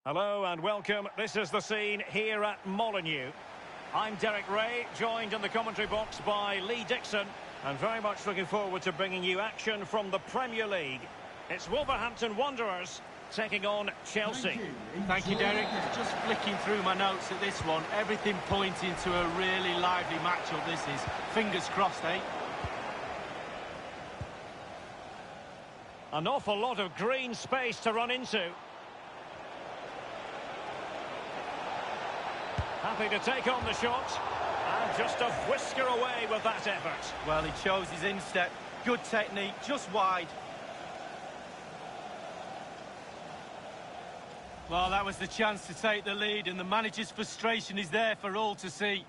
Hello and welcome. This is the scene here at Molineux. I'm Derek Ray, joined in the commentary box by Lee Dixon, and very much looking forward to bringing you action from the Premier League. It's Wolverhampton Wanderers taking on Chelsea. Thank you, Derek. Just flicking through my notes at this one, everything pointing to a really lively matchup this is. Fingers crossed, eh? An awful lot of green space to run into. Happy to take on the shot, and just a whisker away with that effort. Well, he chose his instep. Good technique, just wide. Well, that was the chance to take the lead, and the manager's frustration is there for all to see.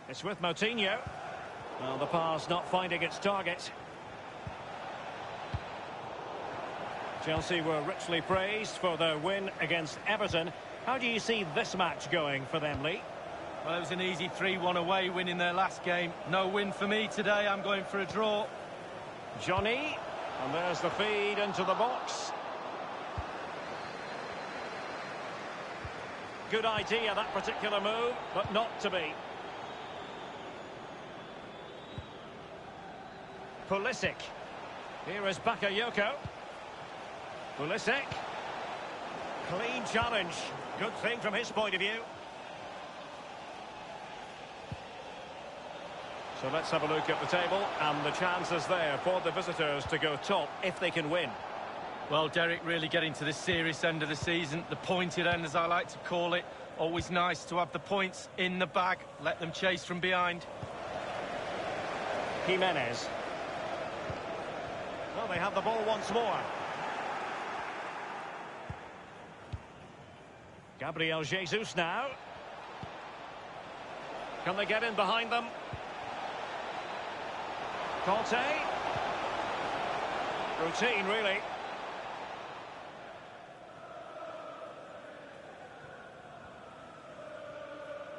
It's with Moutinho. Well, the pass not finding its target. Chelsea were richly praised for their win against Everton. How do you see this match going for them, Lee? Well, it was an easy 3-1 away win in their last game. No win for me today. I'm going for a draw. Johnny, and there's the feed into the box. Good idea, that particular move, but not to be. Pulisic. Here is Bakayoko. Pulisic. Clean challenge. Good thing from his point of view. So let's have a look at the table, and the chances there for the visitors to go top if they can win. Well, Derek, really getting to the serious end of the season, the pointed end as I like to call it. Always nice to have the points in the bag, let them chase from behind. Jimenez. Well, they have the ball once more. Gabriel Jesus now. Can they get in behind them? Conte. Routine, really.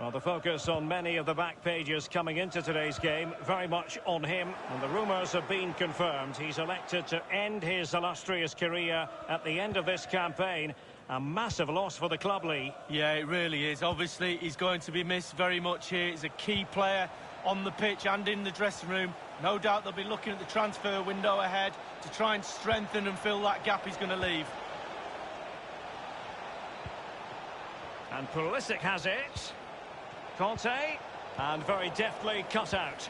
Well, the focus on many of the back pages coming into today's game, very much on him, and the rumours have been confirmed. He's elected to end his illustrious career at the end of this campaign. A massive loss for the club, Lee. Yeah, it really is. Obviously, he's going to be missed very much here. He's a key player on the pitch and in the dressing room. No doubt they'll be looking at the transfer window ahead to try and strengthen and fill that gap he's going to leave. And Pulisic has it. Conte, and very deftly cut out.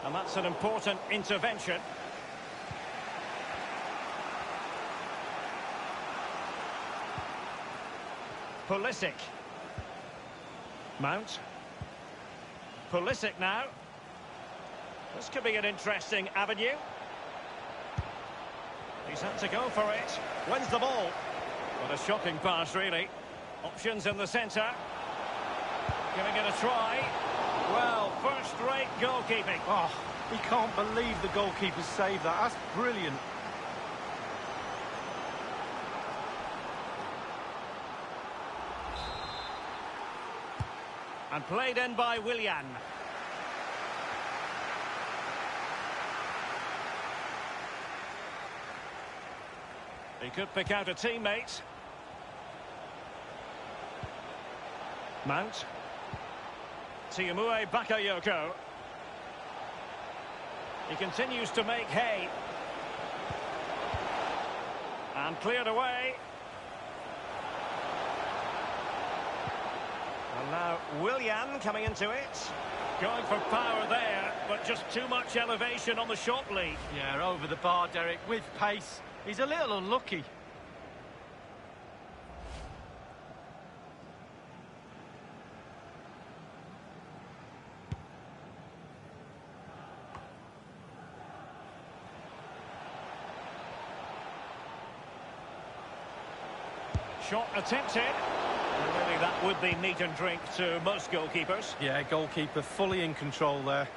And that's an important intervention. Pulisic. Mount. Pulisic now. This could be an interesting avenue. He's had to go for it. Wins the ball. What a shocking pass, really. Options in the centre. Giving it a try. Well, first-rate goalkeeping. Oh, he can't believe the goalkeeper saved that. That's brilliant. And played in by Willian. He could pick out a teammate. Mount. Tiamue Bakayoko. He continues to make hay. And cleared away. And now Willian coming into it. Going for power there, but just too much elevation on the short lead. Yeah, over the bar, Derek, with pace. He's a little unlucky. Shot attempted. Really, that would be meat and drink to most goalkeepers. Yeah, goalkeeper fully in control there.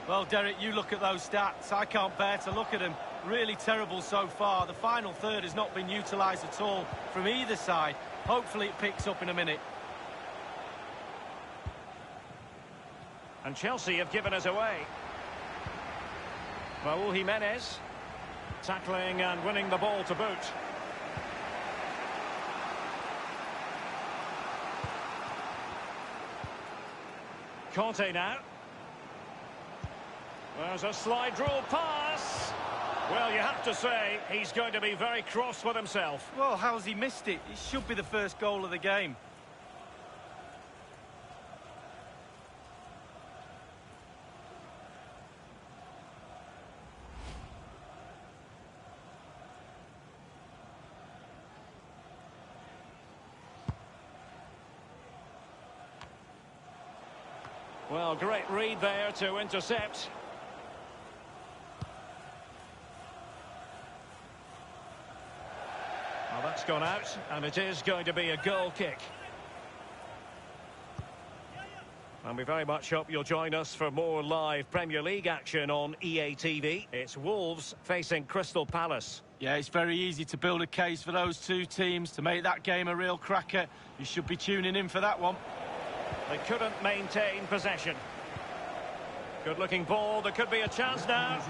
Well, Derek, you look at those stats. I can't bear to look at them. Really terrible so far. The final third has not been utilised at all from either side. Hopefully it picks up in a minute. And Chelsea have given us away. Raúl Jimenez tackling and winning the ball to boot. Conte now. There's a slide rule pass. Well, you have to say, he's going to be very cross with himself. Well, how's he missed it? It should be the first goal of the game. Well, great read there to intercept. Well, that's gone out, and it is going to be a goal kick. And we very much hope you'll join us for more live Premier League action on EA TV. It's Wolves facing Crystal Palace. Yeah, it's very easy to build a case for those two teams to make that game a real cracker. You should be tuning in for that one. They couldn't maintain possession. Good-looking ball. There could be a chance now.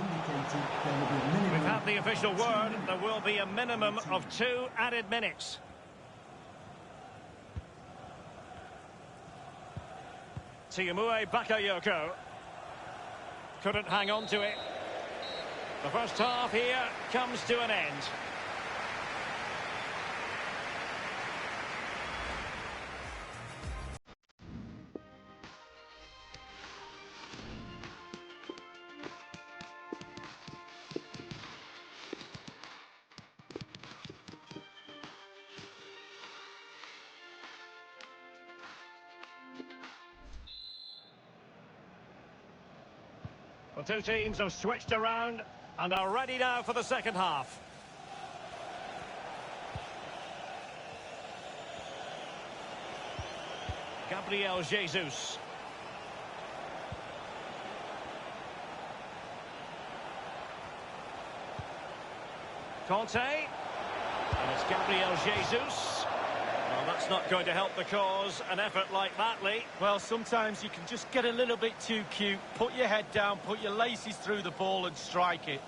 We've had the official word. There will be a minimum of 2 added minutes. Tiamue Bakayoko. Couldn't hang on to it. The first half here comes to an end. The two teams have switched around and are ready now for the second half. Gabriel Jesus. Conte. And it's Gabriel Jesus. Well, that's not going to help the cause, an effort like that, Lee. Well, sometimes you can just get a little bit too cute, put your head down, put your laces through the ball and strike it.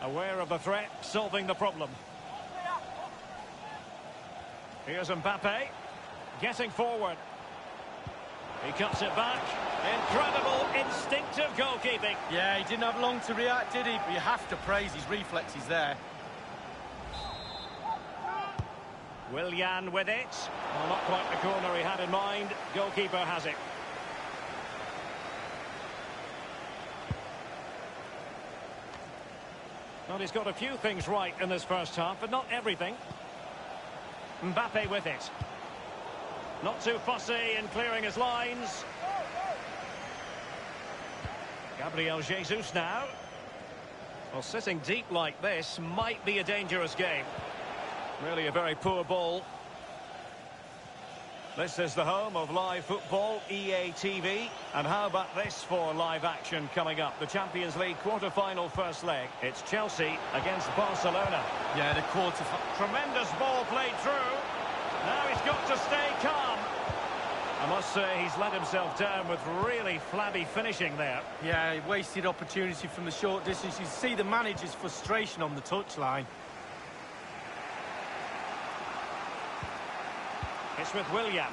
Aware of the threat, solving the problem. Here's Mbappe, getting forward. He cuts it back. Incredible instinctive goalkeeping. Yeah, he didn't have long to react, did he? But you have to praise his reflexes there. Willian with it. Well, not quite the corner he had in mind. Goalkeeper has it. Well, he's got a few things right in this first half, but not everything. Mbappe with it. Not too fussy in clearing his lines. Gabriel Jesus now. Well, sitting deep like this might be a dangerous game. Really a very poor ball. This is the home of live football, EA TV. And how about this for live action coming up? The Champions League quarter-final first leg. It's Chelsea against Barcelona. Yeah, the quarter-final. Tremendous ball played through. Now he's got to stay calm. I must say he's let himself down with really flabby finishing there. Yeah, he wasted opportunity from the short distance. You see the manager's frustration on the touchline. It's with Willian.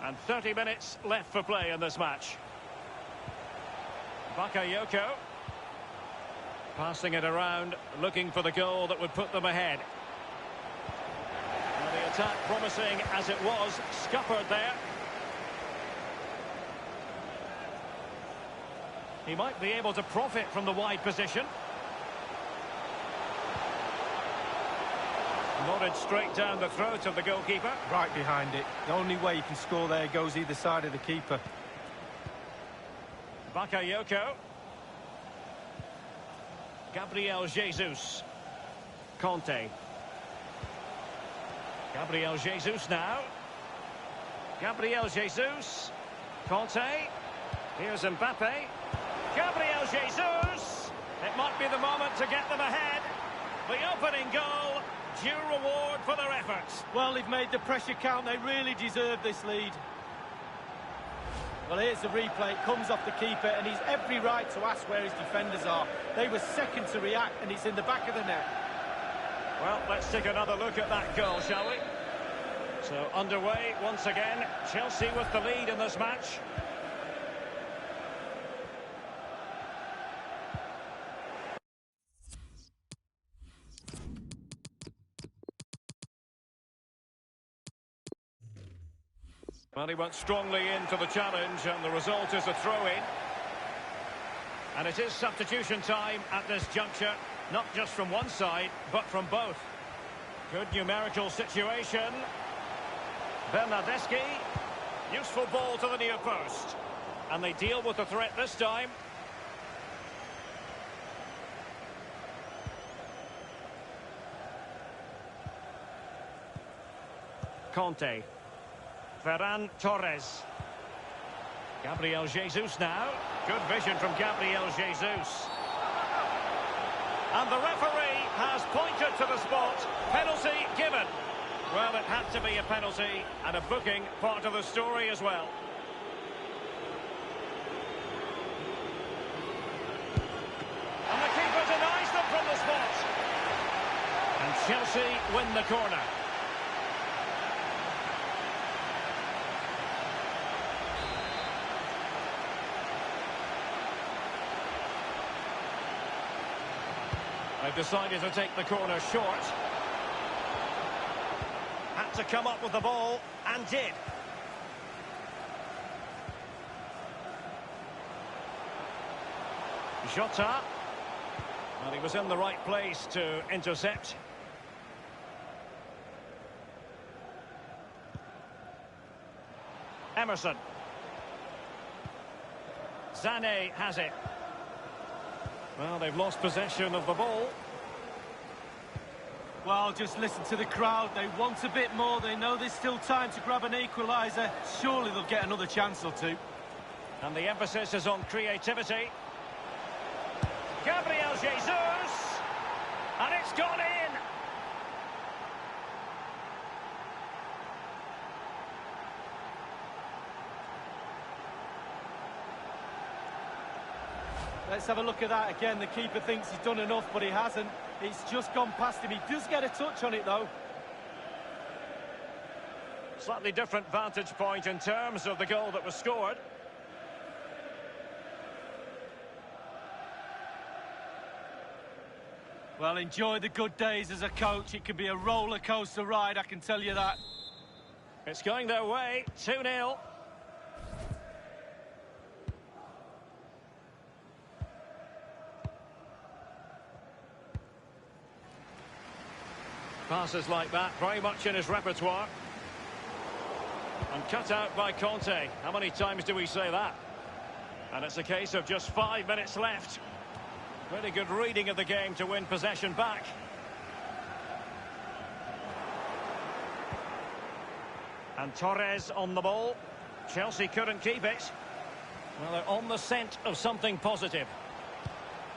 And 30 minutes left for play in this match. Bakayoko. Passing it around, looking for the goal that would put them ahead. And the attack promising as it was, scuppered there. He might be able to profit from the wide position. Nodded straight down the throat of the goalkeeper. Right behind it. The only way you can score there goes either side of the keeper. Bakayoko. Gabriel Jesus. Conte. Gabriel Jesus now. Gabriel Jesus. Conte. Here's Mbappe. Gabriel Jesus. It might be the moment to get them ahead. The opening goal. Due reward for their efforts. Well, they've made the pressure count. They really deserve this lead. Well, here's the replay. It comes off the keeper, and he's every right to ask where his defenders are. They were second to react, and it's in the back of the net. Well, let's take another look at that goal, shall we? So, underway once again. Chelsea with the lead in this match. Well, he went strongly into the challenge, and the result is a throw-in. And it is substitution time at this juncture, not just from one side, but from both. Good numerical situation. Bernardeschi, useful ball to the near post. And they deal with the threat this time. Conte. Ferran Torres. Gabriel Jesus now. Good vision from Gabriel Jesus. And the referee has pointed to the spot. Penalty given. Well, it had to be a penalty, and a booking part of the story as well. And the keeper denies them from the spot. And Chelsea win the corner. They've decided to take the corner short. Had to come up with the ball, and did. Jota. Well, he was in the right place to intercept. Emerson. Sané has it. Well, they've lost possession of the ball. Well, just listen to the crowd. They want a bit more. They know there's still time to grab an equaliser. Surely they'll get another chance or two. And the emphasis is on creativity. Gabriel Jesus! And it's gone in! Let's have a look at that again. The keeper thinks he's done enough, but he hasn't. It's just gone past him. He does get a touch on it, though. Slightly different vantage point in terms of the goal that was scored. Well, enjoy the good days as a coach. It can be a roller coaster ride, I can tell you that. It's going their way, 2-0. Passes like that, very much in his repertoire. And cut out by Conte. How many times do we say that? And it's a case of just 5 minutes left. Really good reading of the game to win possession back. And Torres on the ball. Chelsea couldn't keep it. Well, they're on the scent of something positive.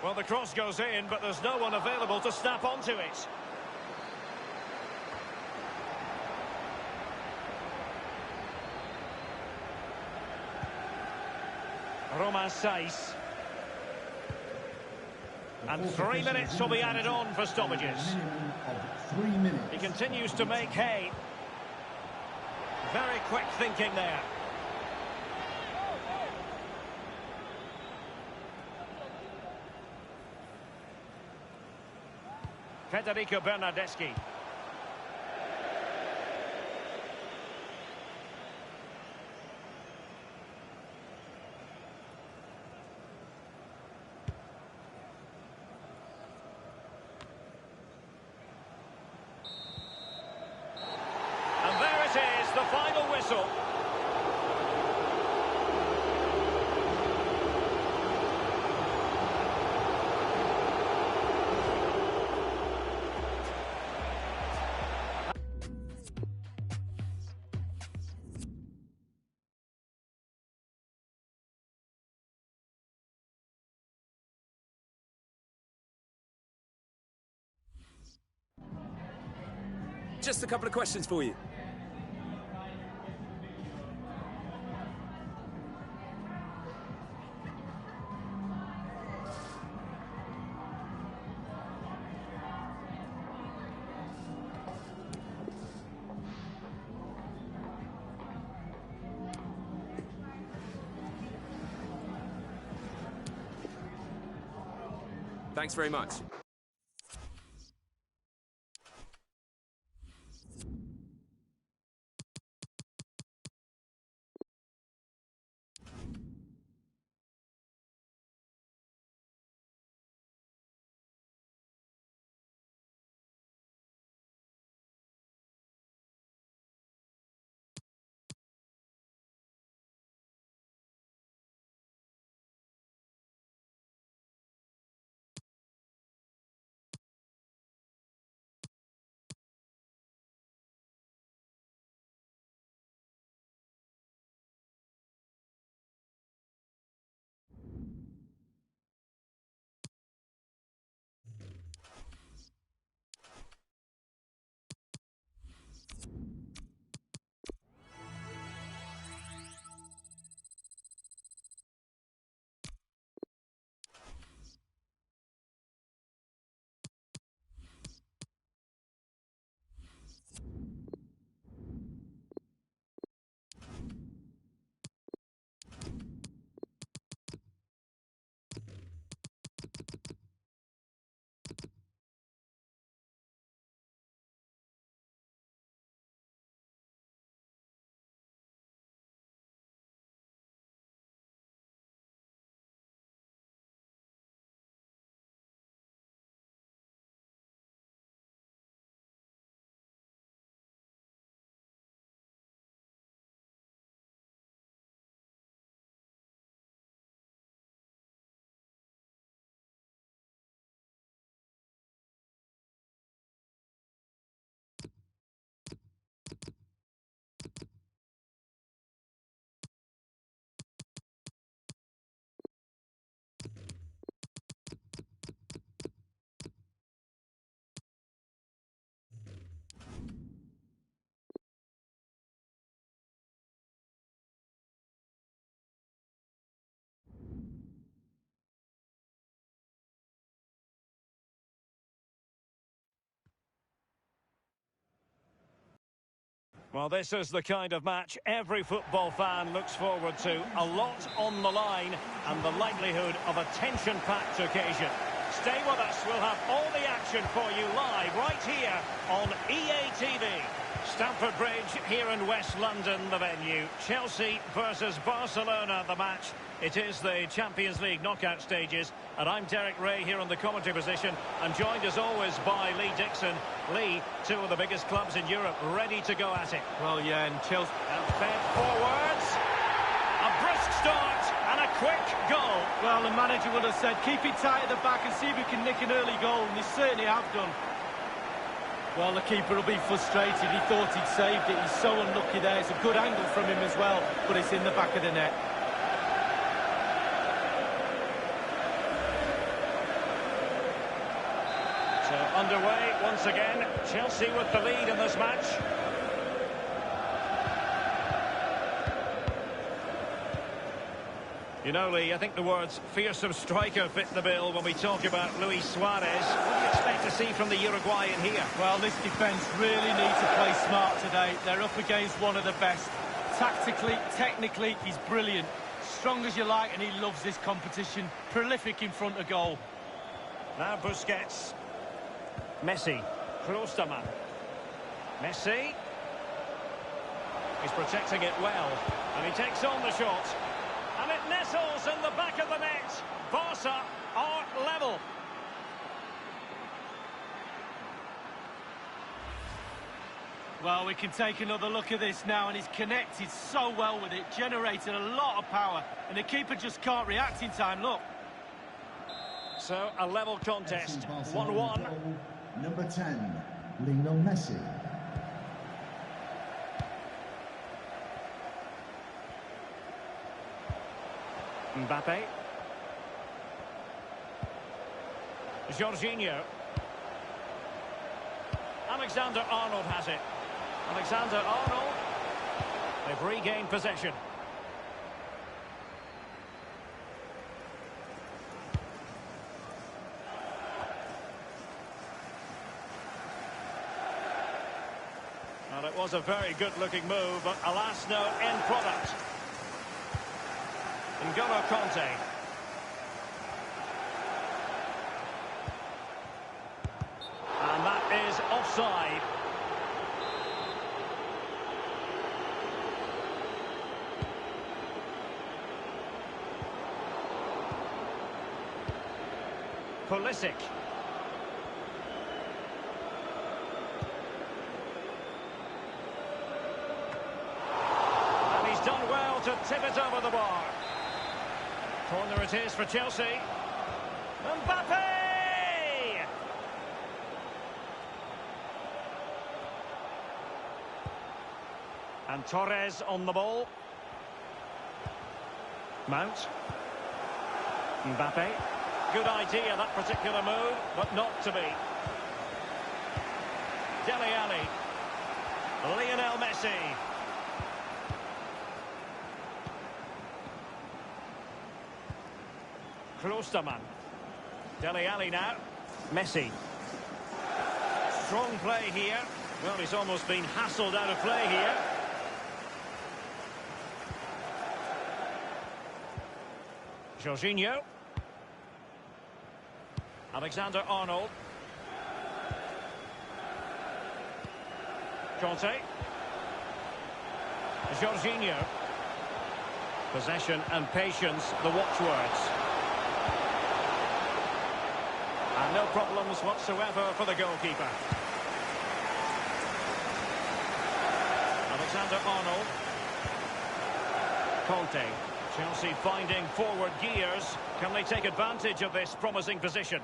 Well, the cross goes in, but there's no one available to snap onto it. Romain Saiz. And 3 minutes will be added on for stoppages. 3 minutes. He continues to make hay. Very quick thinking there. Federico Bernardeschi. And there it is, the final whistle. Just a couple of questions for you. Thanks very much. Well, this is the kind of match every football fan looks forward to. A lot on the line and the likelihood of a tension-packed occasion. Stay with us. We'll have all the action for you live right here on EA TV. Stamford Bridge here in West London, the venue. Chelsea versus Barcelona, the match. It is the Champions League knockout stages, and I'm Derek Ray here in the commentary position. I'm joined as always by Lee Dixon. Lee, two of the biggest clubs in Europe, ready to go at it. Well, yeah, and Chelsea... And fed forwards. A brisk start and a quick goal. Well, the manager would have said, keep it tight at the back and see if we can nick an early goal, and they certainly have done. Well, the keeper will be frustrated. He thought he'd saved it. He's so unlucky there. It's a good angle from him as well, but it's in the back of the net. So underway once again. Chelsea with the lead in this match. You know, Lee, I think the words fearsome striker fit the bill when we talk about Luis Suarez. What do you expect to see from the Uruguayan here? Well, this defence really needs to play smart today. They're up against one of the best. Tactically, technically, he's brilliant. Strong as you like, and he loves this competition. Prolific in front of goal. Now Busquets. Messi. Klostermann. Messi. He's protecting it well. And he takes on the shot. And it nestles in the back of the net. Barca are level. Well, we can take another look at this now, and he's connected so well with it, generated a lot of power, and the keeper just can't react in time, look. So, a level contest, FC 1-1. goal, number 10, Lionel Messi. Mbappe. Jorginho. Alexander-Arnold has it. Alexander-Arnold. They've regained possession. Well, it was a very good-looking move, but alas, no end product. N'Golo Kanté. And that is offside. Pulisic. And he's done well to tip it over the bar. Corner it is for Chelsea. Mbappe! And Torres on the ball. Mount. Mbappe. Good idea, that particular move, but not to be. Dele Alli. Lionel Messi. Klostermann. Dele Alli now. Messi. Strong play here. Well, he's almost been hassled out of play here. Jorginho. Alexander-Arnold. Kanté. Jorginho. Possession and patience, the watchwords. And no problems whatsoever for the goalkeeper. Alexander-Arnold. Kanté. Chelsea finding forward gears. Can they take advantage of this promising position?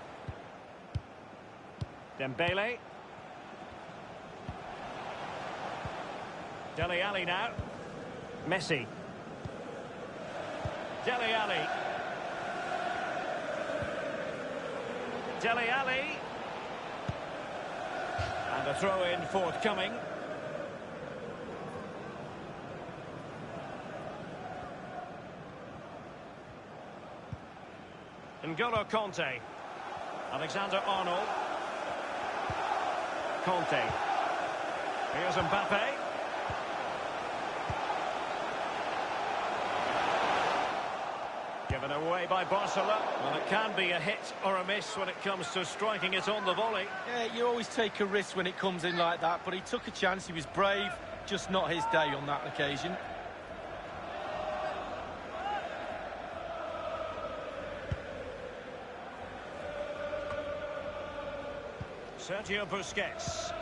Dembele. Dele Alli now. Messi. Dele Alli. Dele Alli. And a throw-in forthcoming. N'Golo Kanté. Alexander-Arnold. Kanté. Here's Mbappe. Given away by Barcelona. Well, it can be a hit or a miss when it comes to striking it on the volley. Yeah, you always take a risk when it comes in like that, but he took a chance, he was brave, just not his day on that occasion. Sergio Busquets.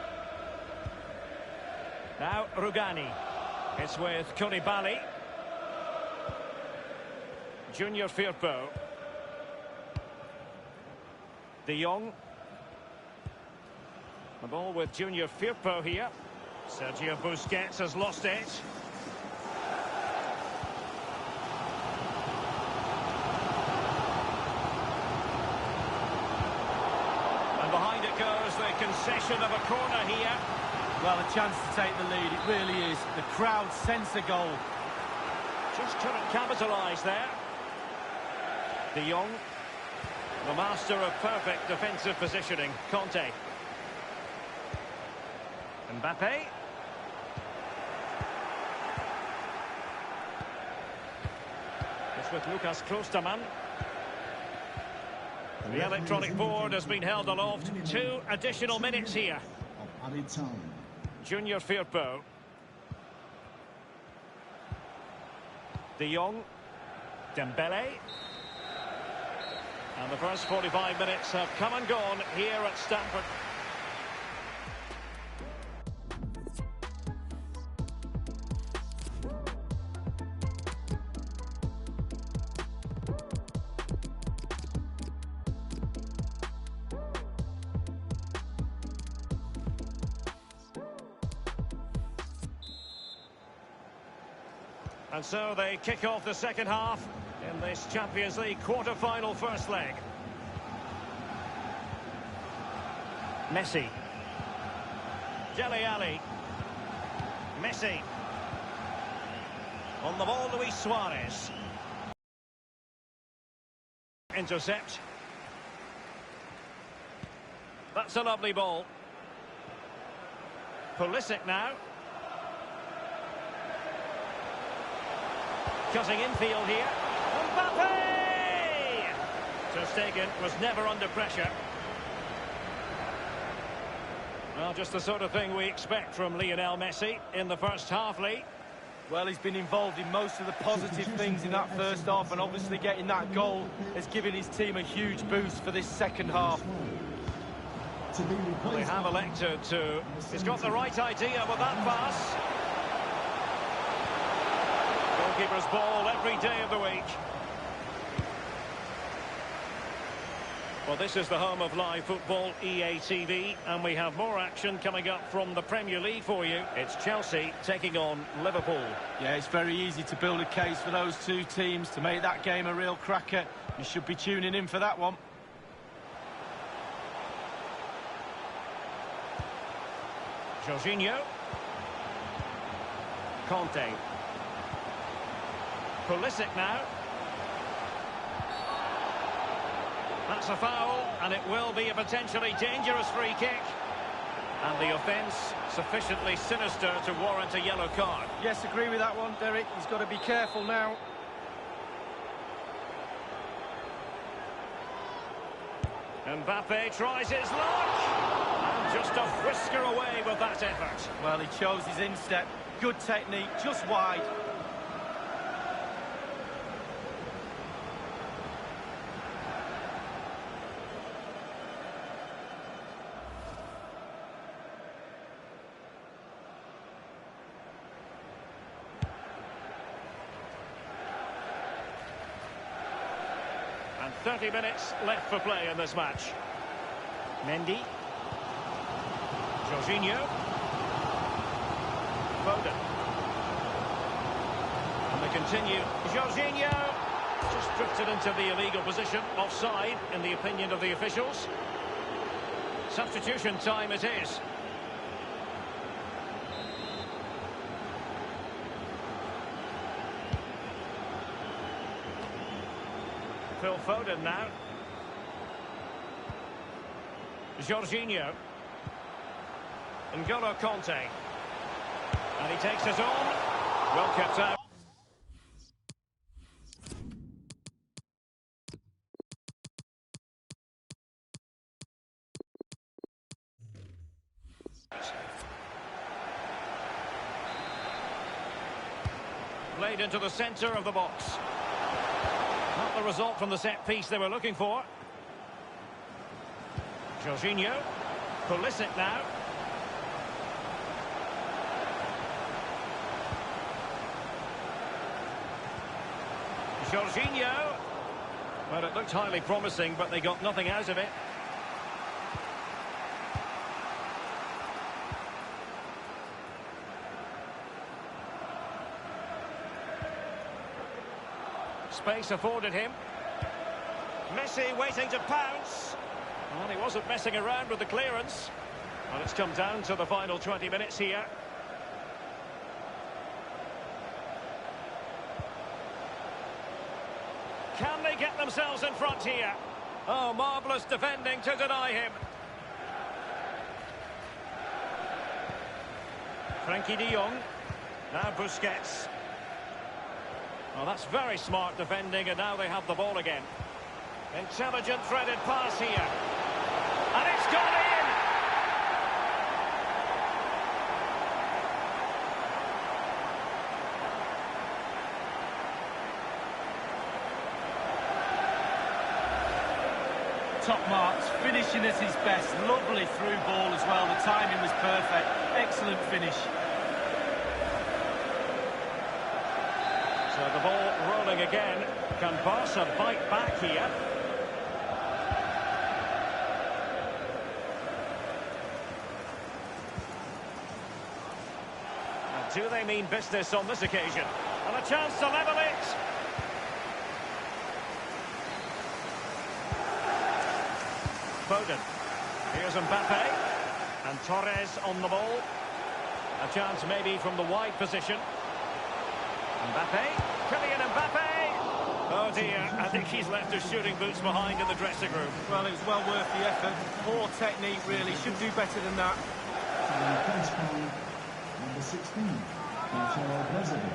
Now Rugani. It's with Koulibaly. Junior Firpo. De Jong. The ball with Junior Firpo here. Sergio Busquets has lost it. And behind it goes the concession of a corner here. Well, a chance to take the lead, it really is. The crowd sense a goal. Just couldn't capitalise there. De Jong, the master of perfect defensive positioning. Kanté. Mbappe. It's with Lucas Klostermann. The electronic board has been held aloft. 2 additional minutes here. Of added time. Junior Firpo. De Jong. Dembele. And the first 45 minutes have come and gone here at Stamford. And so they kick off the second half in this Champions League quarter-final first leg. Messi. Dele Alli. Messi. On the ball, Luis Suarez. Intercept. That's a lovely ball. Pulisic now. Cutting infield here. Mbappe! Ter Stegen was never under pressure. Well, just the sort of thing we expect from Lionel Messi in the first half, Lee. Well, he's been involved in most of the positive things in that first half, and obviously getting that goal has given his team a huge boost for this second half. Well, they have elected to... He's got the right idea with that pass. Goalkeeper's ball every day of the week. Well, this is the home of live football, EA TV, and we have more action coming up from the Premier League for you. It's Chelsea taking on Liverpool. Yeah, it's very easy to build a case for those two teams to make that game a real cracker. You should be tuning in for that one. Jorginho. Conte. Pulisic now. That's a foul, and it will be a potentially dangerous free kick. And the offence sufficiently sinister to warrant a yellow card. Yes, agree with that one, Derek. He's got to be careful now. Mbappe tries his luck. And just a whisker away with that effort. Well, he chose his instep. Good technique, just wide. And 30 minutes left for play in this match. Mendy. Jorginho. Foden. And they continue. Jorginho just drifted into the illegal position, offside in the opinion of the officials. Substitution time it is. Phil Foden now. Jorginho. N'Golo Conte. And he takes it on. Well kept out. Played into the centre of the box. Not the result from the set piece they were looking for. Jorginho. Pulisic now. Jorginho. Well, it looked highly promising, but they got nothing out of it. Space afforded him. Messi waiting to pounce. Well, he wasn't messing around with the clearance. Well, it's come down to the final 20 minutes here. Can they get themselves in front here? Oh, marvellous defending to deny him. Frankie de Jong. Now Busquets. Well, that's very smart defending, and now they have the ball again. Intelligent threaded pass here. And it's gone in! Top marks, finishing at his best. Lovely through ball as well. The timing was perfect. Excellent finish. So the ball rolling again. Can Barca bite back here? And do they mean business on this occasion? And a chance to level it. Foden. Here's Mbappe. And Torres on the ball. A chance maybe from the wide position. Mbappe. Kylian Mbappe. Oh dear, I think he's left his shooting boots behind in the dressing room. Well, it was well worth the effort. Poor technique, really. Should do better than that. Number 16, Marcelo Brozovic.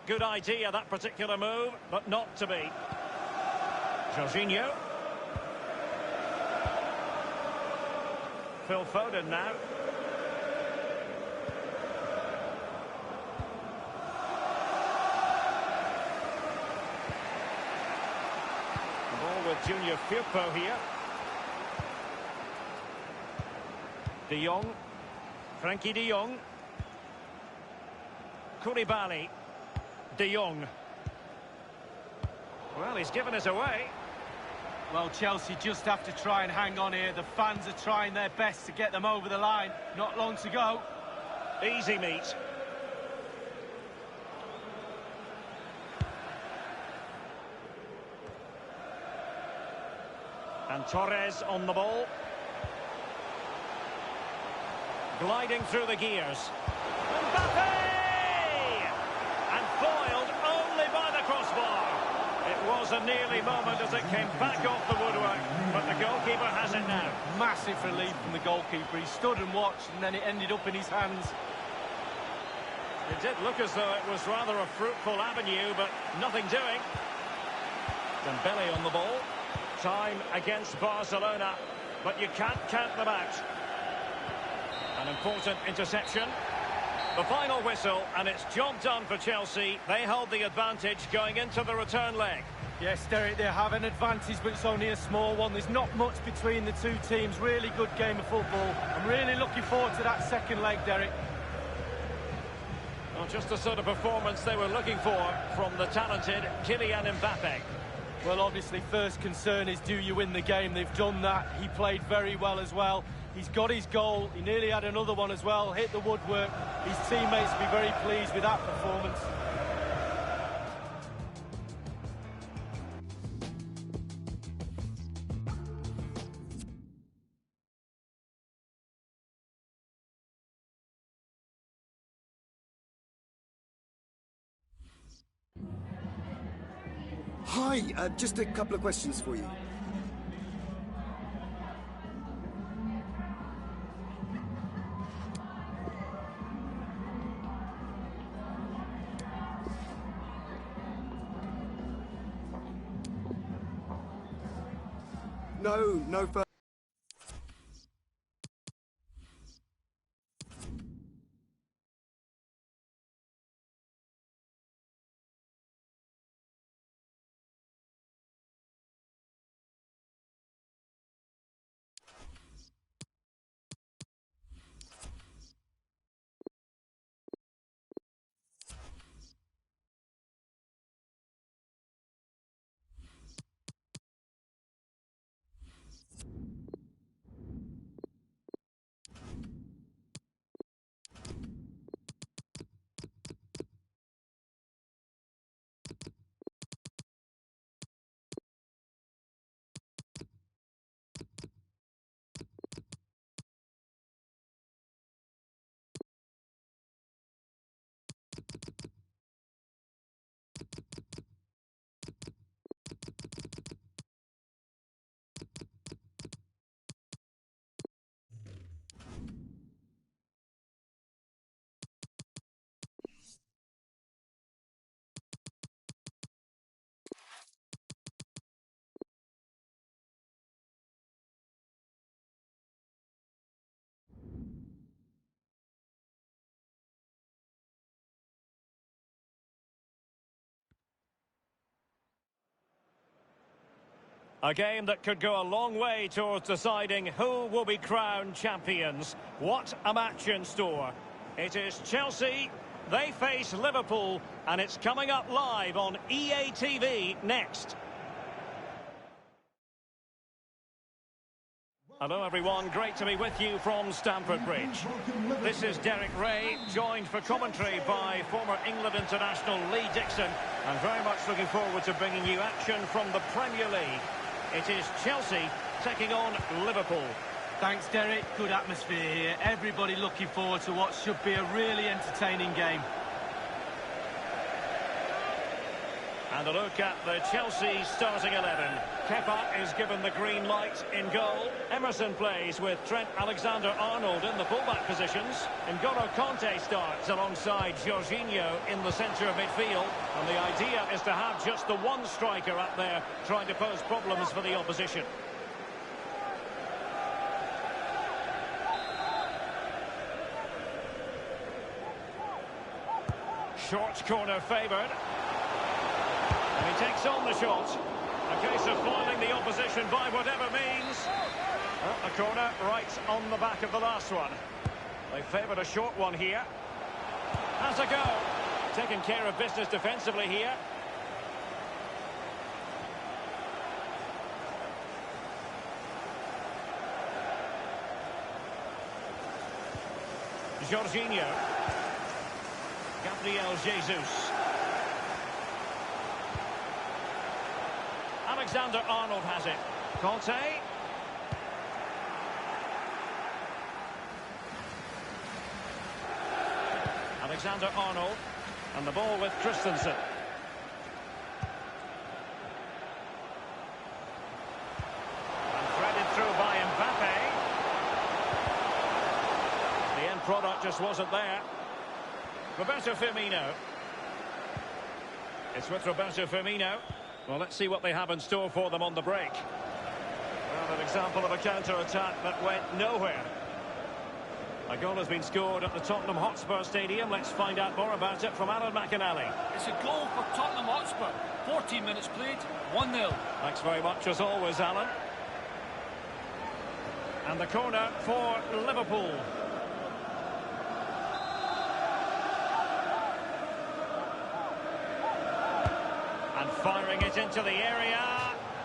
Good idea, that particular move, but not to be. Jorginho. Phil Foden now. The ball with Junior Firpo here. De Jong. Frankie de Jong. Koulibaly. De Jong. Well, he's given us away. Well, Chelsea just have to try and hang on here. The fans are trying their best to get them over the line. Not long to go. Easy meet. And Torres on the ball. Gliding through the gears. Mbappe! And foiled only by the crossbar. It was a nearly moment as it came back off the woodwork, but the goalkeeper has it now. Massive relief from the goalkeeper. He stood and watched, and then it ended up in his hands. It did look as though it was rather a fruitful avenue, but nothing doing. Dembele on the ball. Time against Barcelona, but you can't count them out. An important interception. The final whistle, and it's job done for Chelsea. They hold the advantage going into the return leg. Yes, Derek, they have an advantage, but it's only a small one. There's not much between the two teams. Really good game of football. I'm really looking forward to that second leg, Derek. Well, just the sort of performance they were looking for from the talented Kylian Mbappe. Well, obviously, first concern is, do you win the game? They've done that. He played very well as well. He's got his goal. He nearly had another one as well. Hit the woodwork. His teammates will be very pleased with that performance. Hi, just a couple of questions for you. No further. A game that could go a long way towards deciding who will be crowned champions. What a match in store. It is Chelsea, they face Liverpool, and it's coming up live on EA TV next. Hello everyone, great to be with you from Stamford Bridge. This is Derek Ray, joined for commentary by former England international Lee Dixon, and very much looking forward to bringing you action from the Premier League. It is Chelsea taking on Liverpool. Thanks, Derek. Good atmosphere here. Everybody looking forward to what should be a really entertaining game. And a look at the Chelsea starting 11. Kepa is given the green light in goal. Emerson plays with Trent Alexander-Arnold in the fullback positions. N'Golo Kanté starts alongside Jorginho in the centre of midfield. And the idea is to have just the one striker up there trying to pose problems for the opposition. Short corner favoured. And he takes on the shot. A case of foiling the opposition by whatever means. A corner right on the back of the last one. They favoured a short one here. Has a go. Taking care of business defensively here. Jorginho. Gabriel Jesus. Alexander-Arnold has it. Kanté. Alexander-Arnold. And the ball with Christensen. And threaded through by Mbappe. The end product just wasn't there. Roberto Firmino. It's with Roberto Firmino. Well, let's see what they have in store for them on the break. Well, an example of a counter-attack that went nowhere. A goal has been scored at the Tottenham Hotspur Stadium. Let's find out more about it from Alan McInally. It's a goal for Tottenham Hotspur. 14 minutes played, 1-0. Thanks very much as always, Alan. And the corner for Liverpool. And firing it into the area.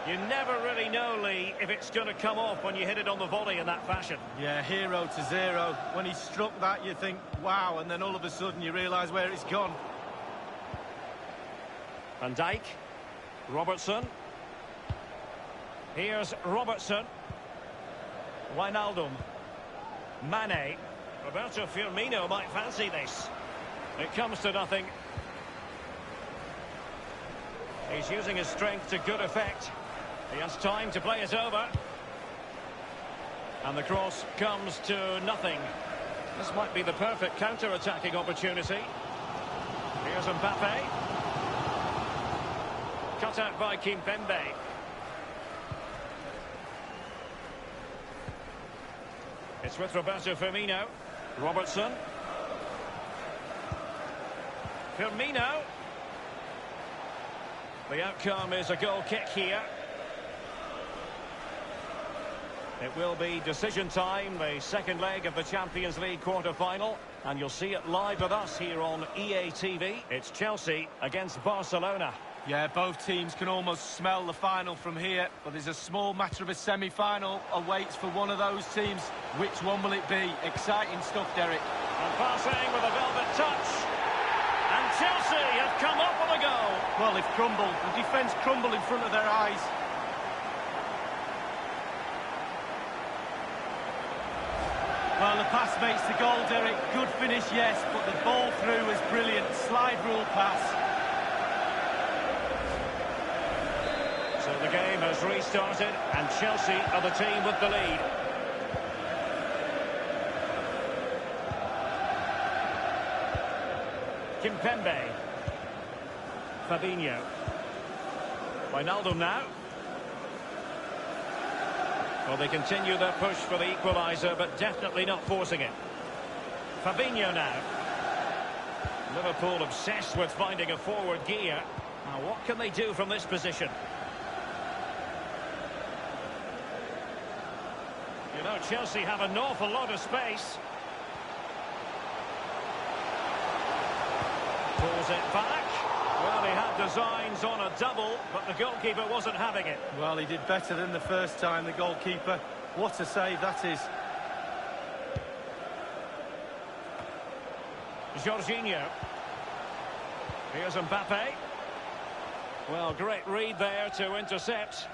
You never really know, Lee, if it's going to come off when you hit it on the volley in that fashion. Yeah, 0-0. When he struck that, you think, wow, and then all of a sudden you realise where it's gone. Van Dijk. Robertson. Here's Robertson. Wijnaldum. Mane. Roberto Firmino might fancy this. It comes to nothing. He's using his strength to good effect. He has time to play it over. And the cross comes to nothing. This might be the perfect counter-attacking opportunity. Here's Mbappe. Cut out by Kimpembe. It's with Roberto Firmino. Robertson. Firmino. The outcome is a goal kick here. It will be decision time, the second leg of the Champions League quarter-final, and you'll see it live with us here on EA TV. It's Chelsea against Barcelona. Yeah, both teams can almost smell the final from here, but there's a small matter of a semi-final awaits for one of those teams. Which one will it be? Exciting stuff, Derek. And passing with a velvet touch. And Chelsea have come up with a goal. Well, they've crumbled. The defence crumbled in front of their eyes. Well, the pass makes the goal, Derek. Good finish, yes, but the ball through was brilliant. Slide rule pass. So the game has restarted, and Chelsea are the team with the lead. Kimpembe. Fabinho. Wijnaldum now. Well, they continue their push for the equaliser, but definitely not forcing it. Fabinho now. Liverpool obsessed with finding a forward gear. Now, what can they do from this position? You know, Chelsea have an awful lot of space. Pulls it back. Well, he had designs on a double, but the goalkeeper wasn't having it. Well, he did better than the first time, the goalkeeper. What a save that is. Jorginho. Here's Mbappe. Well, great read there to intercept.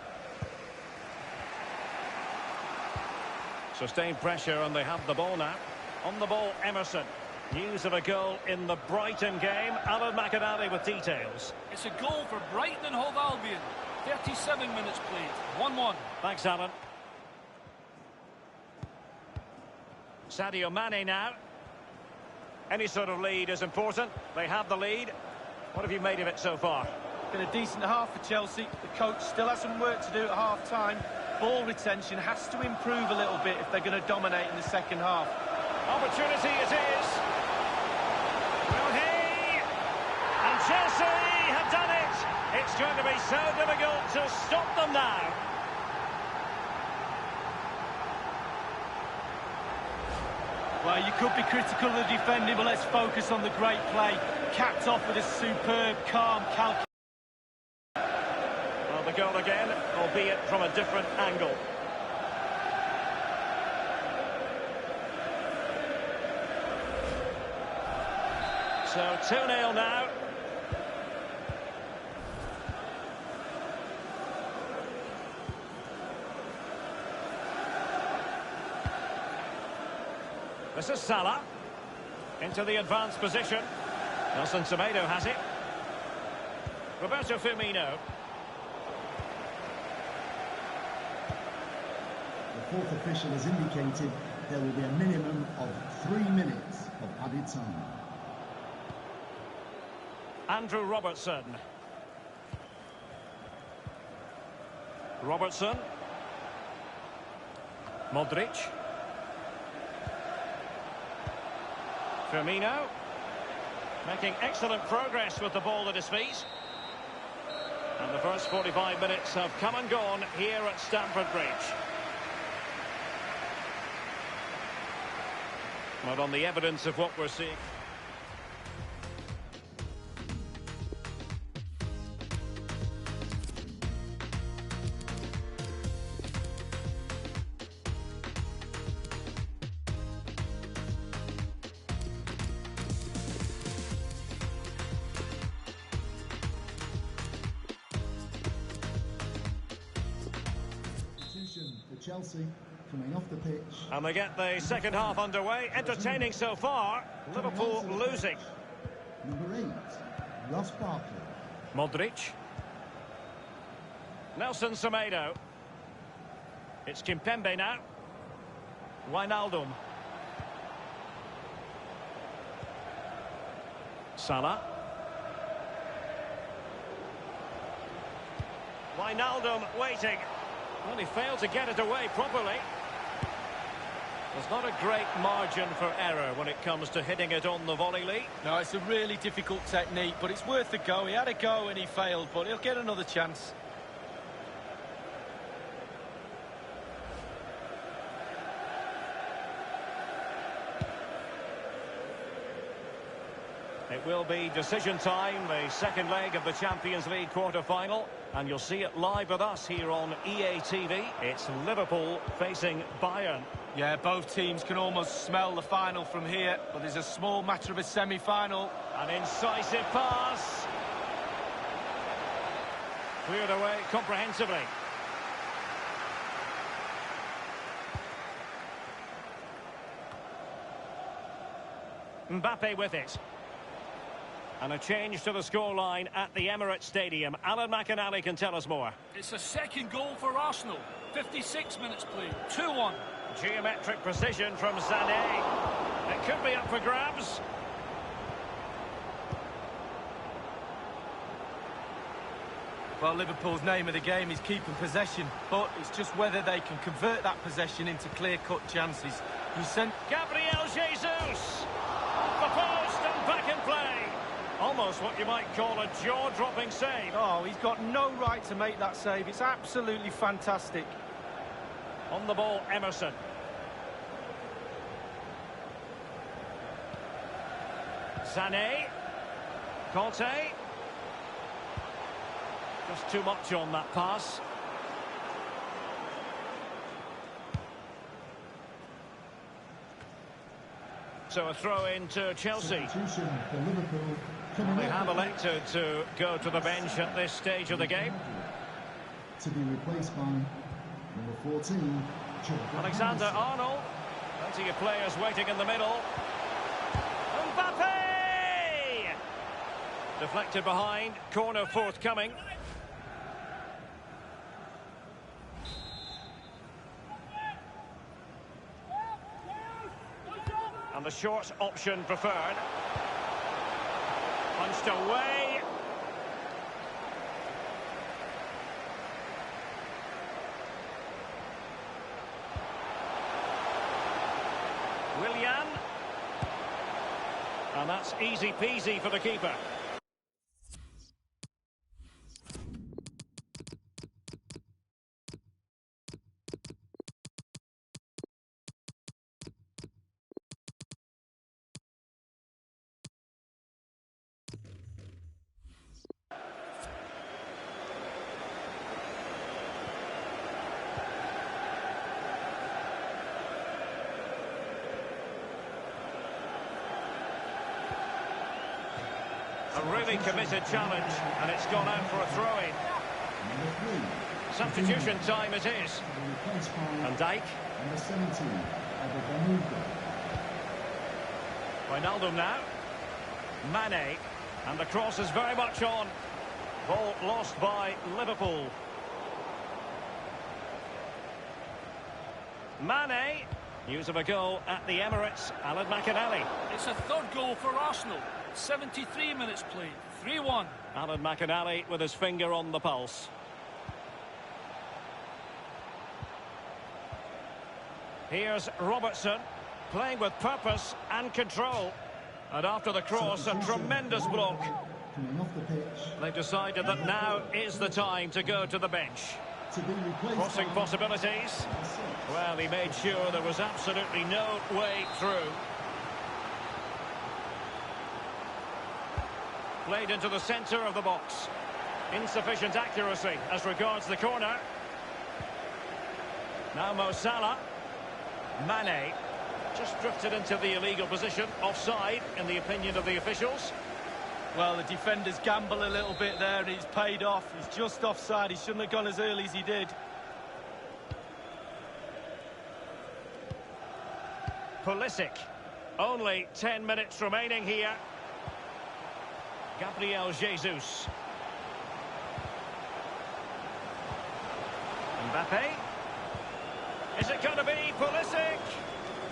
Sustained pressure, and they have the ball now. On the ball, Emerson. News of a goal in the Brighton game. Alan McInally with details. It's a goal for Brighton and Hove Albion. 37 minutes played. 1-1. Thanks, Alan. Sadio Mane now. Any sort of lead is important. They have the lead. What have you made of it so far? Been a decent half for Chelsea. The coach still has some work to do at half-time. Ball retention has to improve a little bit if they're going to dominate in the second half. Opportunity it is. Will he? And Chelsea have done it. It's going to be so difficult to stop them now. Well, you could be critical of the defending, but let's focus on the great play. Capped off with a superb, calm, calculated. Well, the goal again, albeit from a different angle. So 2-0 now. This is Salah. Into the advanced position. Nelson Semedo has it. Roberto Firmino. The fourth official has indicated there will be a minimum of 3 minutes of added time. Andrew Robertson. Robertson. Modric. Firmino. Making excellent progress with the ball at his feet. And the first 45 minutes have come and gone here at Stamford Bridge. But on the evidence of what we're seeing... For Chelsea, coming off the pitch. And they get the second half underway. Entertaining so far. Liverpool losing. Number 8, Ross Barkley. Modric. Nelson Semedo. It's Kimpembe now. Wijnaldum. Salah. Wijnaldum waiting. Well, he failed to get it away properly. There's not a great margin for error when it comes to hitting it on the volley, Lee. No, it's a really difficult technique, but it's worth a go. He had a go and he failed, but he'll get another chance. It will be decision time, the second leg of the Champions League quarter-final, and you'll see it live with us here on EA TV. It's Liverpool facing Bayern. Yeah, both teams can almost smell the final from here, but there's a small matter of a semi-final. An incisive pass. Cleared away comprehensively. Mbappe with it. And a change to the scoreline at the Emirates Stadium. Alan McInally can tell us more. It's a second goal for Arsenal. 56 minutes played. 2-1. Geometric precision from Sané. It could be up for grabs. Well, Liverpool's name of the game is keeping possession, but it's just whether they can convert that possession into clear-cut chances. You sent Gabriel Jesus. Off the post and back in play. Almost what you might call a jaw-dropping save. Oh, he's got no right to make that save. It's absolutely fantastic. On the ball, Emerson. Sané. Conte. Just too much on that pass. So a throw in to Chelsea. Substitution for Liverpool. They have elected to go to the bench at this stage of the game. To be replaced by number 14, Alexander-Arnold. Plenty of players waiting in the middle. Mbappe! Deflected behind. Corner forthcoming. And the short option preferred. Punched away. Willian. And that's easy peasy for the keeper. A really committed challenge, and it's gone out for a throw-in. Substitution time it is. Van Dijk. Number 17, Wijnaldum now. Mane. And the cross is very much on. Ball lost by Liverpool. Mane. News of a goal at the Emirates. Alan McInally. It's a third goal for Arsenal. 73 minutes played. 3-1. Alan McInally with his finger on the pulse. Here's Robertson, playing with purpose and control. And after the cross, a tremendous block. coming off the pitch. They've decided that now is the time to go to the bench. To be replaced Crossing by possibilities. Well, he made sure there was absolutely no way through. Played into the centre of the box. Insufficient accuracy as regards the corner. Now Mo Salah. Mane. Just drifted into the illegal position. Offside, in the opinion of the officials. Well, the defenders gamble a little bit there and it's paid off. He's just offside. He shouldn't have gone as early as he did. Pulisic. Only 10 minutes remaining here. Gabriel Jesus. Mbappe. Is it going to be Pulisic?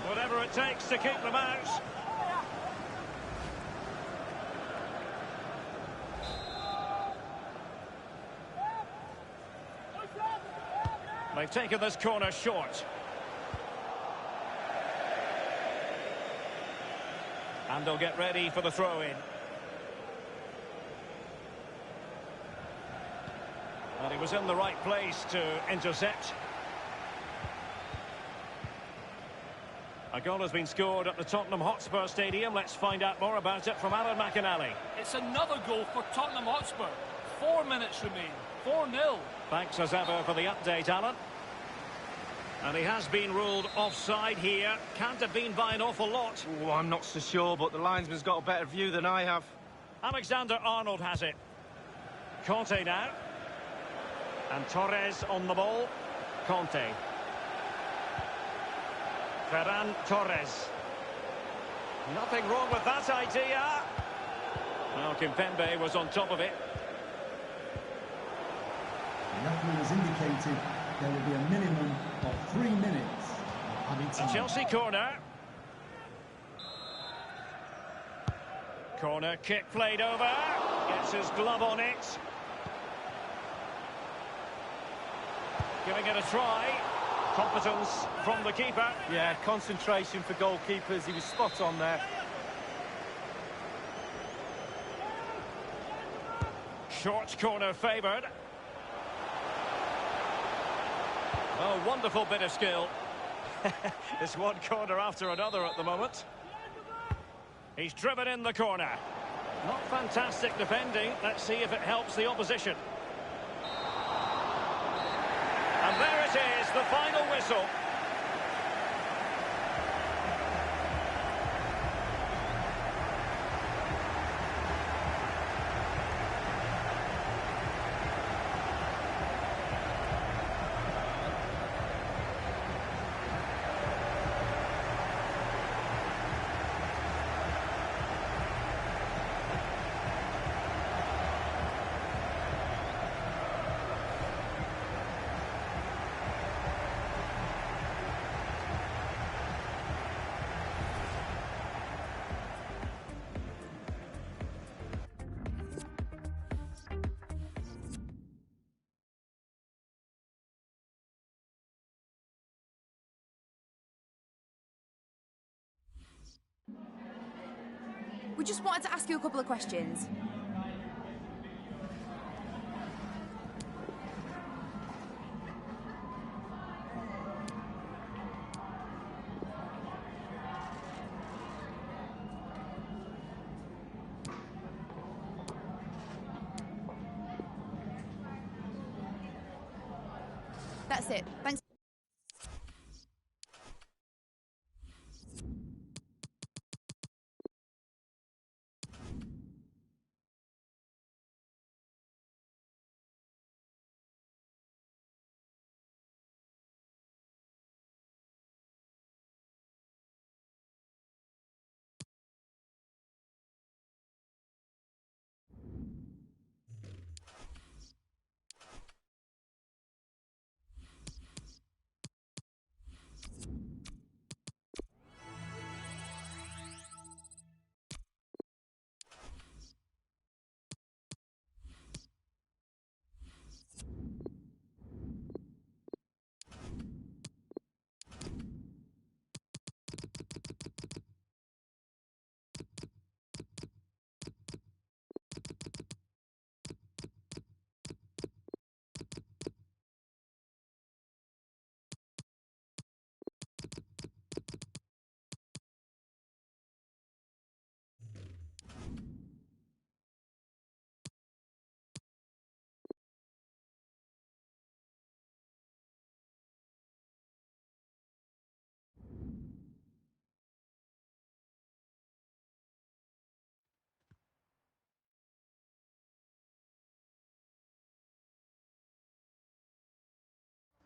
Whatever it takes to keep them out. They've taken this corner short. And they'll get ready for the throw-in. And he was in the right place to intercept. A goal has been scored at the Tottenham Hotspur Stadium. Let's find out more about it from Alan McInally. It's another goal for Tottenham Hotspur. 4 minutes remain. 4-0. Thanks as ever for the update, Alan. And he has been ruled offside here. Can't have been by an awful lot. Oh, I'm not so sure, but the linesman's got a better view than I have. Alexander-Arnold has it. Conte now. And Torres on the ball. Conte. Ferran Torres. Nothing wrong with that idea. Well, Kimpembe was on top of it. The referee has indicated there will be a minimum of 3 minutes of added A time. Chelsea corner. Corner kick played over. Gets his glove on it. Giving it a try. Competence from the keeper. Yeah, concentration for goalkeepers. He was spot on there. Short corner favoured. Oh, wonderful bit of skill. It's one corner after another at the moment. He's driven in the corner. Not fantastic defending. Let's see if it helps the opposition. And there it is, the final whistle. We just wanted to ask you a couple of questions. That's it. Thanks.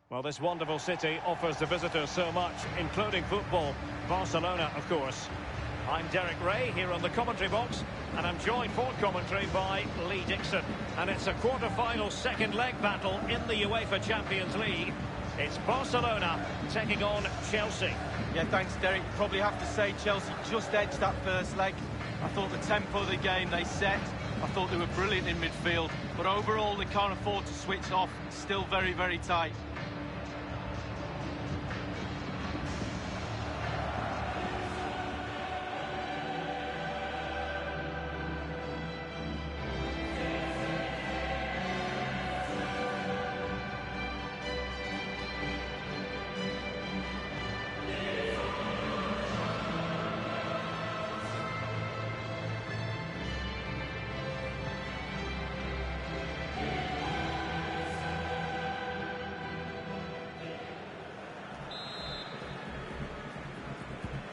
Well, this wonderful city offers the visitors so much, including football. Barcelona, of course. I'm Derek Ray here on the commentary box, and I'm joined for commentary by Lee Dixon. And it's a quarter-final second leg battle in the UEFA Champions League. It's Barcelona taking on Chelsea. Yeah, thanks, Derek. Probably have to say Chelsea just edged that first leg. I thought the tempo of the game they set, I thought they were brilliant in midfield. But overall, they can't afford to switch off. Still very, very tight.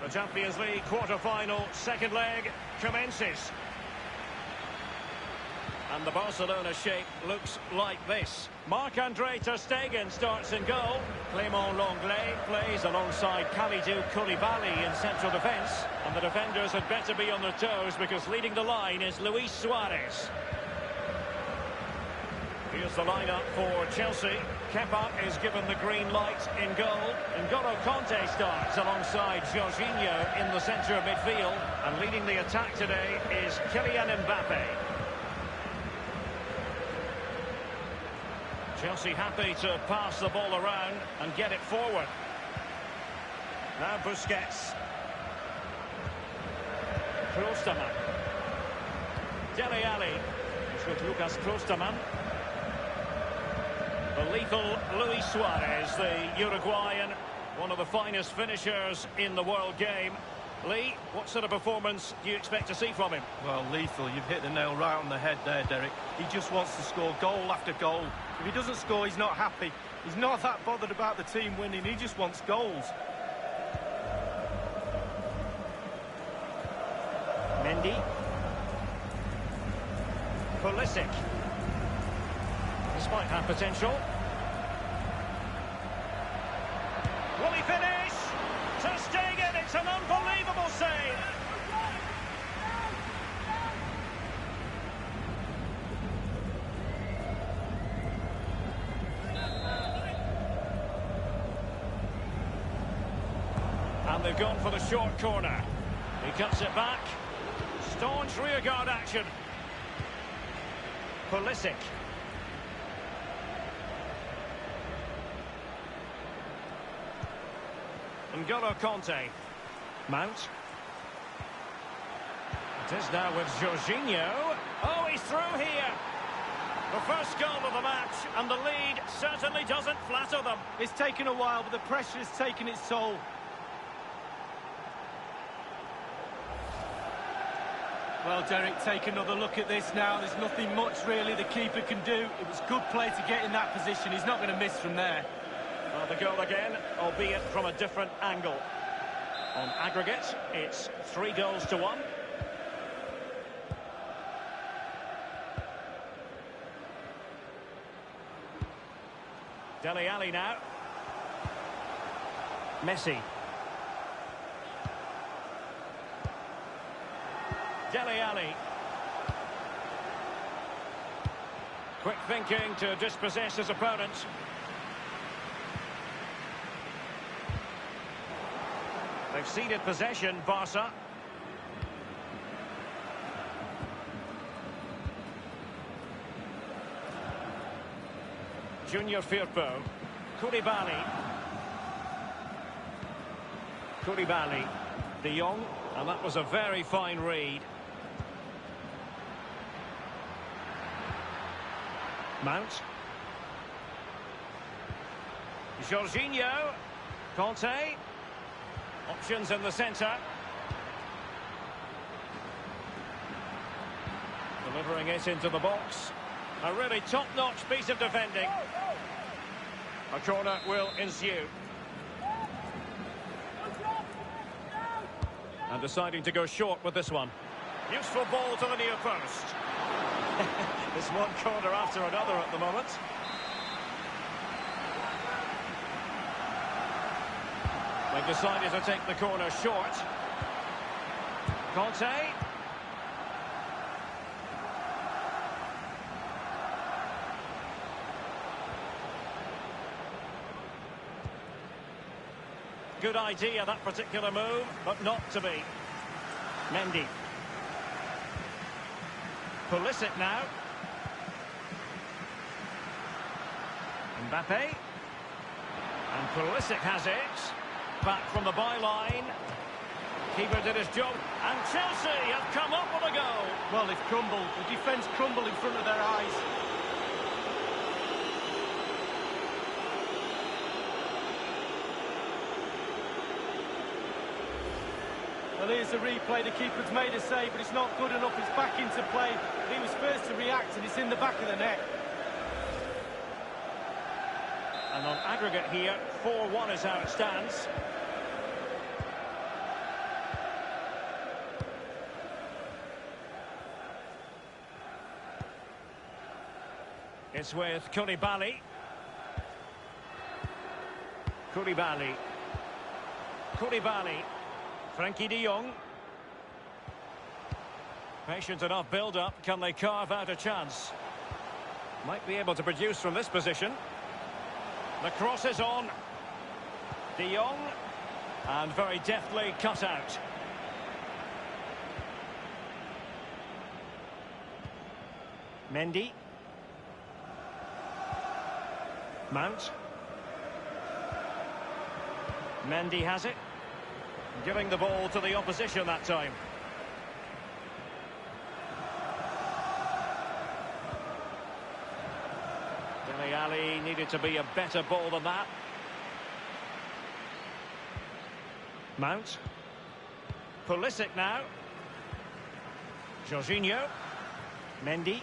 The Champions League quarter-final second leg commences. And the Barcelona shape looks like this. Marc-Andre ter Stegen starts in goal. Clément Lenglet plays alongside Kalidou Koulibaly in central defence. And the defenders had better be on their toes because leading the line is Luis Suarez. Here's the lineup for Chelsea. Kepa is given the green light in goal. N'Golo Kanté starts alongside Jorginho in the centre of midfield. And leading the attack today is Kylian Mbappe. Chelsea happy to pass the ball around and get it forward. Now Busquets. Klostermann. Dele Alli. It's with Lucas Klostermann. The lethal Luis Suarez, the Uruguayan, one of the finest finishers in the world game. Lee, what sort of performance do you expect to see from him? Well, lethal. You've hit the nail right on the head there, Derek. He just wants to score goal after goal. If he doesn't score, he's not happy. He's not that bothered about the team winning. He just wants goals. Mendy. Pulisic. This might have potential. Will he finish? Ter Stegen, it's an unbelievable save. And they've gone for the short corner. He cuts it back. Staunch rearguard action. Pulisic. N'Golo Conte. Mount. It is now with Jorginho. Oh, he's through here. The first goal of the match, and the lead certainly doesn't flatter them. It's taken a while, but the pressure has taken its toll. Well, Derek, take another look at this now. There's nothing much, really, the keeper can do. It was good play to get in that position. He's not going to miss from there. Well, the goal again, albeit from a different angle. On aggregate, it's 3-1. Dele Alli now. Messi. Dele Alli. Quick thinking to dispossess his opponent. They've ceded possession, Barca. Junior Firpo. Koulibaly. Koulibaly. De Jong. And that was a very fine read. Mount. Jorginho. Conte. Options in the centre. Delivering it into the box. A really top-notch piece of defending. A corner will ensue. And deciding to go short with this one. Useful ball to the near post. It's one corner after another at the moment. They've decided to take the corner short. Conte. Good idea, that particular move, but not to be. Mendy. Pulisic now. Mbappe. And Pulisic has it. Back from the byline. Keeper did his job. And Chelsea have come up with a goal. Well, they've crumbled. The defence crumbled in front of their eyes. Well, here's the replay. The keeper's made a save, but it's not good enough. It's back into play. He was first to react, and it's in the back of the net. And on aggregate here, 4-1 is how it stands. It's with Koulibaly. Koulibaly. Koulibaly. Frankie de Jong. Patient enough build-up. Can they carve out a chance? Might be able to produce from this position. The cross is on. De Jong. And very deftly cut out. Mendy. Mount. Mendy has it. Giving the ball to the opposition that time. Dele Alli needed to be a better ball than that. Pulisic now. Jorginho. Mendy.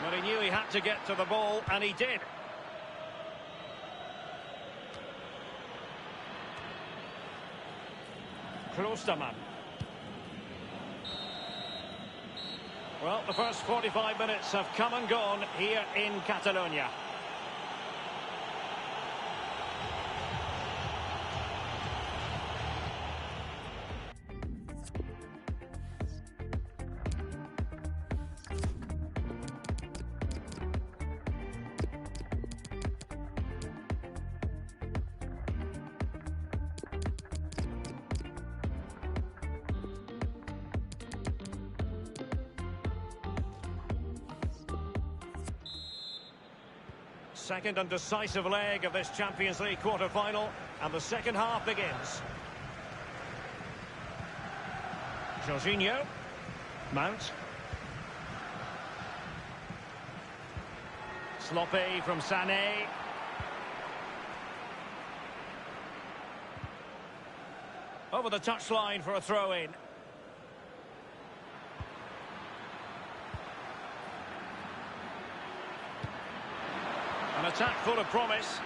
Well, he knew he had to get to the ball, and he did. Klostermann. Well, the first 45 minutes have come and gone here in Catalonia. Second and decisive leg of this Champions League quarter-final, and the second half begins. Jorginho. Mount. Sloppy from Sané. Over the touchline for a throw-in. An attack full of promise.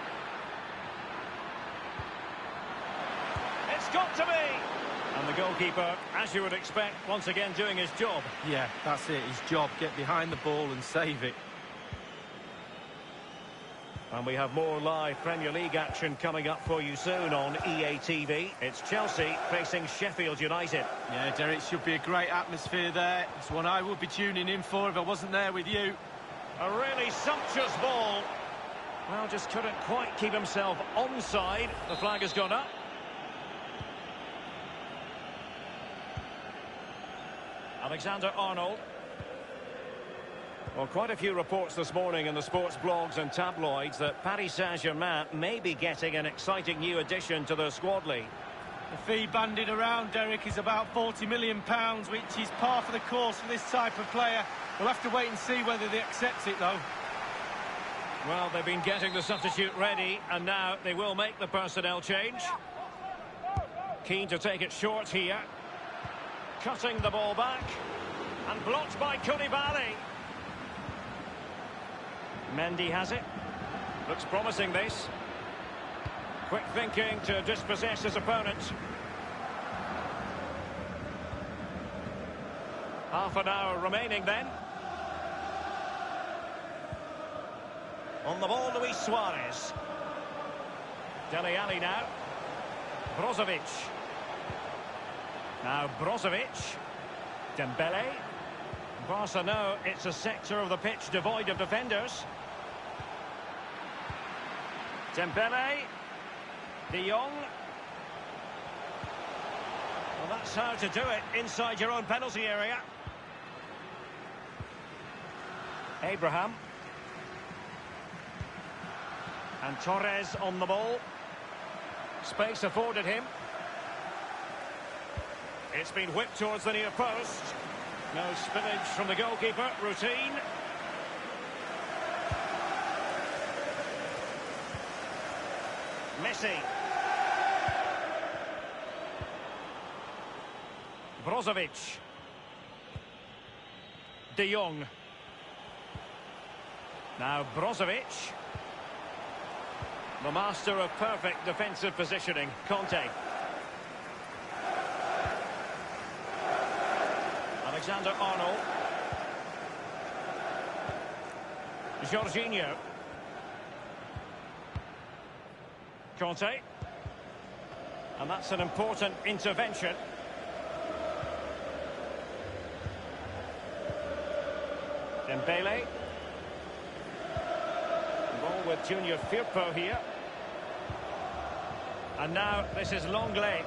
It's got to be! And the goalkeeper, as you would expect, once again doing his job. Yeah, that's it, his job. Get behind the ball and save it. And we have more live Premier League action coming up for you soon on EA TV. It's Chelsea facing Sheffield United. Yeah, Derek, should be a great atmosphere there. It's one I would be tuning in for if I wasn't there with you. A really sumptuous ball. Well, just couldn't quite keep himself onside. The flag has gone up. Alexander-Arnold. Well, quite a few reports this morning in the sports blogs and tabloids that Paris Saint-Germain may be getting an exciting new addition to their squad league. The fee bandied around, Derek, is about £40 million, which is par for the course for this type of player. We'll have to wait and see whether they accept it, though. Well, they've been getting the substitute ready, and now they will make the personnel change. Keen to take it short here. Cutting the ball back. And blocked by Koulibaly. Mendy has it. Looks promising, this. Quick thinking to dispossess his opponent. Half an hour remaining then. On the ball, Luis Suarez. Dele Alli now. Brozovic. Now Brozovic. Dembele. Barca know it's a sector of the pitch devoid of defenders. Dembele. De Jong. Well, that's how to do it inside your own penalty area. Abraham. And Torres on the ball. Space afforded him. It's been whipped towards the near post. No spillage from the goalkeeper. Routine. Messi. Brozovic. De Jong. Now Brozovic. The master of perfect defensive positioning, Conte. Alexander-Arnold. Jorginho. Conte. And that's an important intervention. Dembele. Ball with Junior Firpo here. And now this is Longley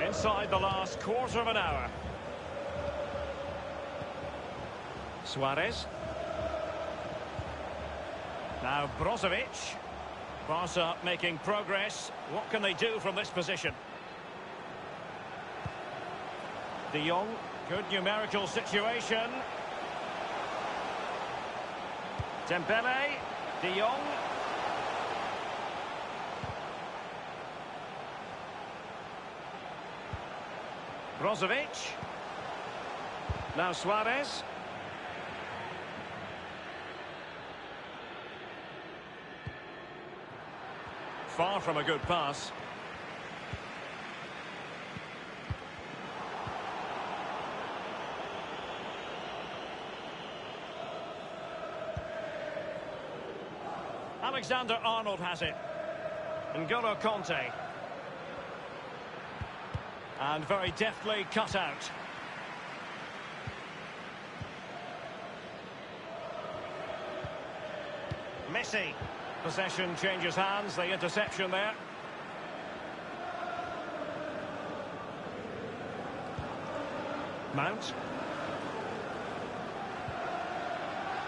inside the last quarter of an hour. Suarez. Now Brozovic. Barca making progress. What can they do from this position? De Jong. Good numerical situation. Dembele. De Jong. Brozovic. Now Suarez. Far from a good pass. Alexander-Arnold has it. N'Golo Kanté. And very deftly cut out. Messi. Possession changes hands, the interception there. Mount.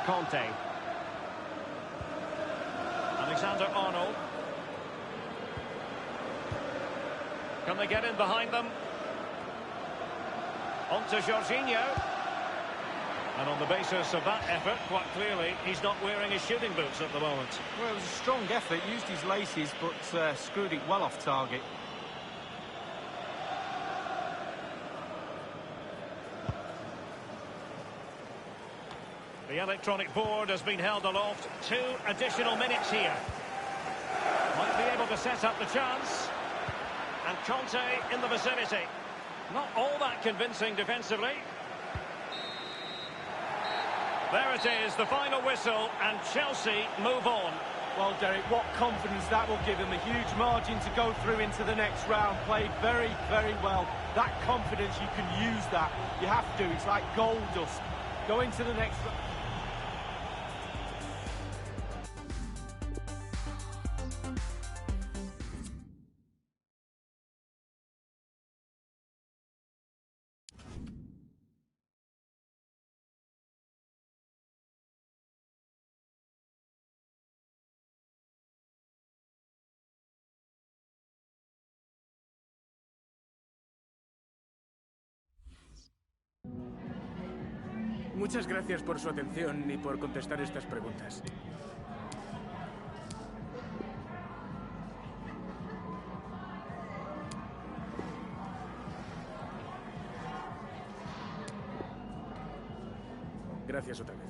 Kanté. Alexander-Arnold. Can they get in behind them? On to Jorginho. And on the basis of that effort, quite clearly, he's not wearing his shooting boots at the moment. Well, it was a strong effort, used his laces, but screwed it well off target. The electronic board has been held aloft. 2 additional minutes here. Might be able to set up the chance. And Kanté in the vicinity. Not all that convincing defensively. There it is, the final whistle, and Chelsea move on. Well, Derek, what confidence that will give them. A huge margin to go through into the next round. Played very, very well. That confidence, you can use that. You have to. It's like gold dust. Go into the next round. Muchas gracias por su atención y por contestar estas preguntas. Gracias otra vez.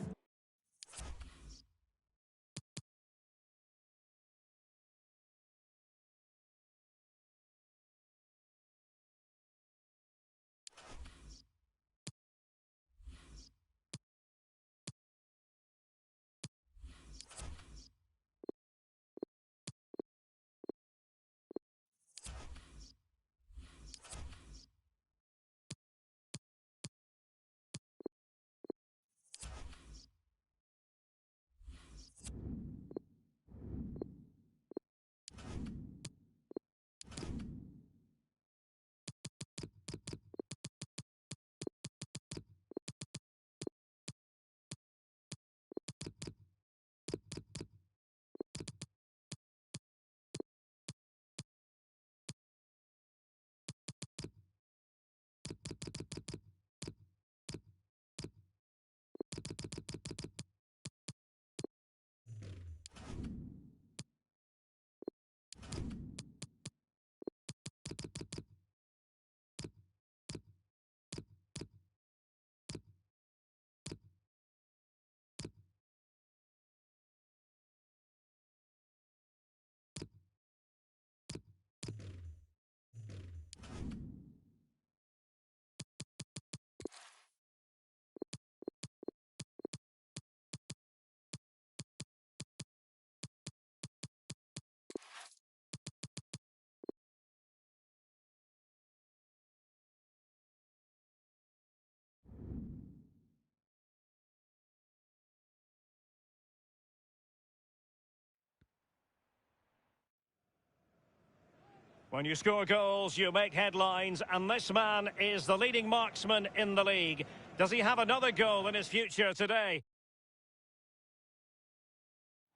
When you score goals, you make headlines, and this man is the leading marksman in the league. Does he have another goal in his future today?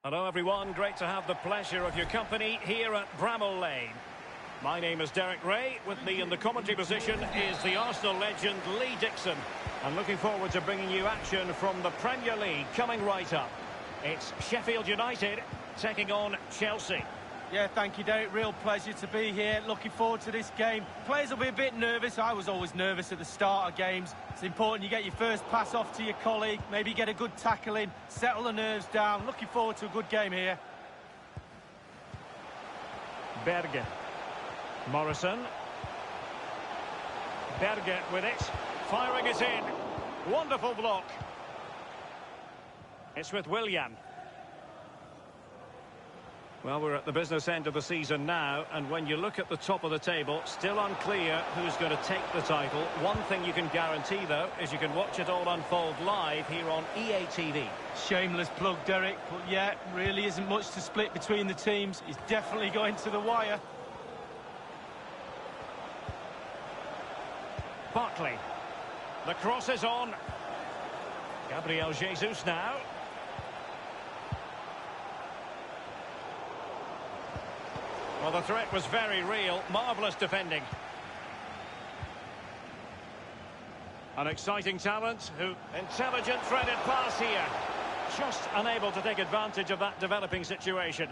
Hello everyone, great to have the pleasure of your company here at Bramall Lane. My name is Derek Ray. With me in the commentary position is the Arsenal legend Lee Dixon. I'm looking forward to bringing you action from the Premier League coming right up. It's Sheffield United taking on Chelsea. Yeah, thank you, Derek. Real pleasure to be here. Looking forward to this game. Players will be a bit nervous. I was always nervous at the start of games. It's important you get your first pass off to your colleague, maybe get a good tackle in, settle the nerves down. Looking forward to a good game here. Berge. Morrison. Berge with it. Firing it in. Wonderful block. It's with Willian. Well, we're at the business end of the season now, and when you look at the top of the table, still unclear who's going to take the title. One thing you can guarantee, though, is you can watch it all unfold live here on EA TV. Shameless plug, Derek, but yeah, really isn't much to split between the teams. It's definitely going to the wire. Barkley. The cross is on. Gabriel Jesus now. Well, the threat was very real. Marvellous defending. An exciting talent who... Intelligent threaded pass here. Just unable to take advantage of that developing situation.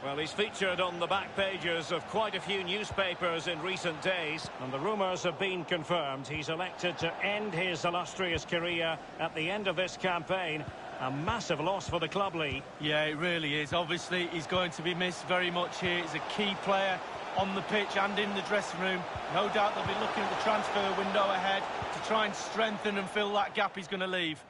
Well, he's featured on the back pages of quite a few newspapers in recent days, and the rumours have been confirmed. He's elected to end his illustrious career at the end of this campaign. A massive loss for the club, Lee. Yeah, it really is. Obviously, he's going to be missed very much here. He's a key player on the pitch and in the dressing room. No doubt they'll be looking at the transfer window ahead to try and strengthen and fill that gap he's going to leave.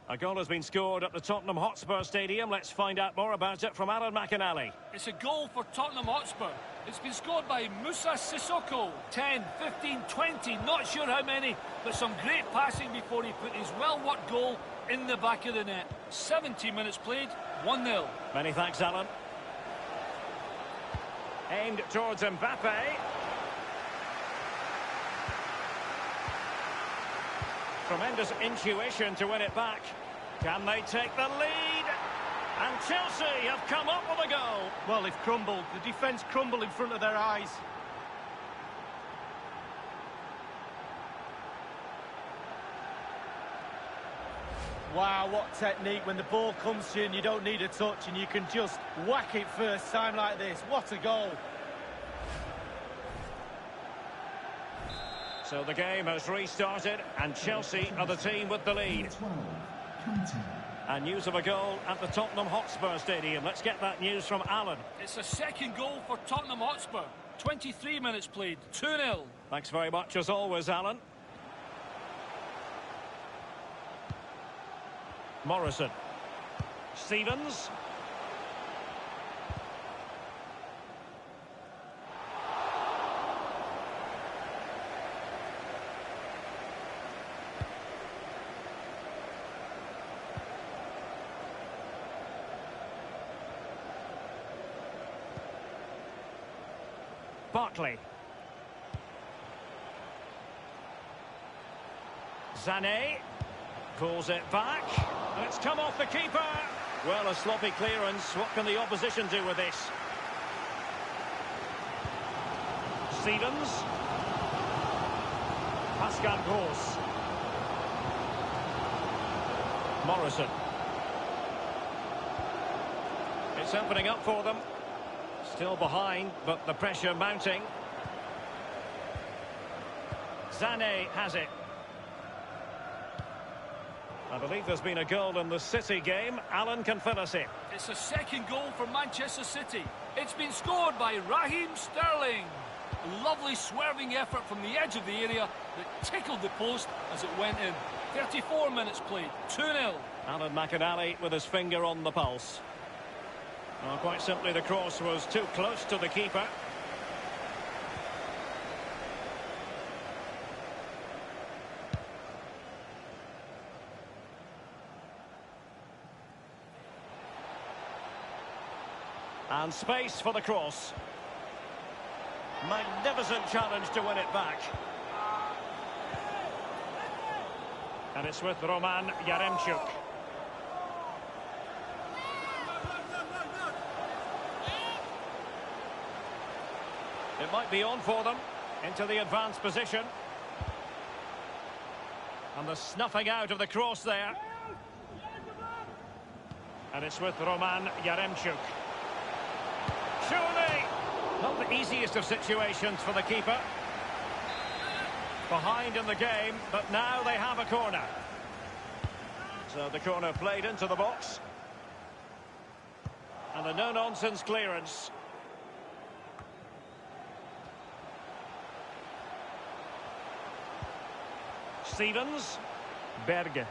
A goal has been scored at the Tottenham Hotspur Stadium. Let's find out more about it from Alan McInally. It's a goal for Tottenham Hotspur. It's been scored by Moussa Sissoko. 10, 15, 20, not sure how many, but some great passing before he put his well-worked goal in the back of the net. 70 minutes played, 1-0. Many thanks, Alan. Aimed towards Mbappe. Tremendous intuition to win it back. Can they take the lead? And Chelsea have come up with a goal. Well, they've crumbled. The defence crumbled in front of their eyes. Wow, what technique. When the ball comes to you and you don't need a touch and you can just whack it first time like this. What a goal. So the game has restarted and Chelsea are the team with the lead. 12, counting. And news of a goal at the Tottenham Hotspur Stadium. Let's get that news from Alan. It's a second goal for Tottenham Hotspur. 23 minutes played, 2-0. Thanks very much as always, Alan. Morrison. Stevens. Barkley. Sané pulls it back, and it's come off the keeper. Well, a sloppy clearance. What can the opposition do with this? Stevens. Pascal Gross. Morrison. It's opening up for them. Still behind, but the pressure mounting. Sané has it. I believe there's been a goal in the City game. Alan can fill us in. It's a second goal for Manchester City. It's been scored by Raheem Sterling. A lovely swerving effort from the edge of the area that tickled the post as it went in. 34 minutes played, 2-0. Alan McInally with his finger on the pulse. Well, quite simply, the cross was too close to the keeper. And space for the cross. Magnificent challenge to win it back. And it's with Roman Yaremchuk. It might be on for them into the advanced position. And the snuffing out of the cross there. And it's with Roman Yaremchuk. Surely! Not the easiest of situations for the keeper. Behind in the game, but now they have a corner. So the corner played into the box. And a no-nonsense clearance. Stevens. Berge.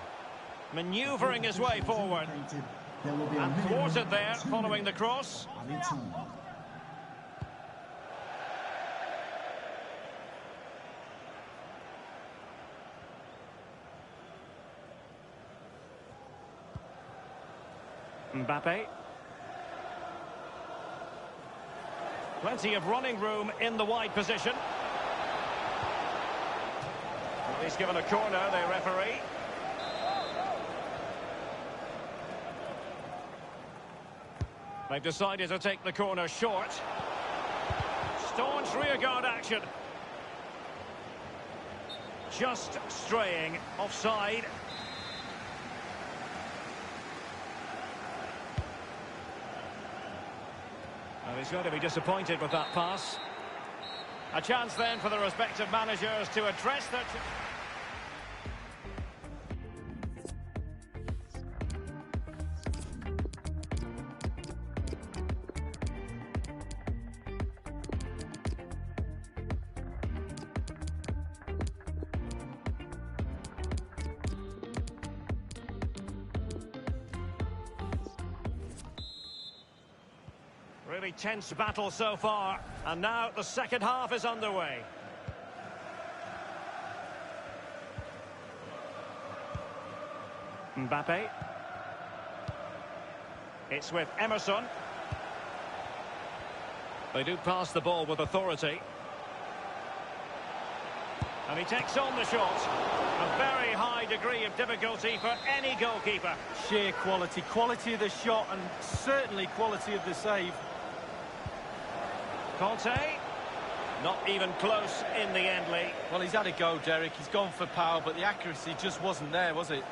Manoeuvring his way forward. And thwarted there following the cross. Mbappe. Plenty of running room in the wide position. Well, he's given a corner, the referee. They've decided to take the corner short. Staunch rearguard action. Just straying offside. Well, he's going to be disappointed with that pass. A chance then for the respective managers to address their... Really tense battle so far, and now the second half is underway. Mbappe. It's with Emerson. They do pass the ball with authority. And he takes on the shot. A very high degree of difficulty for any goalkeeper. Sheer quality. Quality of the shot and certainly quality of the save. Conte, not even close in the end, Lee. Well, he's had a go, Derek. He's gone for power, but the accuracy just wasn't there, was it?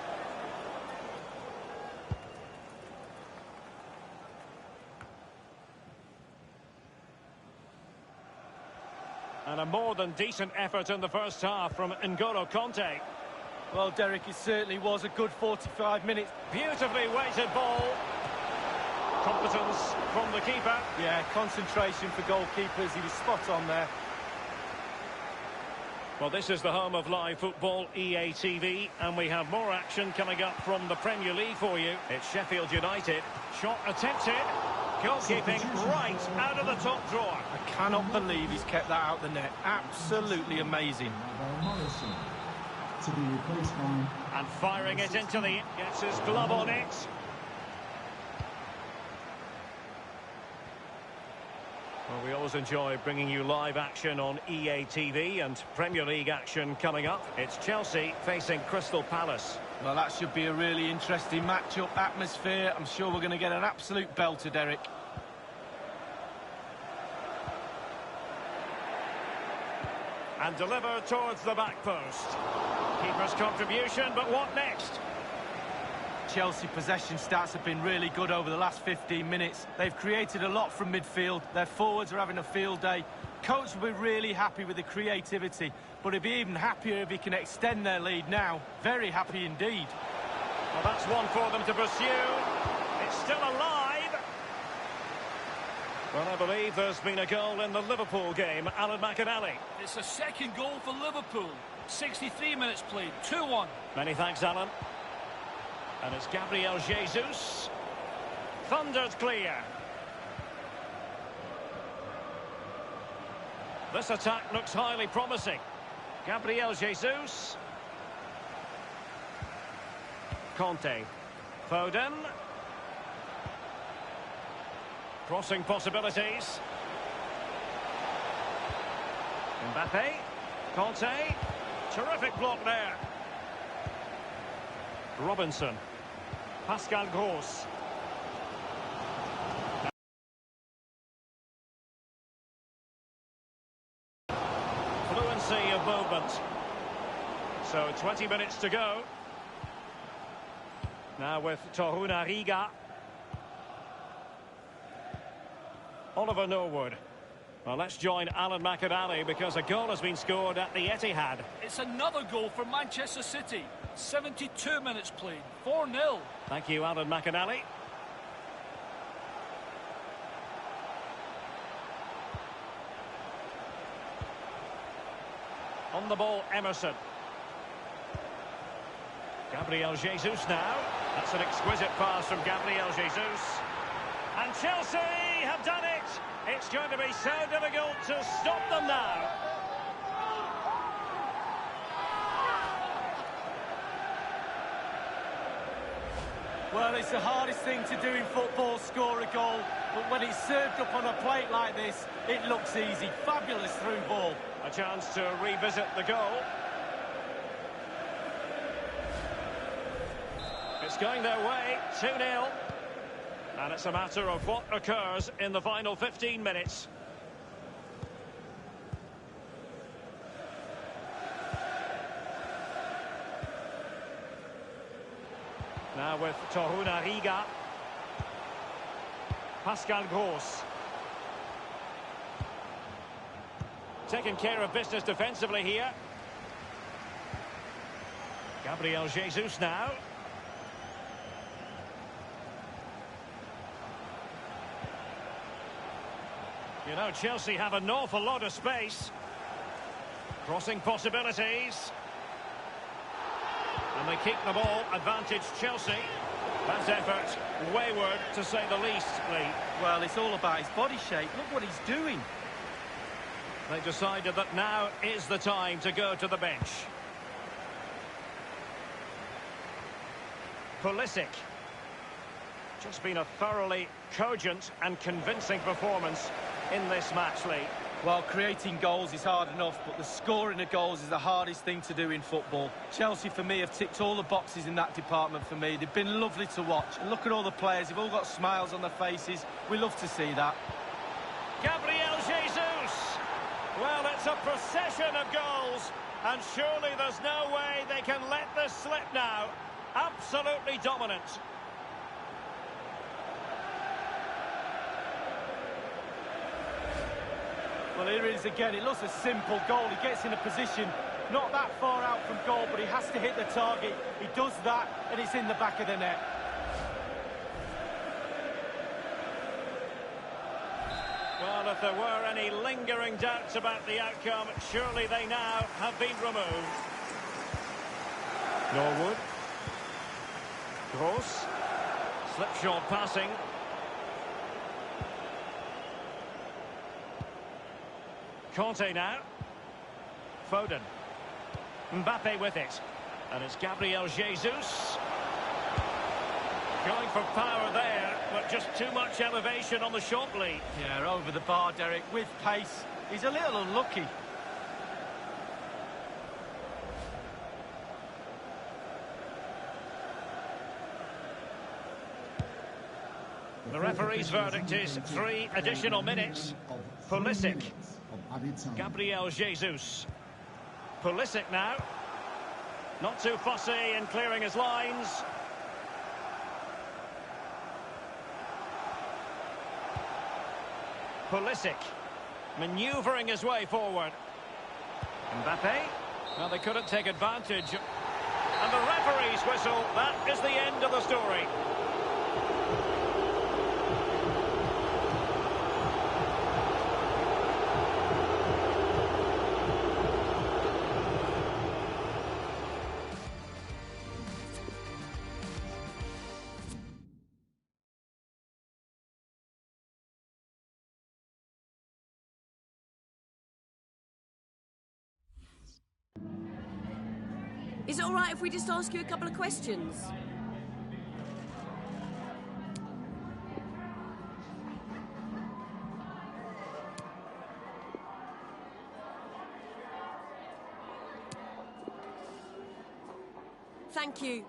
And a more than decent effort in the first half from N'Golo Conte. Well, Derek, it certainly was a good 45 minutes. Beautifully weighted ball. Competence from the keeper. Yeah, concentration for goalkeepers. He was spot on there. Well, this is the home of live football, EA TV, and we have more action coming up from the Premier League for you. It's Sheffield United. Shot attempted. Goalkeeping right out of the top drawer. I cannot believe he's kept that out the net. Absolutely amazing. To be replaced by... And firing it into the... Gets his glove on it. Well, we always enjoy bringing you live action on EA TV and Premier League action coming up. It's Chelsea facing Crystal Palace. Well, that should be a really interesting matchup. Atmosphere, I'm sure we're going to get an absolute belter, Derek. And delivered towards the back post. Keeper's contribution, but what next? Chelsea possession stats have been really good over the last 15 minutes. They've created a lot from midfield. Their forwards are having a field day. Coach will be really happy with the creativity, but he'll be even happier if he can extend their lead now. Very happy indeed. Well, that's one for them to pursue. It's still alive. Well, I believe there's been a goal in the Liverpool game. Alan McInally. It's a second goal for Liverpool. 63 minutes played, 2-1. Many thanks, Alan. And it's Gabriel Jesus. Thundered clear. This attack looks highly promising. Gabriel Jesus. Conte. Foden. Crossing possibilities. Mbappe. Conte. Terrific block there. Robinson. Pascal Gross. Fluency of movement. So 20 minutes to go. Now with Toruna Riga. Oliver Norwood. Well, let's join Alan McInally because a goal has been scored at the Etihad. It's another goal for Manchester City. 72 minutes played. 4-0. Thank you, Alan McInally. On the ball, Emerson. Gabriel Jesus now. That's an exquisite pass from Gabriel Jesus. And Chelsea have done it. It's going to be so difficult to stop them now. Well, it's the hardest thing to do in football, score a goal. But when it's served up on a plate like this, it looks easy. Fabulous through ball. A chance to revisit the goal. It's going their way, 2-0. And it's a matter of what occurs in the final 15 minutes. Now with Toruna Riga. Pascal Gross. Taking care of business defensively here. Gabriel Jesus now. You know, Chelsea have an awful lot of space. Crossing possibilities. And they keep the ball. Advantage Chelsea. That effort wayward, to say the least, Lee. Well, it's all about his body shape. Look what he's doing. They decided that now is the time to go to the bench. Pulisic. Just been a thoroughly cogent and convincing performance in this match, Lee. Well, creating goals is hard enough, but the scoring of goals is the hardest thing to do in football. Chelsea, for me, have ticked all the boxes in that department for me. They've been lovely to watch. And look at all the players. They've all got smiles on their faces. We love to see that. Gabriel Jesus. Well, it's a procession of goals, and surely there's no way they can let this slip now. Absolutely dominant. Well, here it is again. It looks a simple goal. He gets in a position not that far out from goal, but he has to hit the target. He does that, and it's in the back of the net. Well, if there were any lingering doubts about the outcome, surely they now have been removed. Norwood. Gross. Slipshod passing. Conte now. Foden. Mbappe with it. And it's Gabriel Jesus. Going for power there, but just too much elevation on the shot lead. Yeah, over the bar, Derek, with pace. He's a little unlucky. The referee's verdict is 3 additional minutes. Pulisic. Gabriel Jesus. Pulisic now. Not too fussy in clearing his lines. Pulisic. Manoeuvring his way forward. Mbappe. Well, they couldn't take advantage. And the referee's whistle. That is the end of the story. Is it all right if we just ask you a couple of questions? Thank you.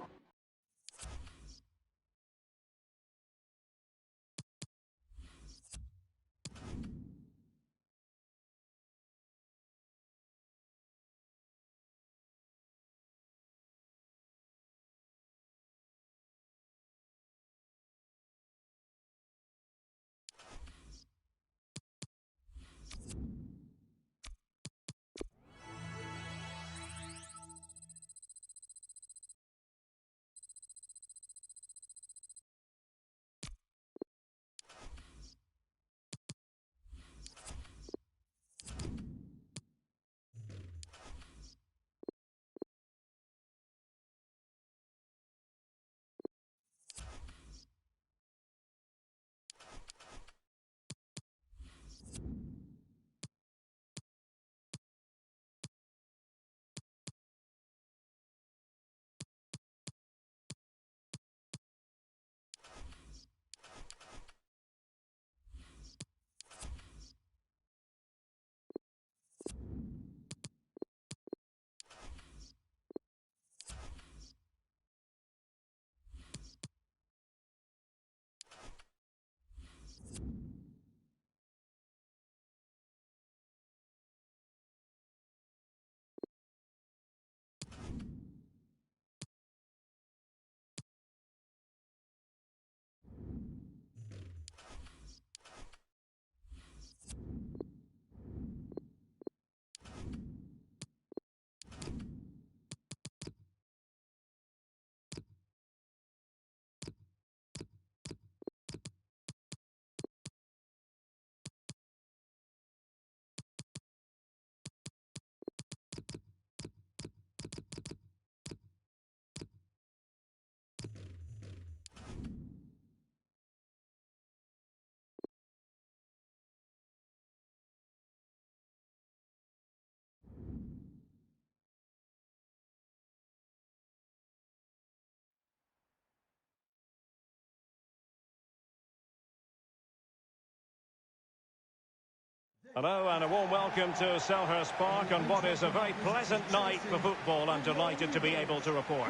Hello and a warm welcome to Selhurst Park on what is a very pleasant night for football. I'm delighted to be able to report.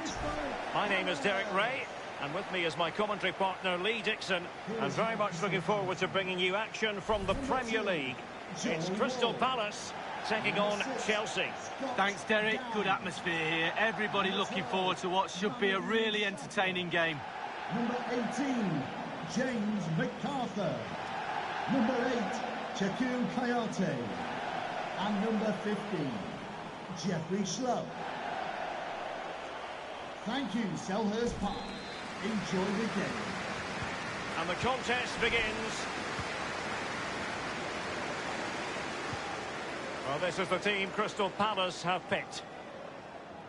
My name is Derek Ray, and with me is my commentary partner Lee Dixon. I'm very much looking forward to bringing you action from the Premier League. It's Crystal Palace taking on Chelsea. Thanks, Derek. Good atmosphere here. Everybody looking forward to what should be a really entertaining game. Number 18, James McArthur. Number 8, Chakun Kayate. And number 15, Jeffrey Schlupp. Thank you, Selhurst Park. Enjoy the game. And the contest begins. Well, this is the team Crystal Palace have picked.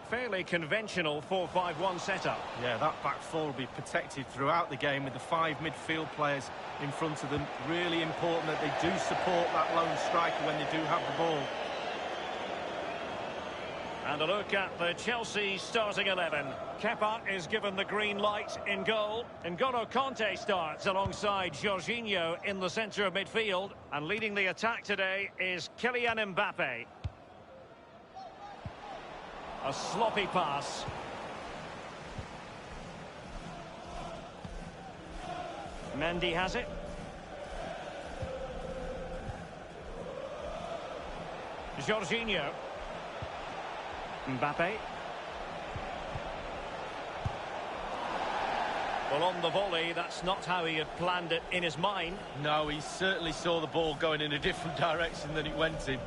Fairly conventional 4-5-1 setup. Yeah, that back four will be protected throughout the game with the 5 midfield players in front of them. Really important that they do support that lone striker when they do have the ball. And a look at the Chelsea starting 11. Kepa is given the green light in goal. N'Golo Conte starts alongside Jorginho in the centre of midfield. And leading the attack today is Kylian Mbappe. A sloppy pass. Mendy has it. Jorginho. Mbappe. Well, on the volley, that's not how he had planned it in his mind. No, he certainly saw the ball going in a different direction than it went in.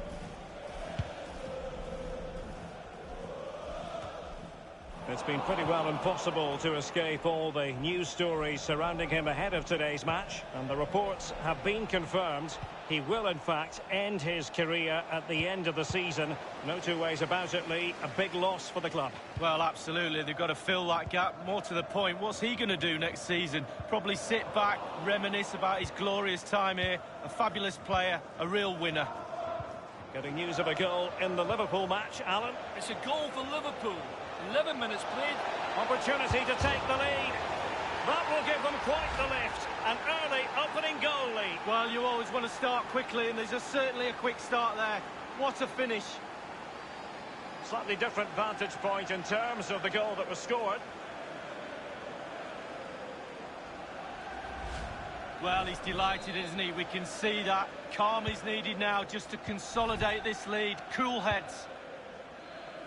It's been pretty well impossible to escape all the news stories surrounding him ahead of today's match, and the reports have been confirmed. He will, in fact, end his career at the end of the season. No two ways about it, Lee. A big loss for the club. Well, absolutely. They've got to fill that gap. More to the point, what's he going to do next season? Probably sit back, reminisce about his glorious time here. A fabulous player, a real winner. Getting news of a goal in the Liverpool match, Alan. It's a goal for Liverpool. 11 minutes played. Opportunity to take the lead. That will give them quite the lift. An early opening goal lead. Well, you always want to start quickly, and there's certainly a quick start there. What a finish. Slightly different vantage point in terms of the goal that was scored. Well, he's delighted, isn't he? We can see that. Calm is needed now just to consolidate this lead. Cool heads.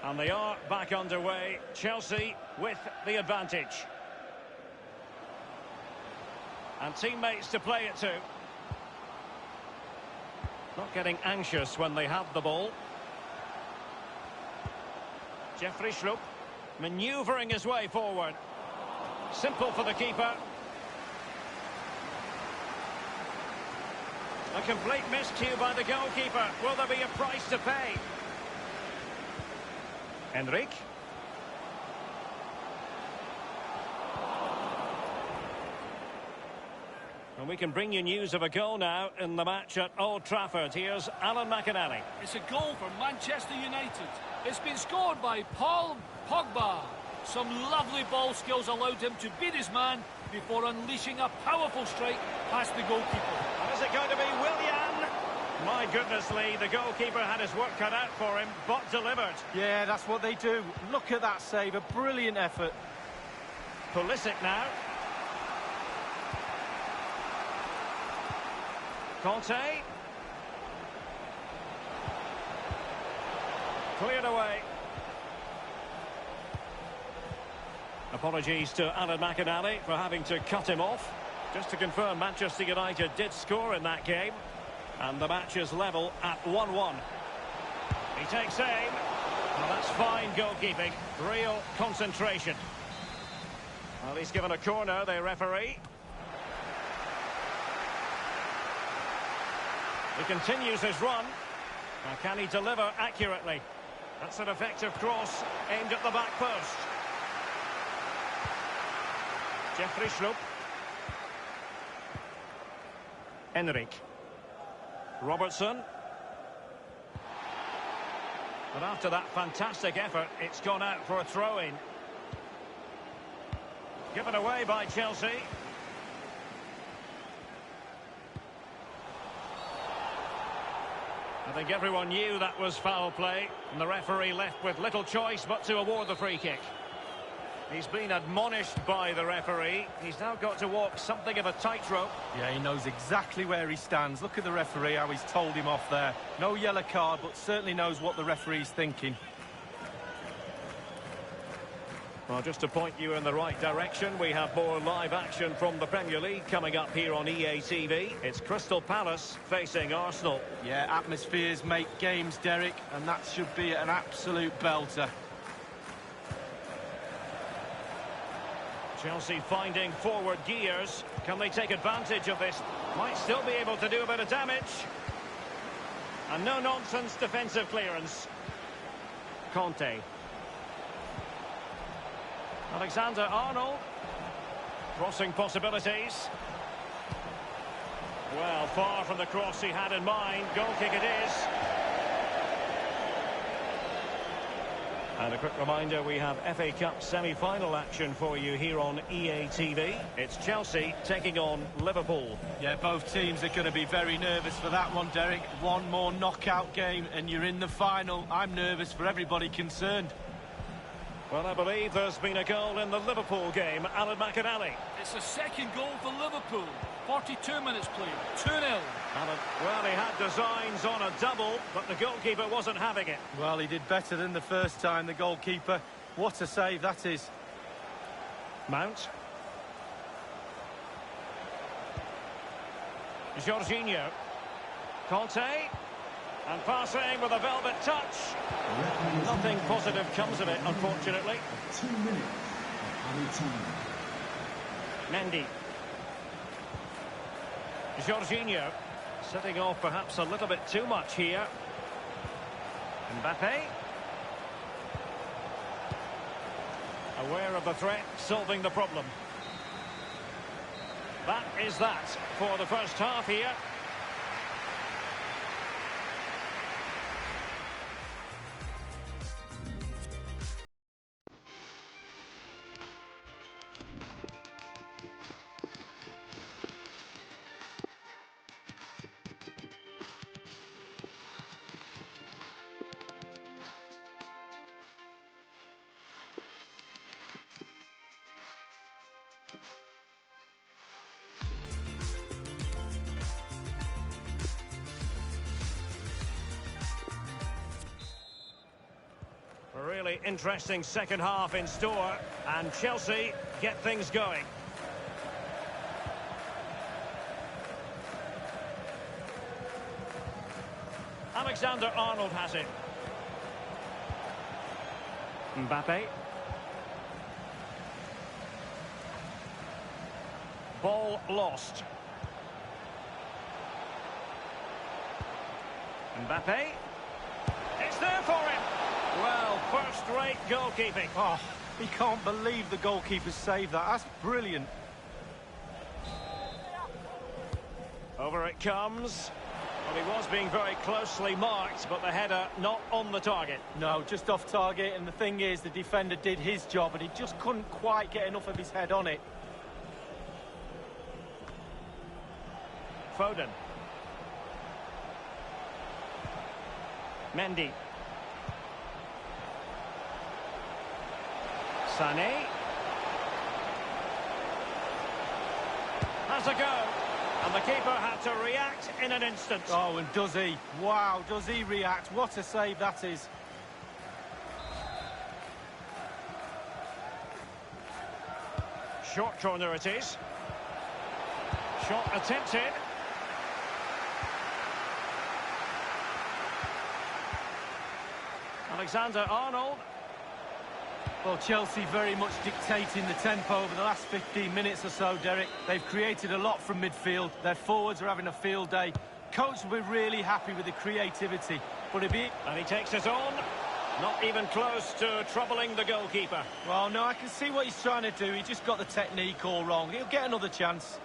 And they are back underway. Chelsea with the advantage. And teammates to play it to. Not getting anxious when they have the ball. Jeffrey Schlupp manoeuvring his way forward. Simple for the keeper. A complete miscue by the goalkeeper. Will there be a price to pay? Enrique. And we can bring you news of a goal now in the match at Old Trafford. Here's Alan McInally. It's a goal for Manchester United. It's been scored by Paul Pogba. Some lovely ball skills allowed him to beat his man before unleashing a powerful strike past the goalkeeper. And is it going to be Willian? My goodness, Lee, the goalkeeper had his work cut out for him, but delivered. Yeah, that's what they do. Look at that save, a brilliant effort. Pulisic now. Conte. Cleared away. Apologies to Alan McInally for having to cut him off. Just to confirm, Manchester United did score in that game. And the match is level at 1-1. He takes aim. Well, that's fine goalkeeping. Real concentration. Well, he's given a corner, the referee. He continues his run. Now, can he deliver accurately? That's an effective cross aimed at the back post. Jeffrey Schlupp. Enrique. Robertson. But after that fantastic effort, it's gone out for a throw-in. Given away by Chelsea. I think everyone knew that was foul play, and the referee left with little choice but to award the free kick. He's been admonished by the referee. He's now got to walk something of a tightrope. Yeah, he knows exactly where he stands. Look at the referee, how he's told him off there. No yellow card, but certainly knows what the referee's thinking. Well, just to point you in the right direction, we have more live action from the Premier League coming up here on EA TV. It's Crystal Palace facing Arsenal. Yeah, atmospheres make games, Derek, and that should be an absolute belter. Chelsea finding forward gears. Can they take advantage of this? Might still be able to do a bit of damage. And no-nonsense defensive clearance. Conte. Alexander-Arnold. Crossing possibilities. Well, far from the cross he had in mind. Goal kick it is. And a quick reminder, we have FA Cup Semi Final action for you here on EA TV. It's Chelsea taking on Liverpool. Yeah, both teams are going to be very nervous for that one, Derek. One more knockout game and you're in the final. I'm nervous for everybody concerned. Well, I believe there's been a goal in the Liverpool game. Alan McInally. It's a second goal for Liverpool. 42 minutes played. 2-0. Alan, well, he had designs on a double, but the goalkeeper wasn't having it. Well, he did better than the first time, the goalkeeper. What a save that is. Mount. Jorginho. Conte. And passing with a velvet touch. Nothing positive comes of it, unfortunately. 2 minutes. Added time. Mendy. Jorginho. Setting off perhaps a little bit too much here. Mbappe. Aware of the threat, solving the problem. That is that for the first half here. A really interesting second half in store, and Chelsea get things going. Alexander-Arnold has it. Mbappe. Ball lost. Mbappe. It's there for him. Well, first-rate goalkeeping. Oh, he can't believe the goalkeeper saved that. That's brilliant. Over it comes. Well, he was being very closely marked, but the header not on the target. No, just off target, and the thing is, the defender did his job, and he just couldn't quite get enough of his head on it. Foden. Mendy. Sané. Has a go. And the keeper had to react in an instant. Oh, and does he? Wow, does he react? What a save that is. Short corner it is. Shot attempted. Alexander-Arnold. Well, Chelsea very much dictating the tempo over the last 15 minutes or so, Derek. They've created a lot from midfield. Their forwards are having a field day. Coach will be really happy with the creativity. But And he takes it on. Not even close to troubling the goalkeeper. Well, no, I can see what he's trying to do. He just got the technique all wrong. He'll get another chance.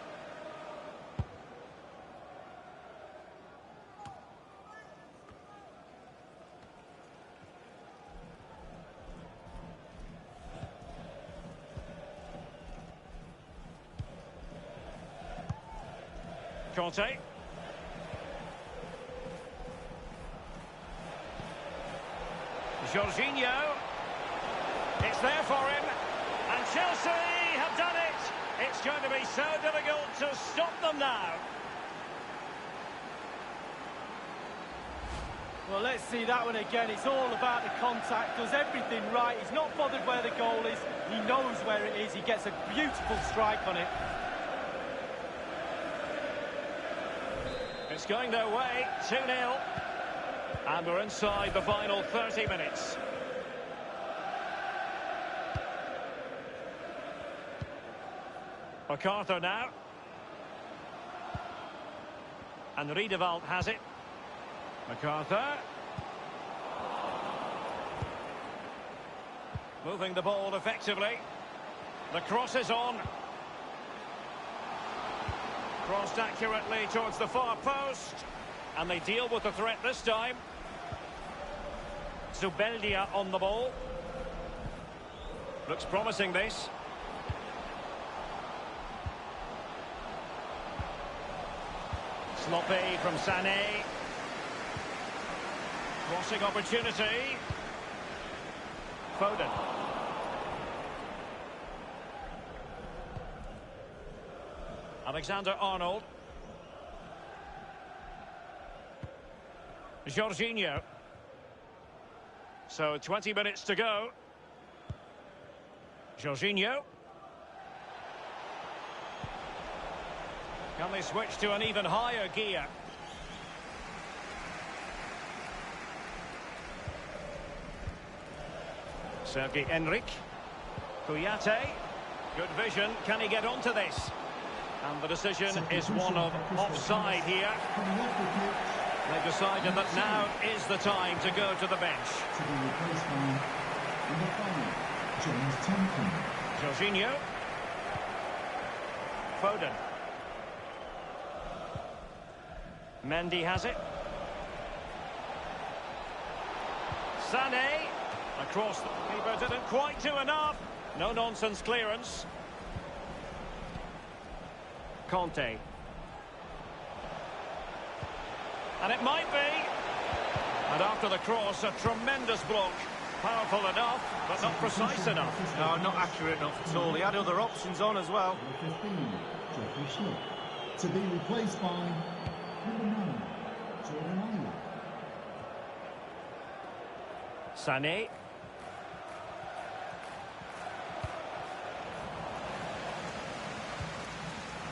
Conte. Jorginho. It's there for him. And Chelsea have done it. It's going to be so difficult to stop them now. Well, let's see that one again. It's all about the contact. Does everything right. He's not bothered where the goal is. He knows where it is. He gets a beautiful strike on it. It's going their way, 2-0. And we're inside the final 30 minutes. MacArthur now. And Riedewald has it. MacArthur. Moving the ball effectively. The cross is on. Crossed accurately towards the far post. And they deal with the threat this time. Zubeldia on the ball. Looks promising, this. Sloppy from Sané. Crossing opportunity. Foden. Alexander-Arnold. Jorginho. So 20 minutes to go. Jorginho. Can they switch to an even higher gear? Sergei Enric. Kouyaté. Good vision. Can he get onto this? And the decision is one of offside here. They've decided that now is the time to go to the bench. To be replaced by number 5, James Tompkins. Jorginho. Foden. Mendy has it. Sané. Across the keeper, didn't quite do enough. No nonsense clearance. Conte. And it might be. And after the cross, a tremendous block. Powerful enough, but not precise enough. No, not accurate enough at all. He had other options on as well. 15, Jeffrey Schlupp. To be replaced by number 9, Jordan Ayew. Sané.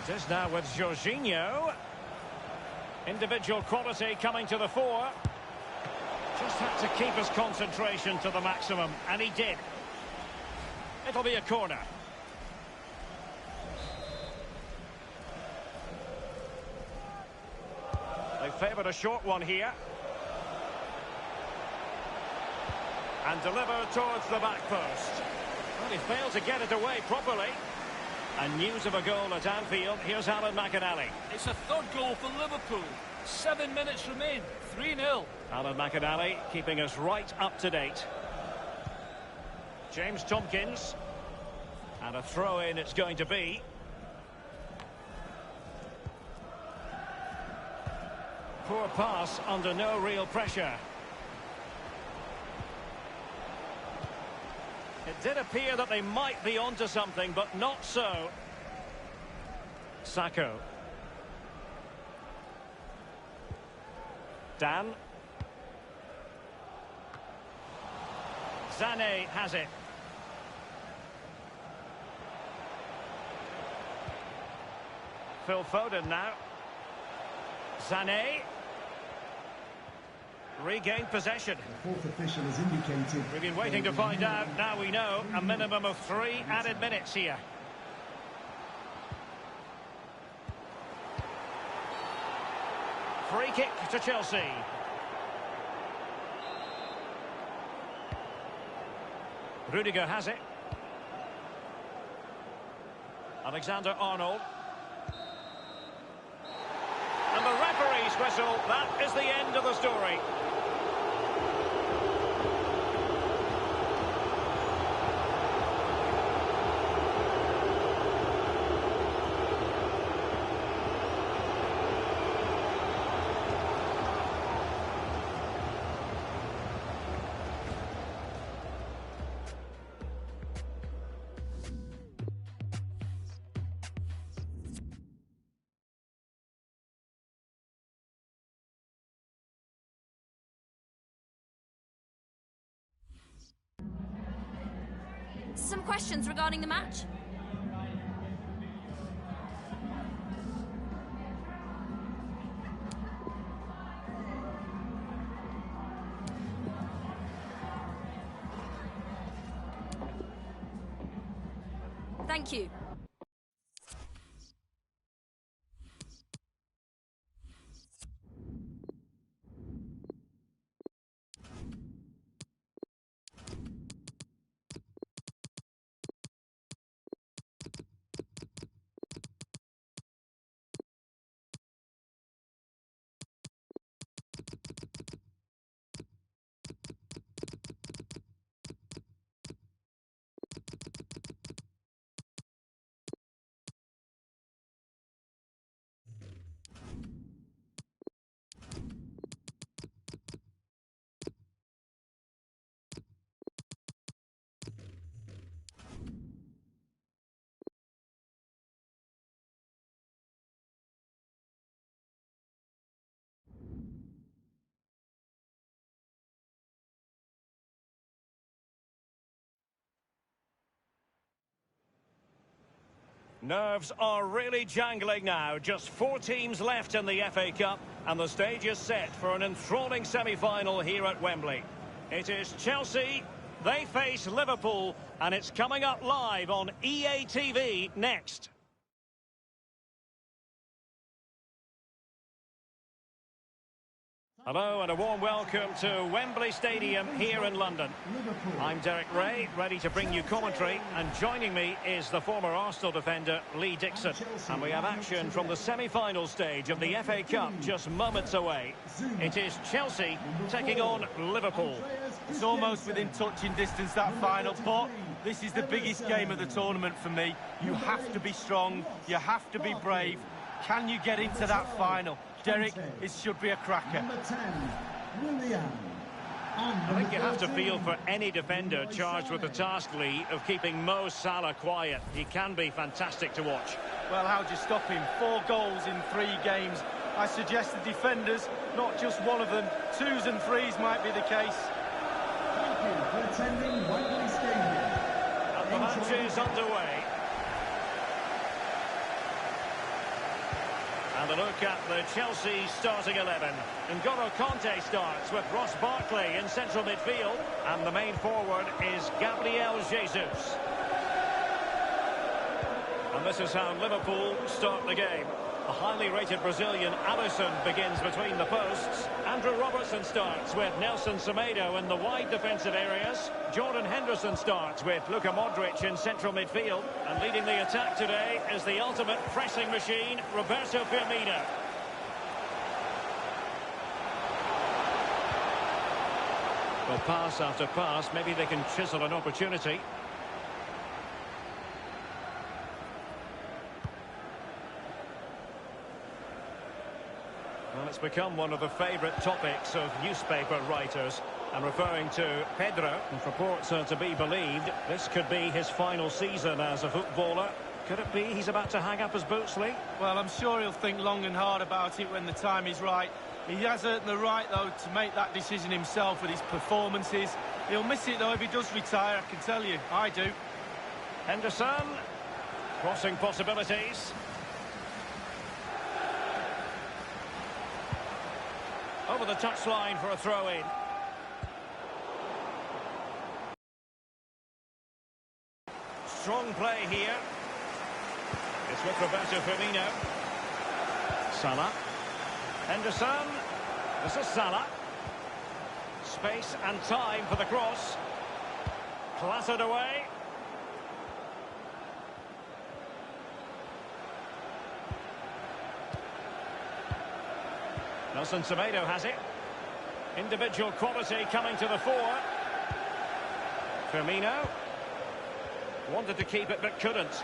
It is now with Jorginho. Individual quality coming to the fore. Just had to keep his concentration to the maximum, and he did. It'll be a corner. They favoured a short one here. And delivered towards the back post. Well, he failed to get it away properly. And news of a goal at Anfield. Here's Alan McInally. It's a third goal for Liverpool. 7 minutes remain. 3-0. Alan McInally keeping us right up to date. James Tompkins. And a throw-in it's going to be. Poor pass under no real pressure. It did appear that they might be onto something, but not so. Sacco. Dan. Sané has it. Phil Foden now. Sané. Regained possession. The fourth official has indicated... We've been waiting to find out. Now we know. A minimum of 3 added minutes here. Free kick to Chelsea. Rudiger has it. Alexander-Arnold. And the referee's whistle. That is the end of the story. answer some questions regarding the match? Thank you. Nerves are really jangling now. Just 4 teams left in the FA Cup, and the stage is set for an enthralling semi-final here at Wembley. It is Chelsea, they face Liverpool, and it's coming up live on EA TV next. Hello and a warm welcome to Wembley Stadium here in London. I'm Derek Ray, ready to bring you commentary, and joining me is the former Arsenal defender Lee Dixon. And we have action from the semi-final stage of the FA Cup just moments away. It is Chelsea taking on Liverpool. It's almost within touching distance, that final, but this is the biggest game of the tournament for me. You have to be strong, you have to be brave. Can you get into that final? Derek, it should be a cracker. Number 10, Willian. I think you have to feel for any defender charged with the task, Lee, of keeping Mo Salah quiet. He can be fantastic to watch. Well, how'd you stop him? 4 goals in 3 games. I suggest the defenders, not just one of them, 2s and 3s might be the case. Thank you for attending Wembley Stadium. And the match is underway. And a look at the Chelsea starting 11. N'Golo Kanté starts with Ross Barkley in central midfield. And the main forward is Gabriel Jesus. And this is how Liverpool start the game. A highly rated Brazilian, Alisson, begins between the posts. Andrew Robertson starts with Nelson Semedo in the wide defensive areas. Jordan Henderson starts with Luka Modric in central midfield. And leading the attack today is the ultimate pressing machine, Roberto Firmino. Well, pass after pass, maybe they can chisel an opportunity. Well, it's become one of the favourite topics of newspaper writers. I'm referring to Pedro. If reports are to be believed, this could be his final season as a footballer. Could it be he's about to hang up his boots, Lee? Well, I'm sure he'll think long and hard about it when the time is right. He has earned the right, though, to make that decision himself with his performances. He'll miss it, though, if he does retire, I can tell you. I do. Henderson, crossing possibilities. Over the touchline for a throw-in. Strong play here. It's with Roberto Firmino. Salah. Henderson. This is Salah. Space and time for the cross. Clattered away. Nelson Semedo has it. Individual quality coming to the fore. Firmino. Wanted to keep it but couldn't.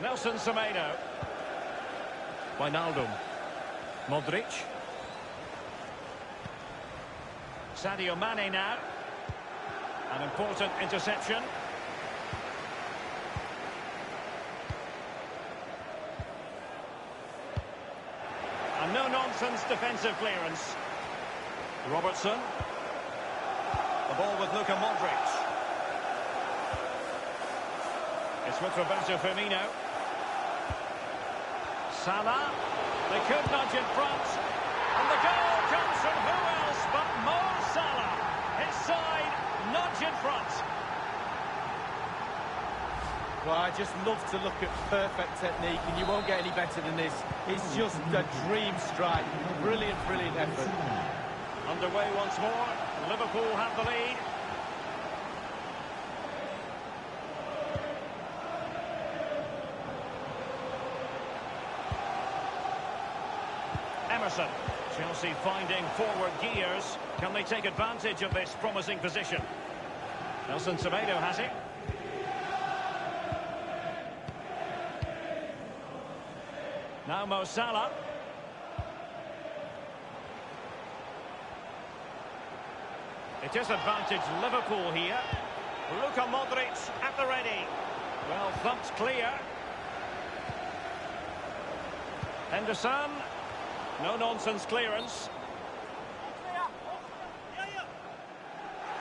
Nelson Semedo. Wijnaldum. Modric. Sadio Mane now. An important interception. A no-nonsense defensive clearance. Robertson. ball with Luka Modric. It's with Roberto Firmino. Salah. They could nudge in front. And the goal comes from who else but Mo Salah. His side nudge in front. Well, I just love to look at perfect technique, and you won't get any better than this. It's just a dream strike. Brilliant, brilliant effort. Underway once more. Liverpool have the lead. Emerson. Chelsea finding forward gears. Can they take advantage of this promising position? Nelson Semedo has it. Now Mo Salah. It is advantage Liverpool here. Luka Modric at the ready. Well thumped clear. Henderson. No-nonsense clearance.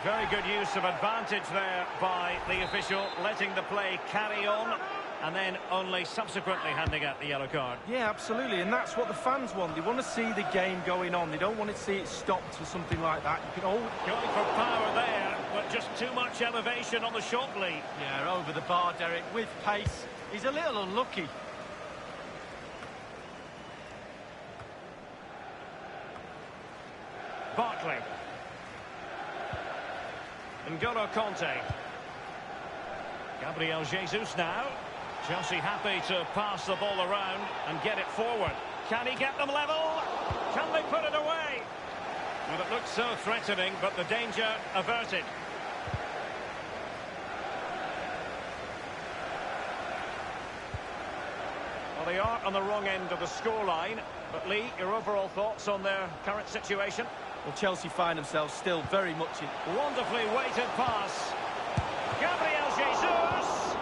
Very good use of advantage there by the official, letting the play carry on, and then only subsequently handing out the yellow card. Yeah, absolutely, and that's what the fans want. They want to see the game going on. They don't want to see it stopped for something like that. You can always... Going for power there, but just too much elevation on the short lead. Yeah, over the bar, Derek, with pace. He's a little unlucky. Barkley. N'Golo Kanté. Gabriel Jesus now. Chelsea happy to pass the ball around and get it forward. Can he get them level? Can they put it away? Well, it looks so threatening, but the danger averted. Well, they are on the wrong end of the scoreline. But Lee, your overall thoughts on their current situation? Well, Chelsea find themselves still very much in... Wonderfully weighted pass. Gabriel Jesus.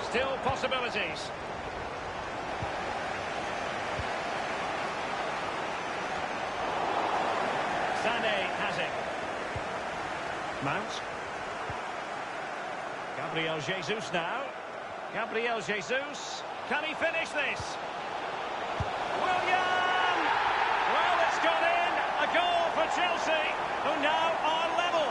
Still possibilities. Sané has it. Mount. Gabriel Jesus now. Gabriel Jesus. Can he finish this? William! Well, it's gone in. A goal for Chelsea, who now are level.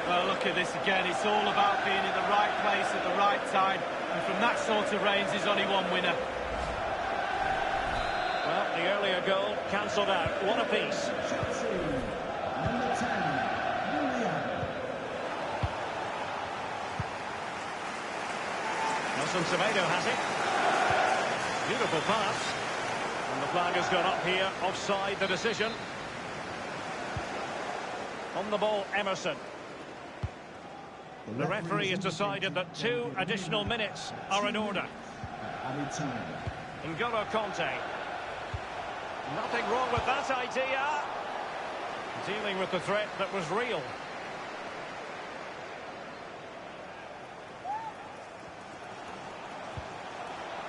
Well, look at this again. It's all about being in the right place at the right time. And from that sort of range, there's only one winner. Well, the earlier goal cancelled out. One apiece. Chelsea, number 10, William. Nelson Semedo has it. Beautiful pass. And the flag has gone up here. Offside the decision. On the ball, Emerson. The referee has decided that 2 additional minutes are in order. Added time. N'Golo Kanté. Nothing wrong with that idea. Dealing with the threat that was real.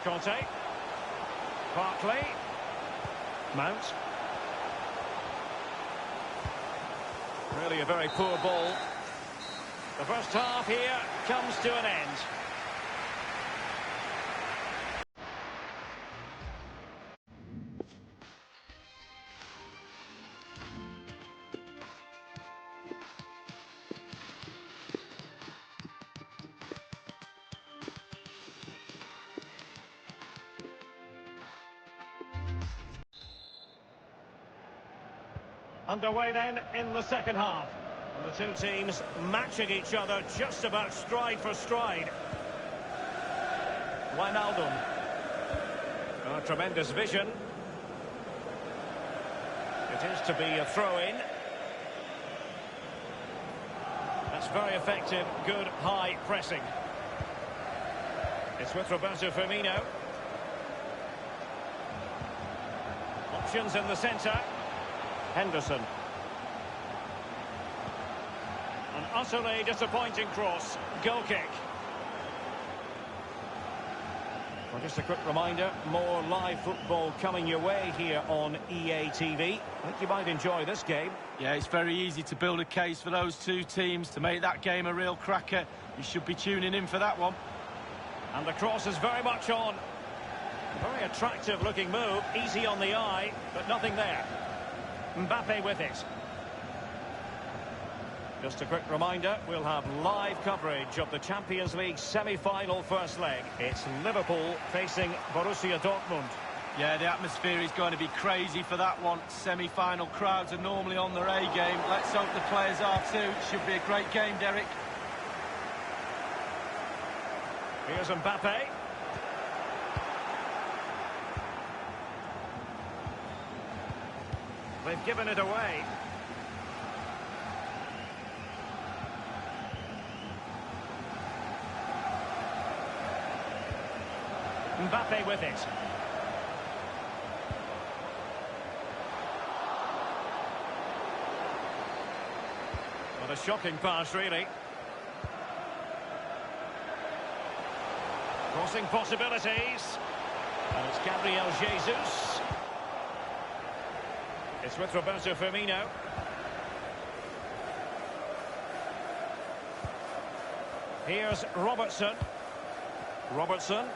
Kanté. Barkley. Mount. Really a very poor ball. The first half here comes to an end. Underway then in the second half. And the two teams matching each other just about stride for stride. Wijnaldum. Oh, tremendous vision. It is to be a throw-in. That's very effective, good high pressing. It's with Roberto Firmino. Options in the centre. Henderson. An utterly disappointing cross. Goal kick. Well, just a quick reminder, more live football coming your way here on EA TV. I think you might enjoy this game. Yeah, it's very easy to build a case for those two teams to make that game a real cracker. You should be tuning in for that one. And the cross is very much on. Very attractive looking move, easy on the eye, but nothing there. Mbappe with it. Just a quick reminder, we'll have live coverage of the Champions League semi-final first leg. It's Liverpool facing Borussia Dortmund. Yeah, the atmosphere is going to be crazy for that one. Semi-final crowds are normally on their A game. Let's hope the players are too. Should be a great game, Derek. Here's Mbappe. They've given it away. Mbappe with it. What a shocking pass, really. Crossing possibilities. And it's Gabriel Jesus. It's with Roberto Firmino. Here's Robertson. Robertson.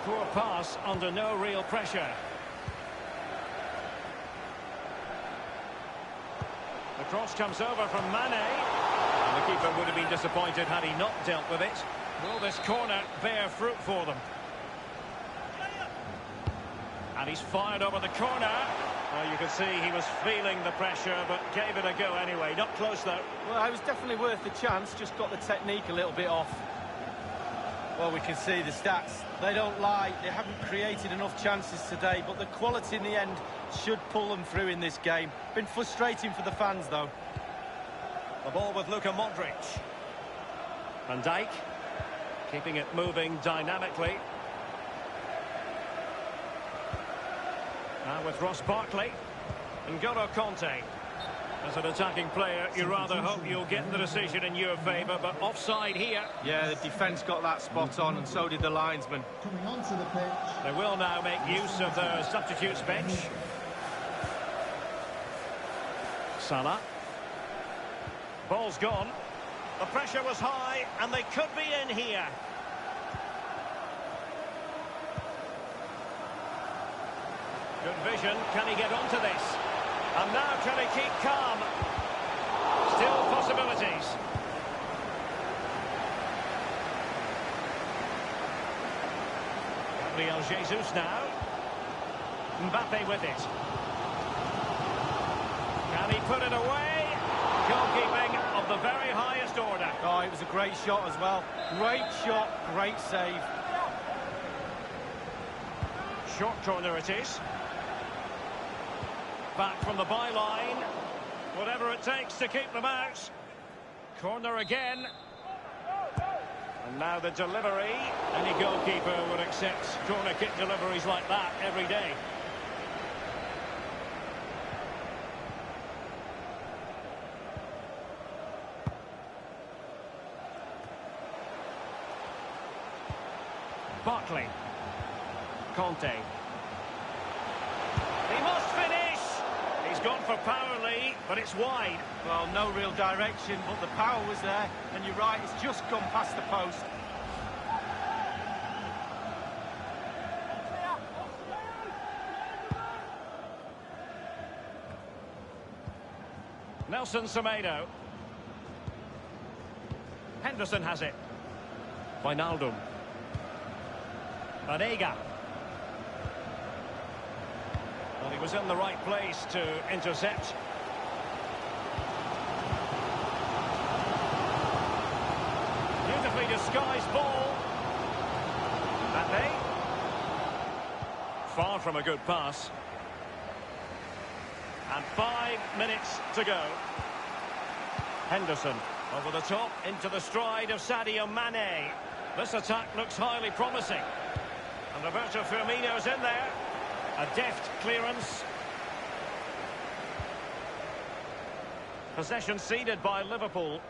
Poor pass under no real pressure. The cross comes over from Mane. And the keeper would have been disappointed had he not dealt with it. Will this corner bear fruit for them? And he's fired over the corner. Well, you can see he was feeling the pressure, but gave it a go anyway. Not close, though. Well, it was definitely worth the chance, just got the technique a little bit off. Well, we can see the stats. They don't lie. They haven't created enough chances today, but the quality in the end should pull them through in this game. Been frustrating for the fans, though. The ball with Luka Modric. Van Dijk, keeping it moving dynamically. Now with Ross Barkley. N'Golo Kanté. As an attacking player, you rather hope you'll get the decision in your favour, but offside here. Yeah, the defence got that spot on, and so did the linesman. Coming onto the pitch. They will now make use of their substitutes bench. Salah. Ball's gone. The pressure was high, and they could be in here. Good vision. Can he get onto this? And now can he keep calm? Still possibilities. Gabriel Jesus now. Mbappe with it. Can he put it away? Goalkeeping of the very highest order. Oh, it was a great shot as well. Great shot, great save. Short corner it is. Back from the byline. Whatever it takes to keep them out. Corner again. And now the delivery. Any goalkeeper would accept corner kick deliveries like that every day. Barkley. Kanté. He must finish. He's gone for power, Lee, but it's wide. Well, no real direction, but the power was there. And you're right, it's just gone past the post. Nelson Semedo. Henderson has it. Wijnaldum. Vanega. Well, he was in the right place to intercept. Beautifully disguised ball. Mbappe. Far from a good pass. And 5 minutes to go. Henderson over the top into the stride of Sadio Mane. This attack looks highly promising. And Roberto Firmino's in there. A deft clearance. Possession ceded by Liverpool.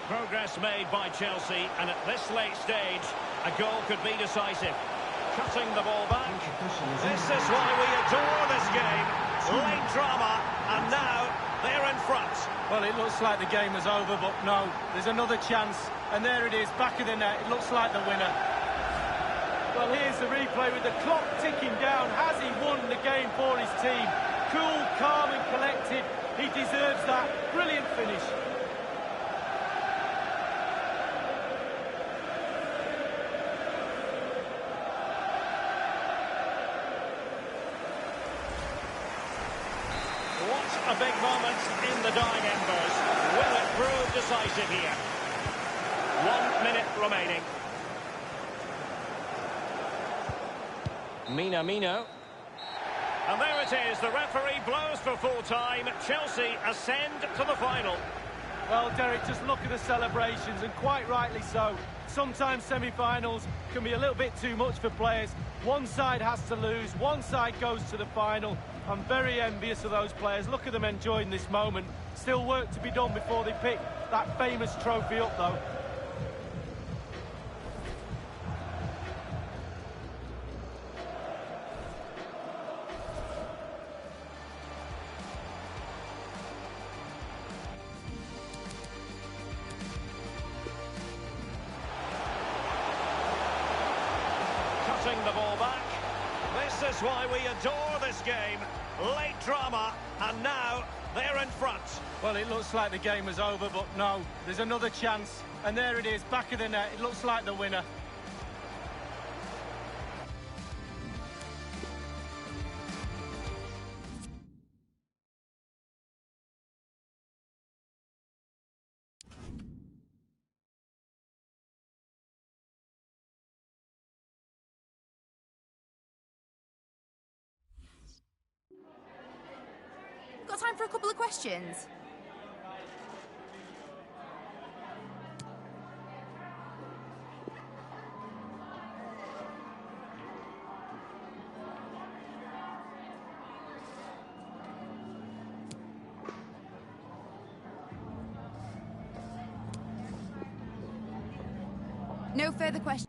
Progress made by Chelsea, and at this late stage, a goal could be decisive. Cutting the ball back. This is why we adore this game. Late drama, and now they're in front. Well, it looks like the game was over, but no, there's another chance, and there it is, back of the net. It looks like the winner. Well, here's the replay with the clock ticking down. Has he won the game for his team? Cool, calm and collected. He deserves that. Brilliant finish. What a big moment in the dying embers. Will it prove decisive here? 1 minute remaining. Mino. And there it is, the referee blows for full time. Chelsea ascend to the final. Well, Derek, just look at the celebrations, and quite rightly so. Sometimes semi-finals can be a little bit too much for players. One side has to lose, one side goes to the final. I'm very envious of those players. Look at them enjoying this moment. Still work to be done before they pick that famous trophy up, though. The ball back. This is why we adore this game. Late drama, and now they're in front. Well, it looks like the game was over, but no, there's another chance, and there it is, back of the net. It looks like the winner. Got time for a couple of questions? No further questions.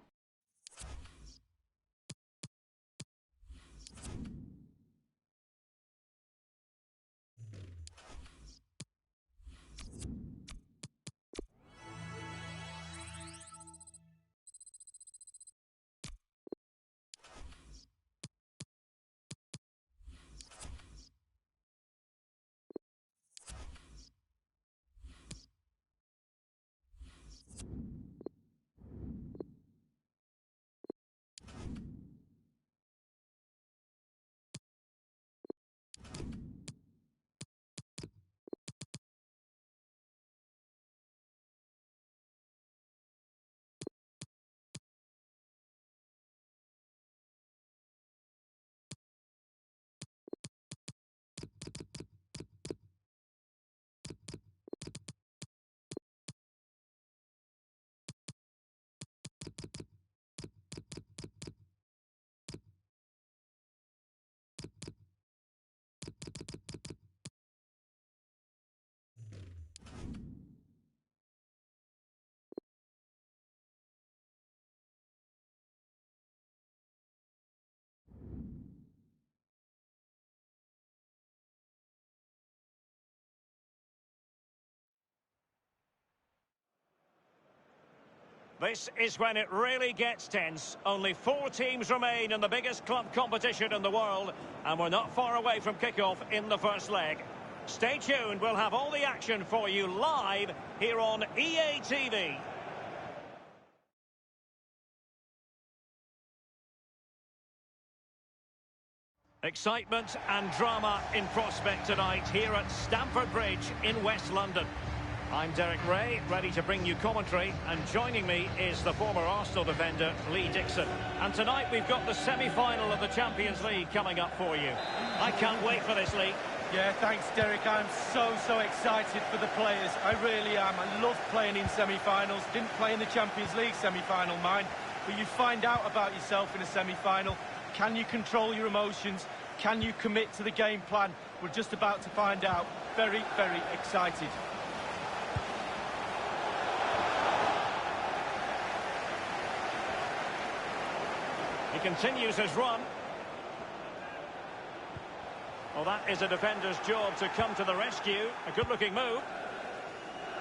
This is when it really gets tense. Only 4 teams remain in the biggest club competition in the world, and we're not far away from kickoff in the first leg. Stay tuned, we'll have all the action for you live here on EA TV. Excitement and drama in prospect tonight here at Stamford Bridge in West London. I'm Derek Ray, ready to bring you commentary, and joining me is the former Arsenal defender, Lee Dixon. And tonight we've got the semi-final of the Champions League coming up for you. I can't wait for this, Lee. Yeah, thanks, Derek. I'm so excited for the players. I really am. I love playing in semi-finals. Didn't play in the Champions League semi-final, mind. But you find out about yourself in a semi-final. Can you control your emotions? Can you commit to the game plan? We're just about to find out. Very excited. He continues his run. Well, that is a defender's job to come to the rescue. A good-looking move.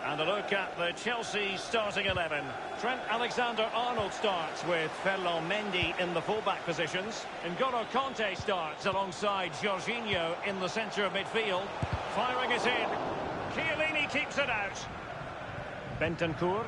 And a look at the Chelsea starting 11. Trent Alexander-Arnold starts with Ferland Mendy in the fullback positions. N'Golo Kanté starts alongside Jorginho in the centre of midfield. Firing it in. Chiellini keeps it out. Bentancur.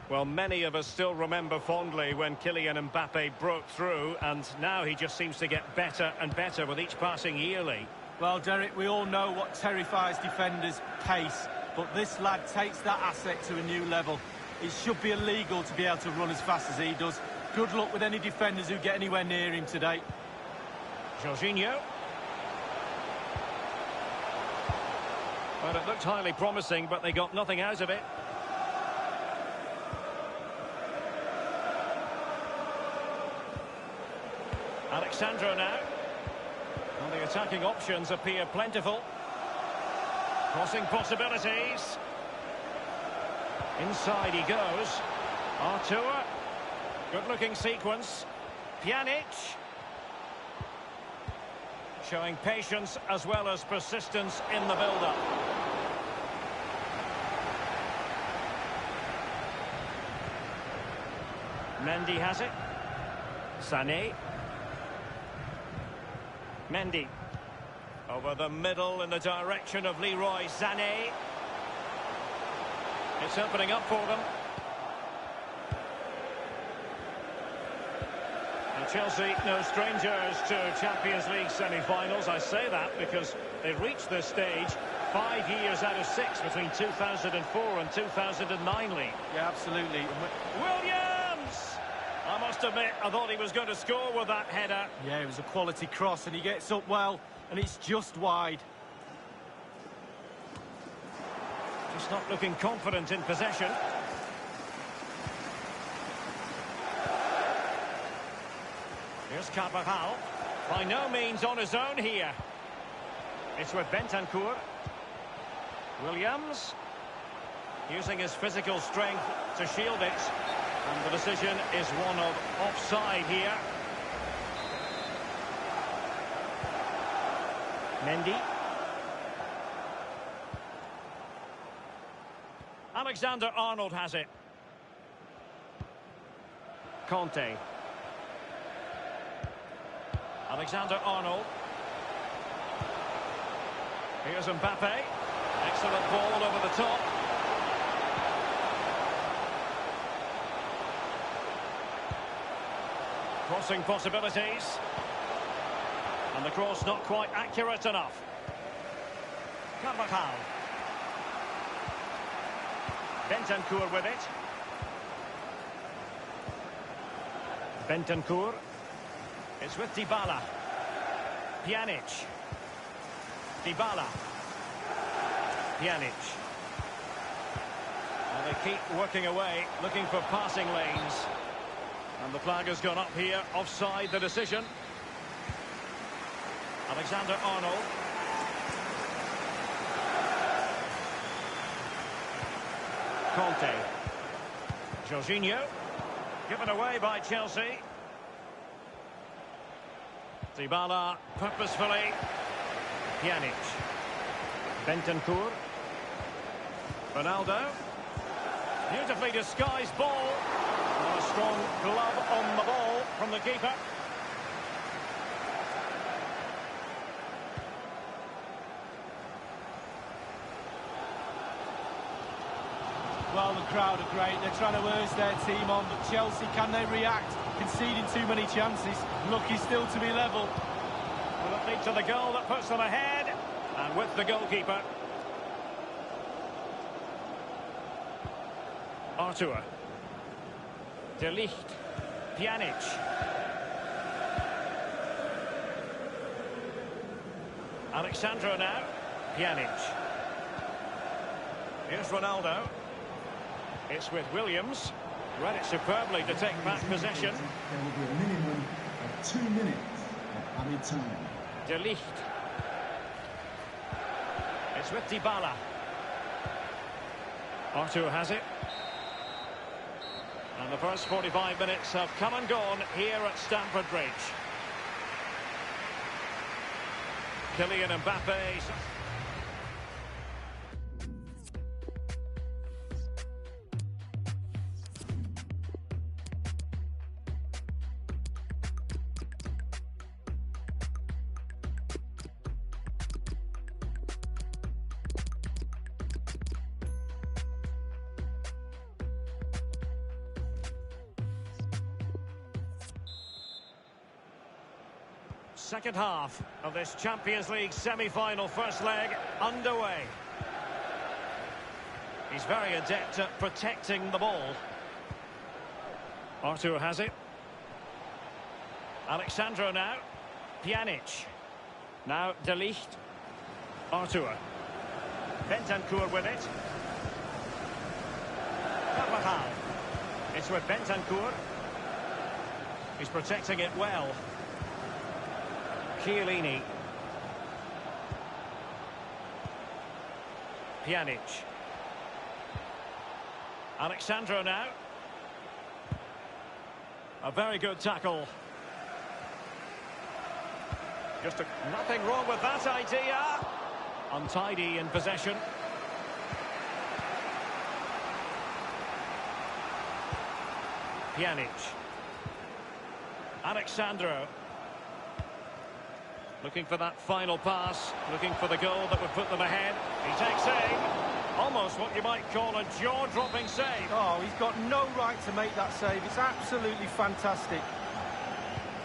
Well, many of us still remember fondly when Kylian Mbappe broke through, and now he just seems to get better and better with each passing yearly. Well, Derek, we all know what terrifies defenders: pace. But this lad takes that asset to a new level. It should be illegal to be able to run as fast as he does. Good luck with any defenders who get anywhere near him today. Jorginho. Well, it looked highly promising, but they got nothing out of it. Alexandro now. Well, the attacking options appear plentiful. Crossing possibilities. Inside he goes. Artur. Good-looking sequence. Pjanic. Showing patience as well as persistence in the build-up. Mendy has it. Sané. Mendy. Over the middle in the direction of Leroy Sané. It's opening up for them. And Chelsea, no strangers to Champions League semi-finals. I say that because they reached this stage 5 years out of 6 between 2004 and 2009 league. Yeah, absolutely. Williams! I must admit, I thought he was going to score with that header. Yeah, it was a quality cross, and he gets up well, and it's just wide. Just not looking confident in possession. Here's Carvajal. By no means on his own here. It's with Bentancur. Williams. Using his physical strength to shield it. And the decision is one of offside here. Mendy. Alexander-Arnold has it. Kanté. Alexander-Arnold. Here's Mbappe. Excellent ball over the top. Crossing possibilities. And the cross not quite accurate enough. Carvajal. Bentancur with it. Bentancur. It's with Dybala. Pjanic. Dybala. Pjanic. And they keep working away, looking for passing lanes. And the flag has gone up here, offside the decision. Alexander-Arnold. Kanté. Jorginho. Given away by Chelsea. Dybala purposefully. Pjanic. Bentancur. Ronaldo. Beautifully disguised ball. And a strong glove on the ball from the keeper. Well, the crowd are great. They're trying to urge their team on, but Chelsea, can they react? Conceding too many chances. Lucky still to be level. Will it lead to the goal that puts them ahead? And with the goalkeeper. Artur. De Ligt. Pjanic. Alexandro now. Pjanic. Here's Ronaldo. It's with Williams. Read it superbly to take back possession. There will be a minimum of 2 minutes of added time. De Ligt. It's with Dybala. Artur has it. And the first 45 minutes have come and gone here at Stamford Bridge. Kylian Mbappe. Second half of this Champions League semi-final first leg underway. He's very adept at protecting the ball. Artur has it. Alexandro now. Pjanic. Now De Ligt. Artur. Bentancur with it. Carvajal. It's with Bentancur. He's protecting it well. Chiellini. Pjanic. Alexandro now. A very good tackle. Nothing wrong with that idea. Untidy in possession. Pjanic. Alexandro. Looking for that final pass, looking for the goal that would put them ahead. He takes aim. Almost what you might call a jaw-dropping save. Oh, he's got no right to make that save. It's absolutely fantastic.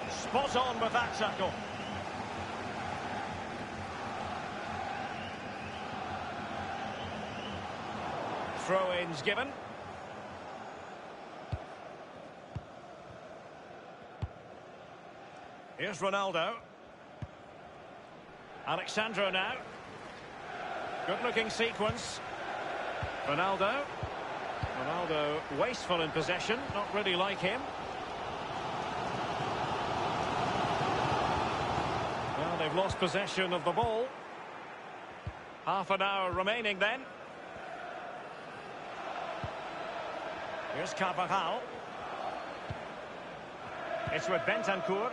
Spot on with that tackle. Throw-ins given. Here's Ronaldo. Alexandro now. Good-looking sequence. Ronaldo. Ronaldo wasteful in possession, not really like him. Well, they've lost possession of the ball. Half an hour remaining then. Here's Carvajal. It's with Bentancur.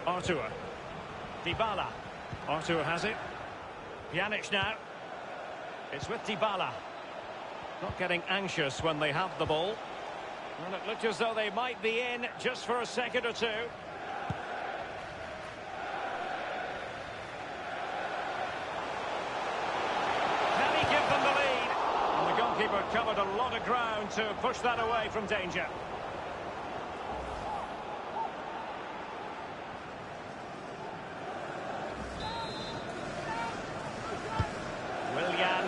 Artur. Dybala. Artur has it. Pjanic now. It's with Dybala. Not getting anxious when they have the ball. Well, it looked as though they might be in just for a second or two. Can he give them the lead? And the goalkeeper covered a lot of ground to push that away from danger.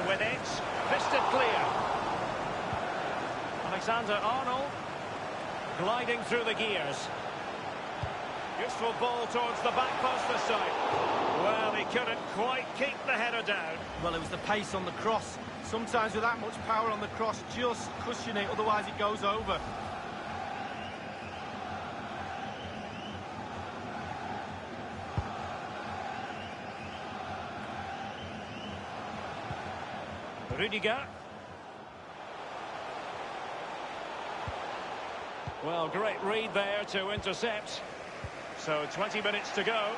With it, fisted clear. Alexander-Arnold gliding through the gears. Useful ball towards the back post this time. Well, he couldn't quite keep the header down. Well, it was the pace on the cross. Sometimes with that much power on the cross, just cushion it, otherwise it goes over. Rudiger. Well, great read there to intercept. So 20 minutes to go.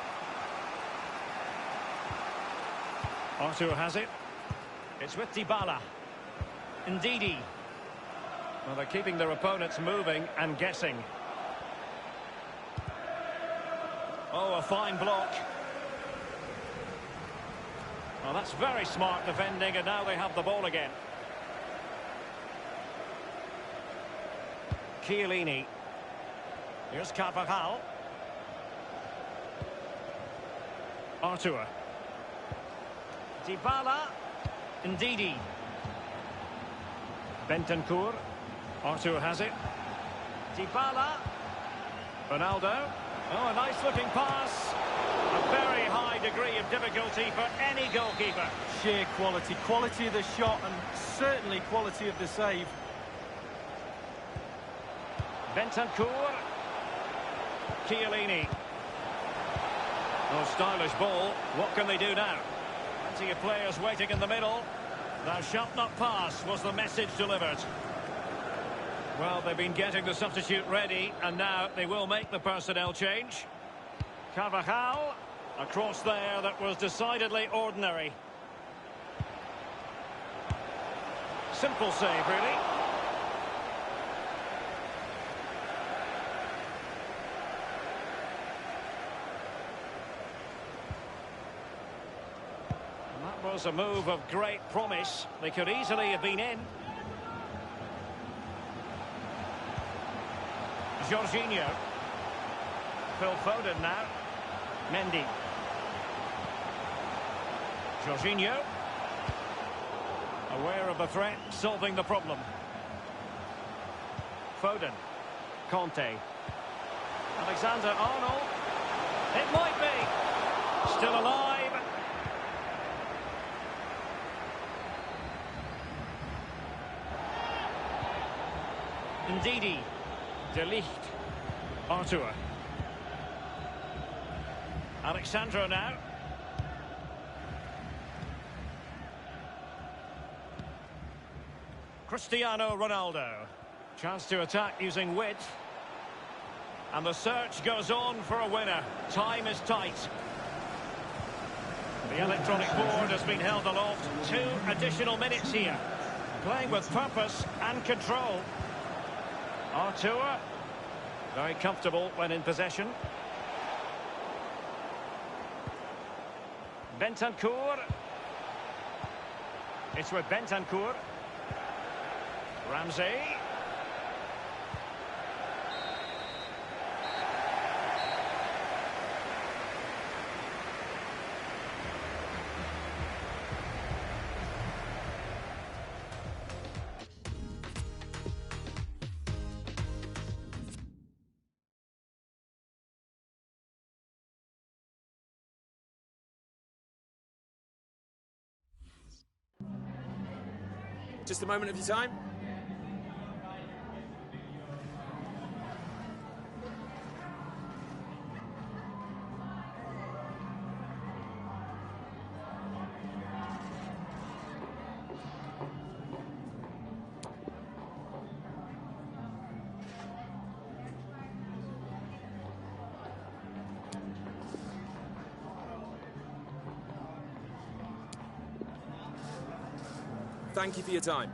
Artur has it. It's with Dybala. Ndidi. Well, they're keeping their opponents moving and guessing. Oh, a fine block. Well, that's very smart defending, and now they have the ball again. Chiellini. Here's Carvajal. Artur. Dybala. Ndidi. Bentancur. Artur has it. Dybala. Ronaldo. Oh, a nice-looking pass. A very high degree of difficulty for any goalkeeper. Sheer quality. Quality of the shot and certainly quality of the save. Bentancur. Chiellini. Oh, stylish ball. What can they do now? Plenty of players waiting in the middle. Thou shalt not pass was the message delivered. Well, they've been getting the substitute ready, and now they will make the personnel change. Carvajal, a cross there that was decidedly ordinary. Simple save, really. And that was a move of great promise. They could easily have been in. Jorginho. Phil Foden now. Mendy. Jorginho. Aware of the threat, solving the problem. Foden. Conte. Alexander-Arnold. It might be. Still alive. Ndidi. De Ligt. Arthur. Alexandro now. Cristiano Ronaldo. Chance to attack using width. And the search goes on for a winner. Time is tight. The electronic board has been held aloft. 2 additional minutes here. Playing with purpose and control. Arthur. Very comfortable when in possession. Bentancur. It's with Bentancur. Ramsey. Just a moment of your time. Thank you for your time.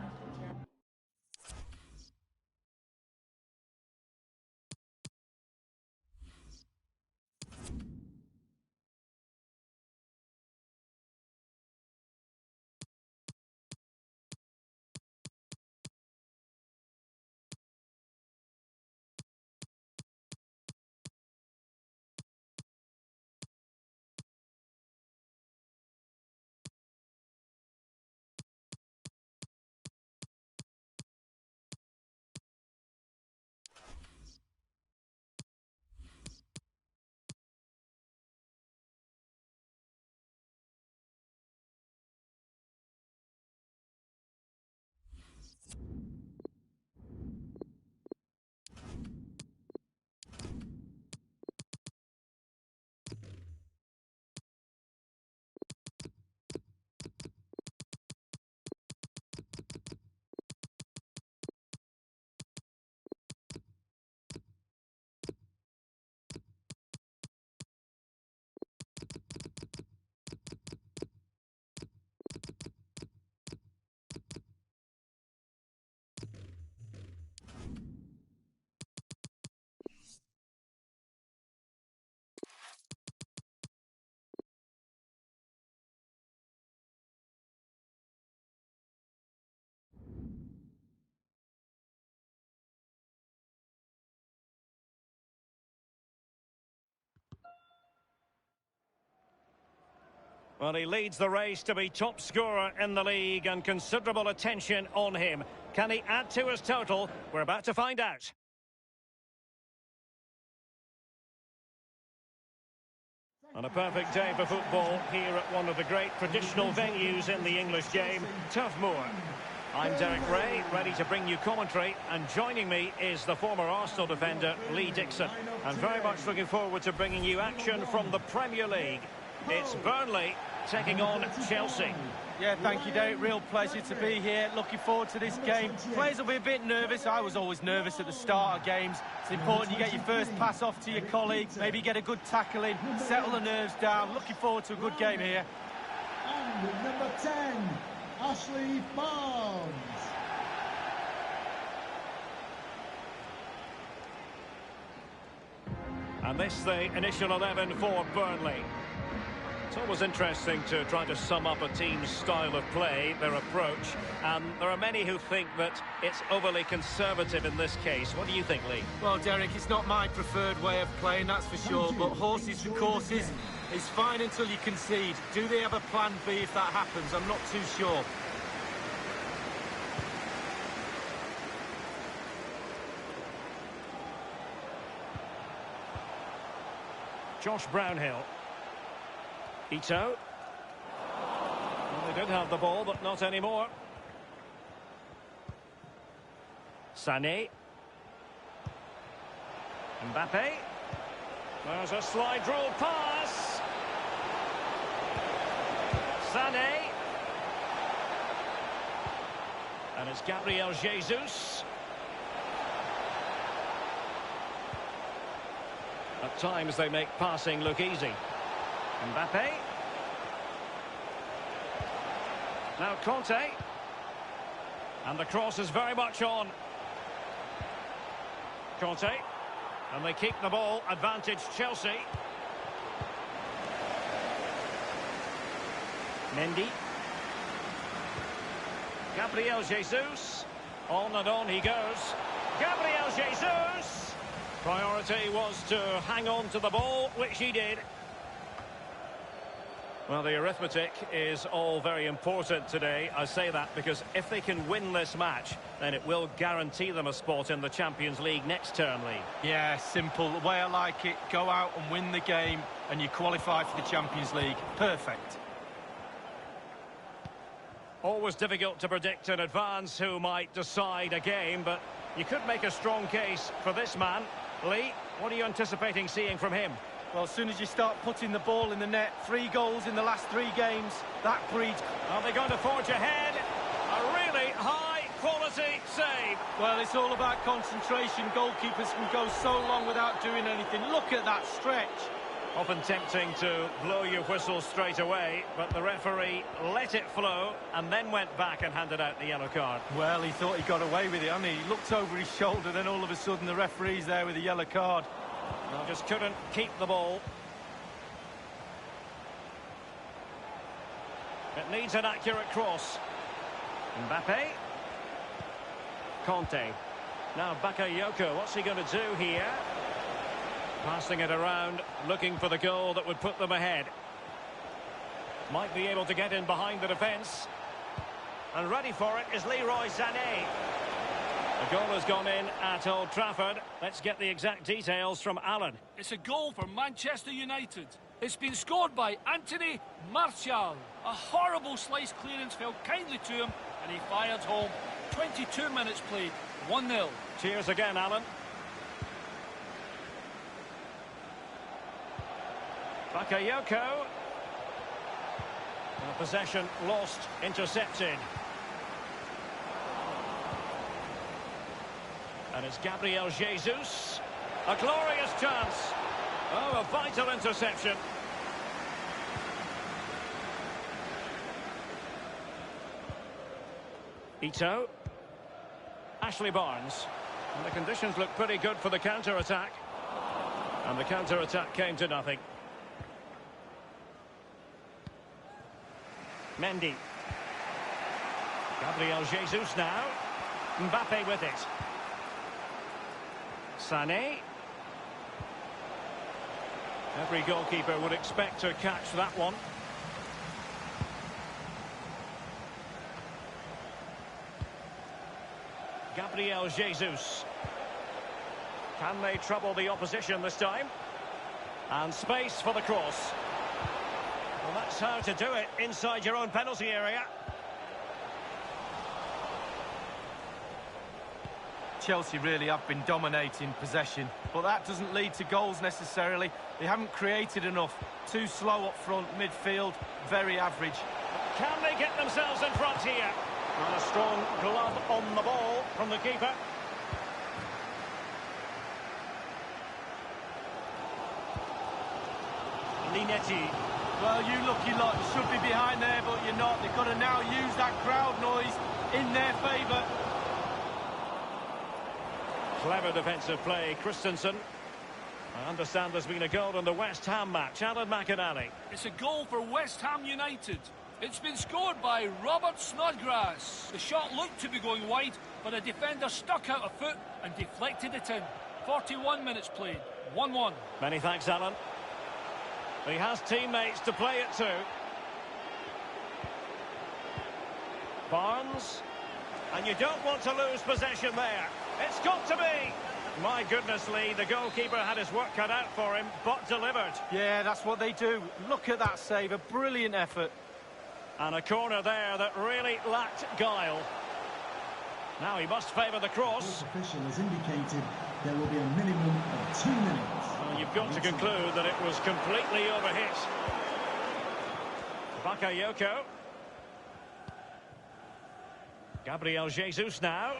Well, he leads the race to be top scorer in the league, and considerable attention on him. Can he add to his total? We're about to find out. On a perfect day for football here at one of the great traditional venues in the English game, Turf Moor. I'm Derek Ray, ready to bring you commentary, and joining me is the former Arsenal defender Lee Dixon. I'm very much looking forward to bringing you action from the Premier League. It's Burnley taking on Chelsea. Yeah, thank you, Derek. Real pleasure to be here. Looking forward to this game. Players will be a bit nervous. I was always nervous at the start of games. It's important you get your first pass off to your colleagues, maybe get a good tackle in, settle the nerves down. Looking forward to a good game here. And with number 10, Ashley Barnes. And this the initial 11 for Burnley. It's always interesting to try to sum up a team's style of play, their approach, and there are many who think that it's overly conservative in this case. What do you think, Lee? Well, Derek, it's not my preferred way of playing, that's for sure, but horses for courses is fine until you concede. Do they have a plan B if that happens? I'm not too sure. Josh Brownhill. Ito. Well, they did have the ball, but not anymore. Sané. Mbappe. There's a slide rule pass. Sané. And it's Gabriel Jesus. At times they make passing look easy. Mbappe. Now Conte. And the cross is very much on. Conte. And they keep the ball. Advantage Chelsea. Mendy. Gabriel Jesus. On and on he goes. Gabriel Jesus. Priority was to hang on to the ball, which he did. Well, the arithmetic is all very important today. I say that because if they can win this match, then it will guarantee them a spot in the Champions League next term, Lee. Yeah, simple. The way I like it, go out and win the game and you qualify for the Champions League. Perfect. Always difficult to predict in advance who might decide a game, but you could make a strong case for this man. Lee, what are you anticipating seeing from him? Well, as soon as you start putting the ball in the net, 3 goals in the last 3 games, that breeds... Are they going to forge ahead? A really high-quality save. Well, it's all about concentration. Goalkeepers can go so long without doing anything. Look at that stretch. Often tempting to blow your whistle straight away, but the referee let it flow and then went back and handed out the yellow card. Well, he thought he got away with it, hadn't he? He looked over his shoulder, then all of a sudden the referee's there with a yellow card. Well, just couldn't keep the ball. It needs an accurate cross. Mbappe. Conte. Now Bakayoko, what's he going to do here? Passing it around, looking for the goal that would put them ahead. Might be able to get in behind the defence. And ready for it is Leroy Sané. The goal has gone in at Old Trafford. Let's get the exact details from Alan. It's a goal for Manchester United. It's been scored by Anthony Martial. A horrible slice clearance fell kindly to him, and he fired home. 22 minutes played, 1-0. Cheers again, Alan. Bakayoko. Possession lost, intercepted. And it's Gabriel Jesus. A glorious chance. Oh, a vital interception. Ito. Ashley Barnes. And the conditions look pretty good for the counter-attack. And the counter-attack came to nothing. Mendy. Gabriel Jesus now. Mbappe with it. Sané. Every goalkeeper would expect to catch that one. Gabriel Jesus. Can they trouble the opposition this time? And space for the cross. Well, that's how to do it inside your own penalty area. Chelsea really have been dominating possession, but that doesn't lead to goals necessarily. They haven't created enough. Too slow up front, midfield, very average. Can they get themselves in front here? And a strong glove on the ball from the keeper. Linetti. Well, you lucky lot, you should be behind there, but you're not. They've got to now use that crowd noise in their favour. Clever defensive play, Christensen. I understand there's been a goal in the West Ham match. Alan McInally. It's a goal for West Ham United. It's been scored by Robert Snodgrass. The shot looked to be going wide, but a defender stuck out a foot and deflected it in. 41 minutes played, 1-1. Many thanks, Alan. He has teammates to play it to. Barnes. And you don't want to lose possession there. It's got to be. My goodness, Lee, the goalkeeper had his work cut out for him, but delivered. Yeah, that's what they do. Look at that save, a brilliant effort. And a corner there that really lacked guile. Now he must favour the cross. The official has indicated there will be a minimum of 2 minutes. Well, you've got to conclude that it was completely overhit. Bakayoko. Gabriel Jesus now.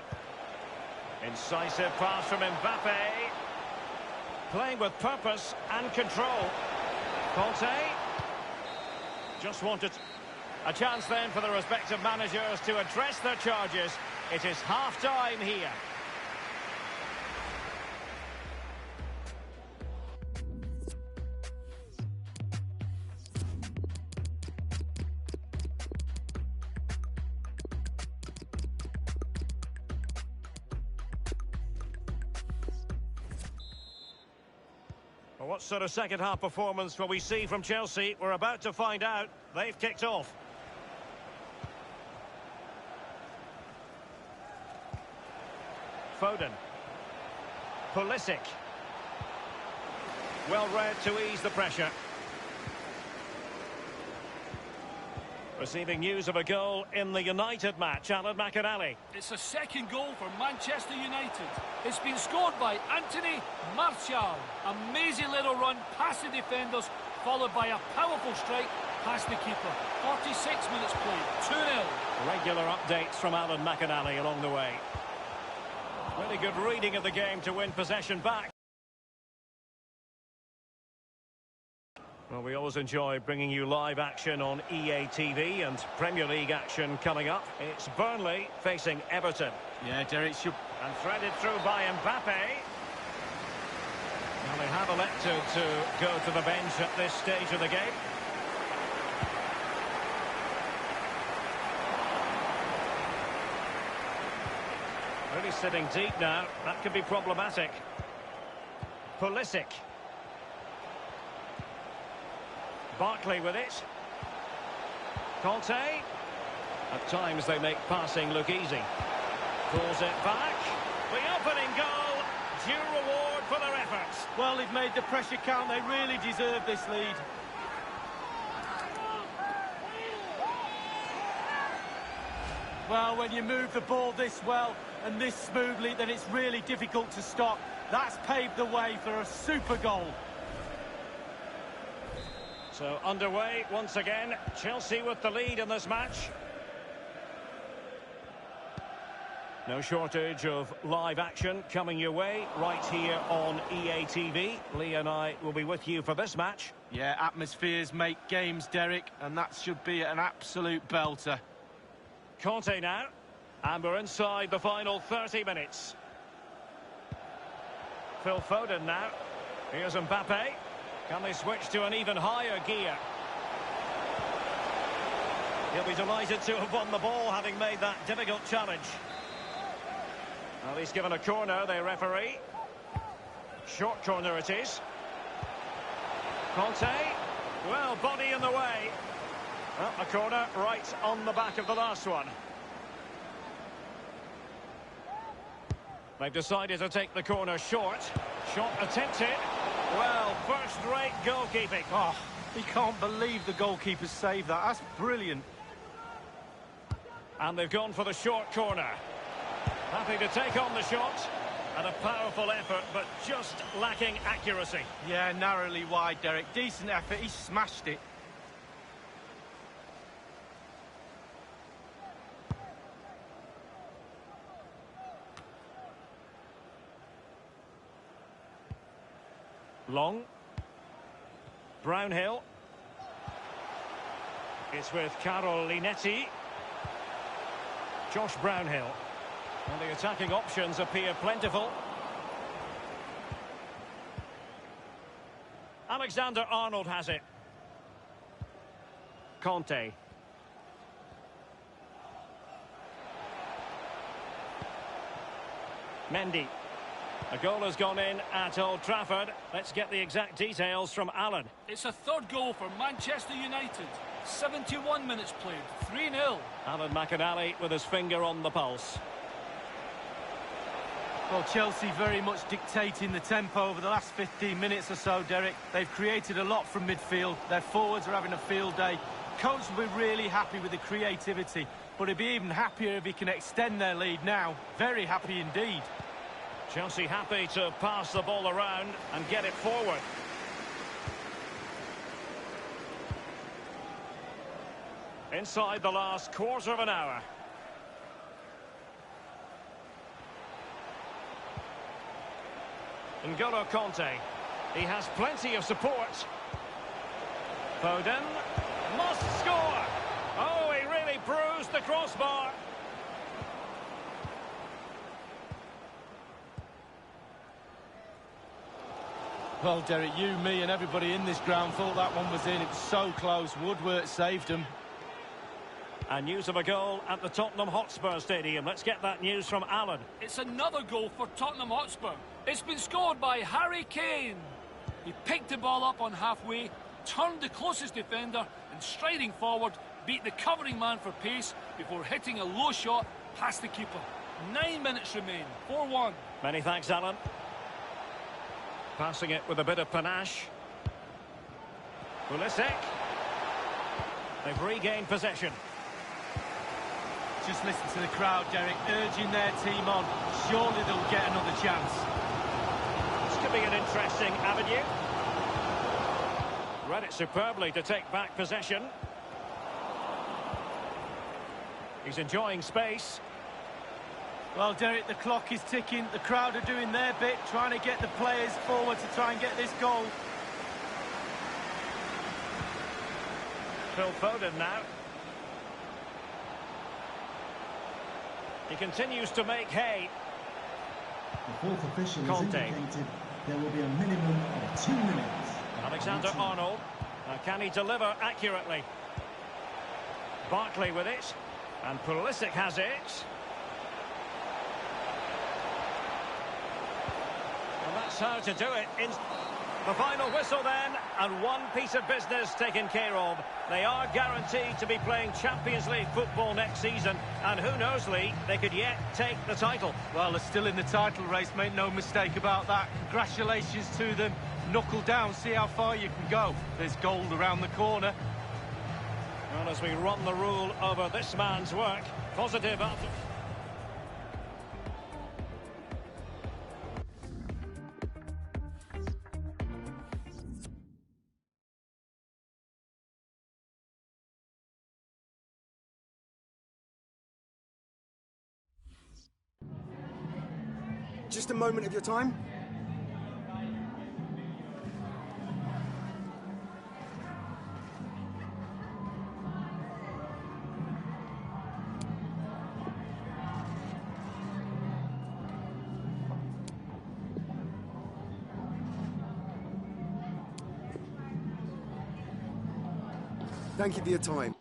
Incisive pass from Mbappe. Playing with purpose and control. Conte. Just wanted a chance then for the respective managers to address their charges. It is half-time here. Well, what sort of second-half performance will we see from Chelsea? We're about to find out. They've kicked off. Foden. Pulisic. Well read to ease the pressure. Receiving news of a goal in the United match, Alan McInally. It's a second goal for Manchester United. It's been scored by Anthony Martial. Amazing little run past the defenders, followed by a powerful strike past the keeper. 46 minutes played, 2-0. Regular updates from Alan McInally along the way. Really good reading of the game to win possession back. Well, we always enjoy bringing you live action on EA TV and Premier League action coming up. It's Burnley facing Everton. Yeah, Derek should... And threaded through by Mbappe. Well, they have elected to go to the bench at this stage of the game. Really sitting deep now. That could be problematic. Pulisic. Barkley with it. Conte. At times they make passing look easy. Pulls it back. The opening goal. Due reward for their efforts. Well, they've made the pressure count. They really deserve this lead. Well, when you move the ball this well and this smoothly, then it's really difficult to stop. That's paved the way for a super goal. So underway once again. Chelsea with the lead in this match. No shortage of live action coming your way right here on EA TV. Lee and I will be with you for this match. Yeah, atmospheres make games, Derek, and that should be an absolute belter. Conte now, and we're inside the final 30 minutes. Phil Foden now. Here's Mbappe. Can they switch to an even higher gear? He'll be delighted to have won the ball, having made that difficult challenge. Well, he's given a corner, the referee. Short corner it is. Conte. Well, body in the way. Well, a corner right on the back of the last one. They've decided to take the corner short. Shot attempted. Well, first-rate goalkeeping. Oh, he can't believe the goalkeeper saved that. That's brilliant. And they've gone for the short corner. Happy to take on the shot. And a powerful effort, but just lacking accuracy. Yeah, narrowly wide, Derek. Decent effort, he smashed it. Long. Brownhill. It's with Carol Linetti. Josh Brownhill. And the attacking options appear plentiful. Alexander-Arnold has it. Conte. Mendy. A goal has gone in at Old Trafford. Let's get the exact details from Alan. It's a third goal for Manchester United. 71 minutes played, 3-0. Alan McAnally with his finger on the pulse. Well, Chelsea very much dictating the tempo over the last 15 minutes or so, Derek. They've created a lot from midfield. Their forwards are having a field day. Coach will be really happy with the creativity, but he'll be even happier if he can extend their lead now. Very happy indeed. Chelsea happy to pass the ball around and get it forward. Inside the last quarter of an hour. N'Golo Conte. He has plenty of support. Foden must score. Oh, he really bruised the crossbar. Well, Derek, you, me and everybody in this ground thought that one was in. It was so close. Woodward saved him. And news of a goal at the Tottenham Hotspur Stadium. Let's get that news from Alan. It's another goal for Tottenham Hotspur. It's been scored by Harry Kane. He picked the ball up on halfway, turned the closest defender, and striding forward, beat the covering man for pace before hitting a low shot past the keeper. 9 minutes remain, 4-1. Many thanks, Alan. Passing it with a bit of panache. Pulisic. They've regained possession. Just listen to the crowd, Derek, urging their team on. Surely they'll get another chance. This could be an interesting avenue. Read it superbly to take back possession. He's enjoying space. Well, Derek, the clock is ticking. The crowd are doing their bit, trying to get the players forward to try and get this goal. Phil Foden now. He continues to make hay. The fourth official has Conte. indicated there will be a minimum of 2 minutes. Alexander-Arnold. Can he deliver accurately? Barkley with it. And Pulisic has it. And that's how to do it. In the final whistle then, and one piece of business taken care of. They are guaranteed to be playing Champions League football next season, and who knows, Lee, they could yet take the title. Well, they're still in the title race, make no mistake about that. Congratulations to them. Knuckle down, see how far you can go. There's gold around the corner. Well, as we run the rule over this man's work, positive after... Just a moment of your time. Thank you for your time.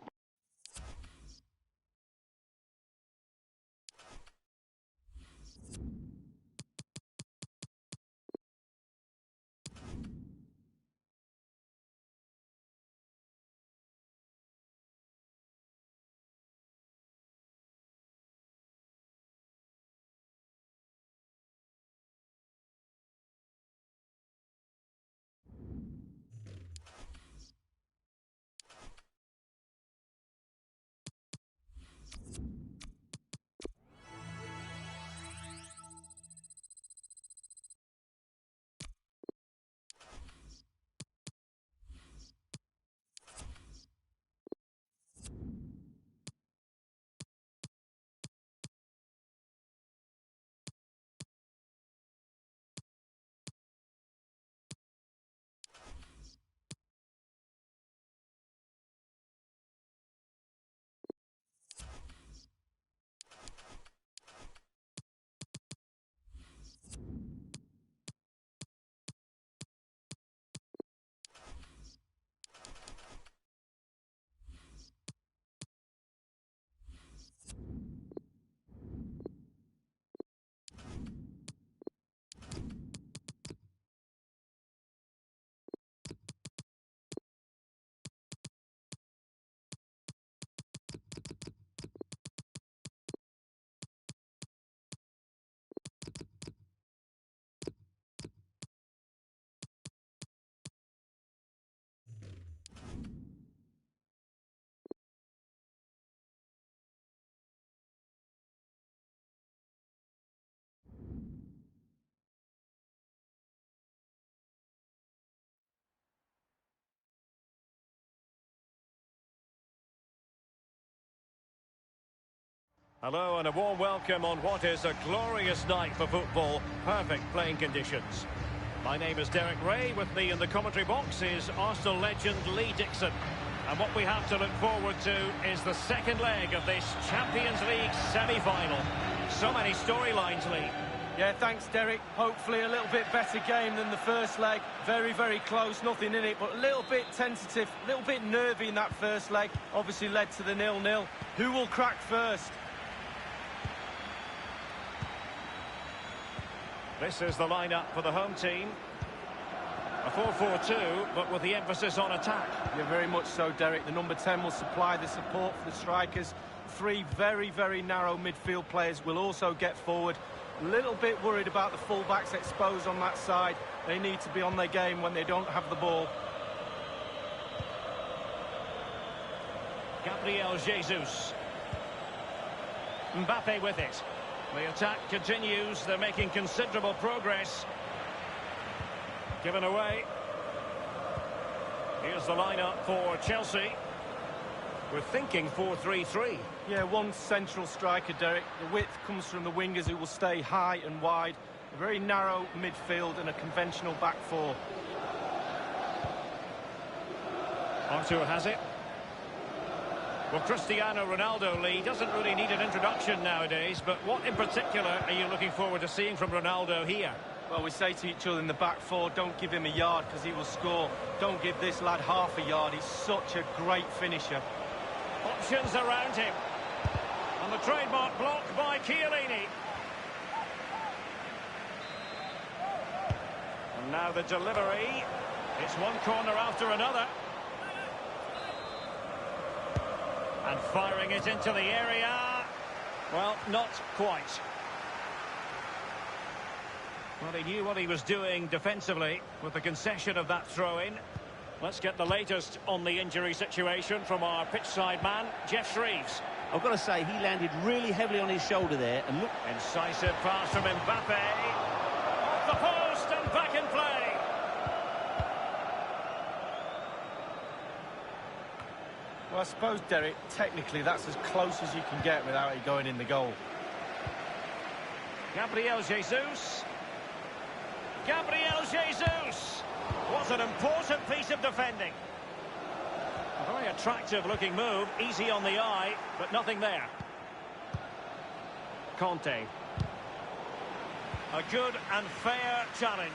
Hello and a warm welcome on what is a glorious night for football. Perfect playing conditions. My name is Derek Ray. With me in the commentary box is Arsenal legend Lee Dixon. And what we have to look forward to is the second leg of this Champions League semi-final. So many storylines, Lee. Yeah, thanks, Derek. Hopefully a little bit better game than the first leg. Very, very close, nothing in it, but a little bit tentative, a little bit nervy in that first leg. Obviously led to the 0-0. Who will crack first? This is the lineup for the home team. A 4-4-2, but with the emphasis on attack. Yeah, very much so, Derek. The number 10 will supply the support for the strikers. Three very, very narrow midfield players will also get forward. A little bit worried about the full-backs exposed on that side. They need to be on their game when they don't have the ball. Gabriel Jesus. Mbappe with it. The attack continues. They're making considerable progress. Given away. Here's the lineup for Chelsea. We're thinking 4-3-3. Yeah, one central striker, Derek. The width comes from the wingers who will stay high and wide. A very narrow midfield and a conventional back four. Arthur has it. Well, Cristiano Ronaldo, Lee, doesn't really need an introduction nowadays, but what in particular are you looking forward to seeing from Ronaldo here? Well, we say to each other in the back four, don't give him a yard because he will score. Don't give this lad half a yard. He's such a great finisher. Options around him. And the trademark block by Chiellini. And now the delivery. It's one corner after another. And firing it into the area. Well, not quite. Well, he knew what he was doing defensively with the concession of that throw-in. Let's get the latest on the injury situation from our pitchside man, Jeff Shreves. I've got to say, he landed really heavily on his shoulder there. And look, incisive pass from Mbappe. Off the post and back in play. Well, I suppose, Derek, technically that's as close as you can get without it going in the goal. Gabriel Jesus. Gabriel Jesus. What an important piece of defending. A very attractive-looking move, easy on the eye, but nothing there. Conte. A good and fair challenge.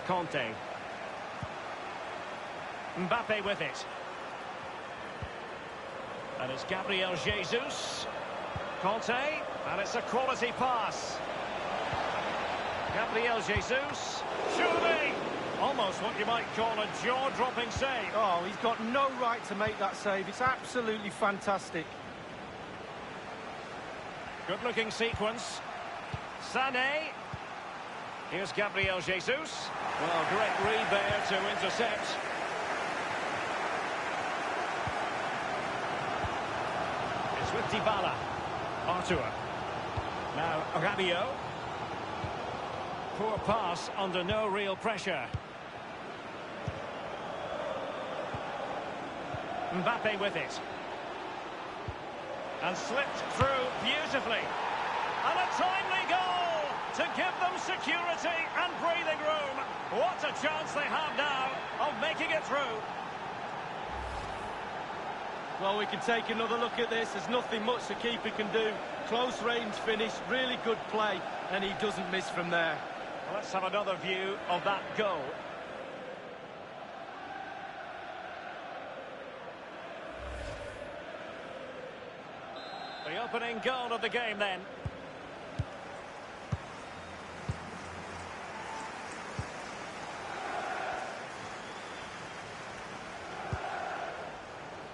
Conte. Mbappe with it. And it's Gabriel Jesus. Conte. And it's a quality pass. Gabriel Jesus. Surely. Almost what you might call a jaw-dropping save. Oh, he's got no right to make that save. It's absolutely fantastic. Good-looking sequence. Sané. Here's Gabriel Jesus. Well, great read there to intercept. It's with Dybala. Arthur. Now Rabiot. Poor pass under no real pressure. Mbappe with it. And slipped through beautifully. And a timely goal to give them security and breathing room. What a chance they have now of making it through. Well, we can take another look at this. There's nothing much the keeper can do. Close range finish, really good play, and he doesn't miss from there. Well, let's have another view of that goal. The opening goal of the game then.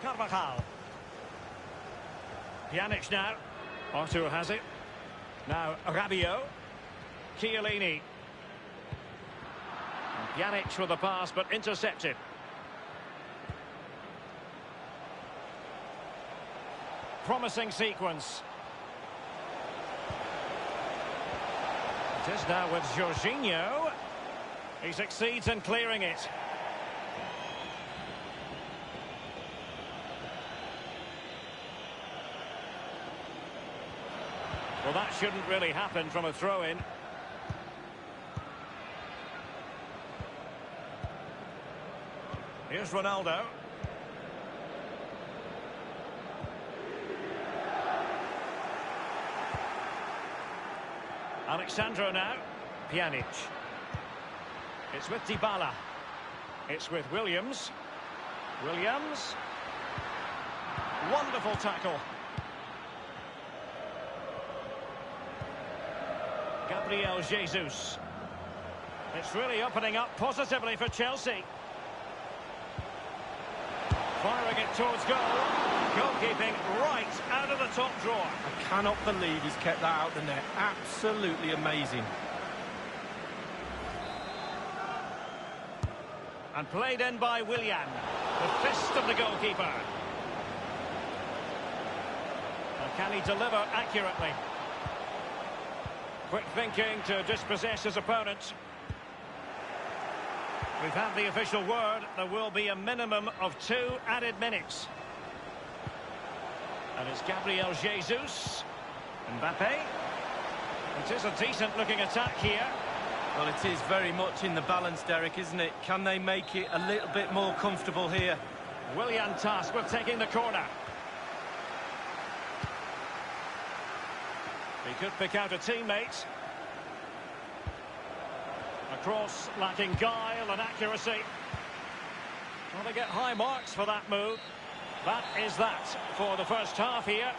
Carvajal. Pjanic now. Arthur has it. Now Rabiot. Chiellini. And Pjanic for the pass, but intercepted. Promising sequence. It is now with Jorginho. He succeeds in clearing it. Well, that shouldn't really happen from a throw-in. Here's Ronaldo. Alexandro now. Pjanic. It's with Dybala. It's with Williams. Williams. Wonderful tackle. Gabriel Jesus. It's really opening up positively for Chelsea. Firing it towards goal. Goalkeeping right out of the top drawer. I cannot believe he's kept that out the net. Absolutely amazing. And played in by Willian. The fist of the goalkeeper. And can he deliver accurately? Quick thinking to dispossess his opponent. We've had the official word. There will be a minimum of 2 added minutes. And it's Gabriel Jesus. Mbappe. It is a decent-looking attack here. Well, it is very much in the balance, Derek, isn't it? Can they make it a little bit more comfortable here? Willian tasked with taking the corner. He could pick out a teammate. A cross lacking guile and accuracy. Well, they get high marks for that move. That is that for the first half here.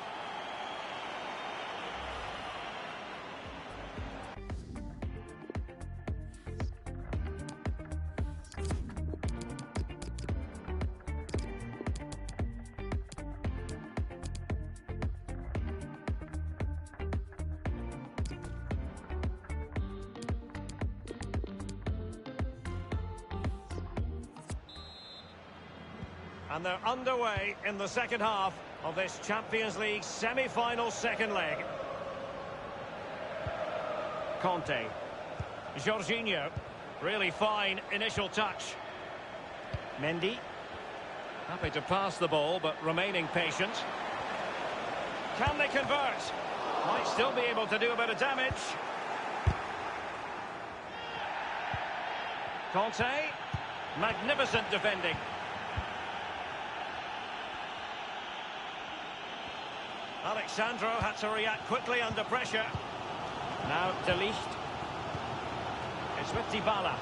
And they're underway in the second half of this Champions League semi-final second leg. Conte. Jorginho. Really fine initial touch. Mendy. Happy to pass the ball, but remaining patient. Can they convert? Might still be able to do a bit of damage. Conte. Magnificent defending. Alexandro had to react quickly under pressure. Now De Ligt. It's with Dybala.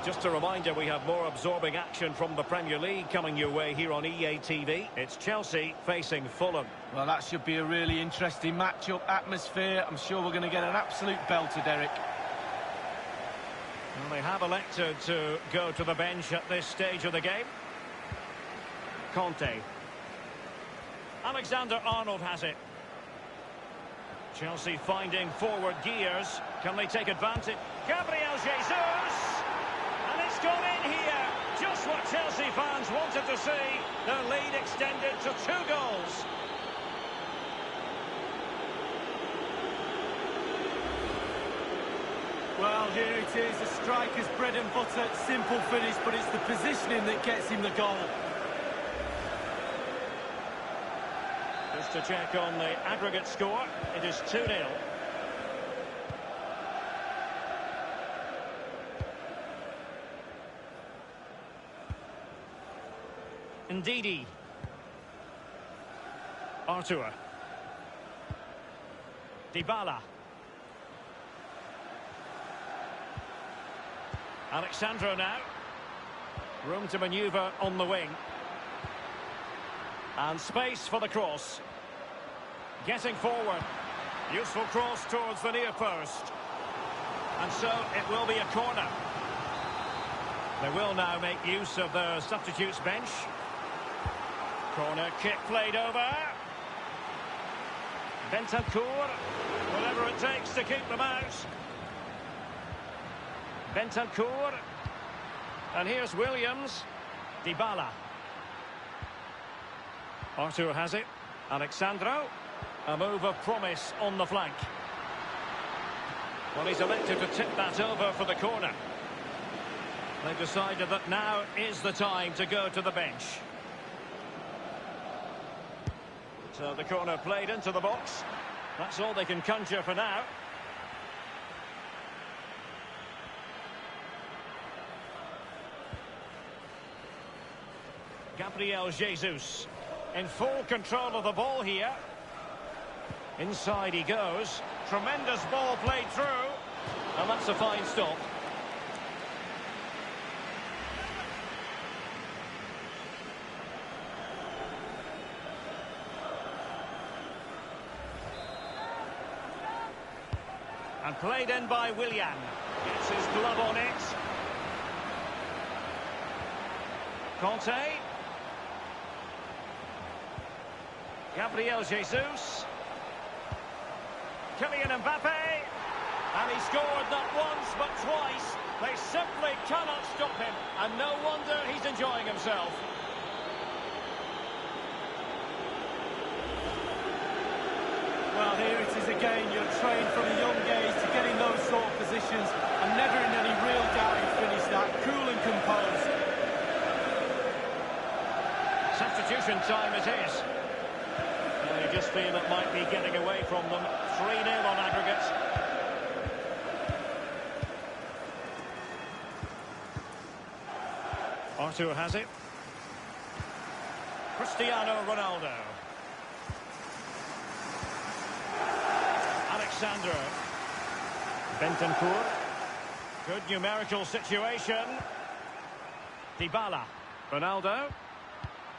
Just a reminder, we have more absorbing action from the Premier League coming your way here on EA TV. It's Chelsea facing Fulham. Well, that should be a really interesting match-up atmosphere. I'm sure we're going to get an absolute belter, Derek. Well, they have elected to go to the bench at this stage of the game. Conte. Alexander-Arnold has it. Chelsea finding forward gears. Can they take advantage? Gabriel Jesus! And it's gone in here. Just what Chelsea fans wanted to see. Their lead extended to 2 goals. Well, here it is. The striker's bread and butter. Simple finish, but it's the positioning that gets him the goal. Just to check on the aggregate score, it is 2-0. Ndidi. Artur. Dybala. Alexandro now. Room to manoeuvre on the wing. And space for the cross. Getting forward. Useful cross towards the near post. And so it will be a corner. They will now make use of the substitutes bench. Corner kick played over. Bentancur. Whatever it takes to keep them out. Bentancur. And here's Williams. Dybala. Artur has it. Alexandro. A move of promise on the flank. Well, he's elected to tip that over for the corner. They've decided that now is the time to go to the bench. So the corner played into the box. That's all they can conjure for now. Gabriel Jesus in full control of the ball here. Inside he goes. Tremendous ball played through. And that's a fine stop. And played in by Willian. Gets his glove on it. Conte. Gabriel Jesus. Kylian Mbappe. And he scored not once but twice. They simply cannot stop him. And no wonder he's enjoying himself. Well, here it is again. You're trained from a young age to get in those sort of positions and never in any real doubt he finished that. Cool and composed. Substitution time it is. And you just feel it might be getting away from them. 3-0 on aggregate. Arthur has it. Cristiano Ronaldo. Alexandro. Bentancur. Good numerical situation. Dybala. Ronaldo.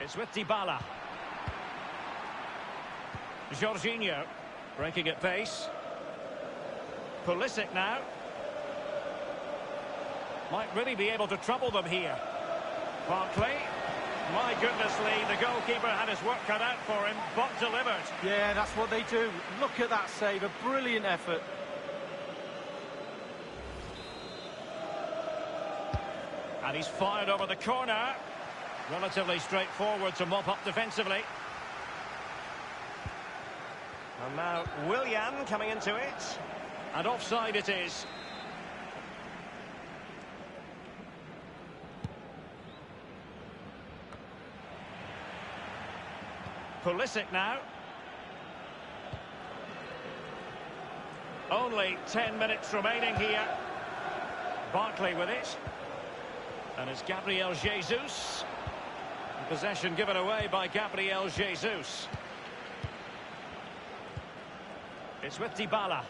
It's with Dybala. Jorginho. Breaking at pace. Pulisic now. Might really be able to trouble them here. Barkley. My goodness, Lee, the goalkeeper had his work cut out for him, but delivered. Yeah, that's what they do. Look at that save, a brilliant effort. And he's fired over the corner. Relatively straightforward to mop up defensively. And now Willian coming into it. And offside it is. Pulisic now. Only 10 minutes remaining here. Barkley with it. And it's Gabriel Jesus. Possession given away by Gabriel Jesus. It's with Dybala.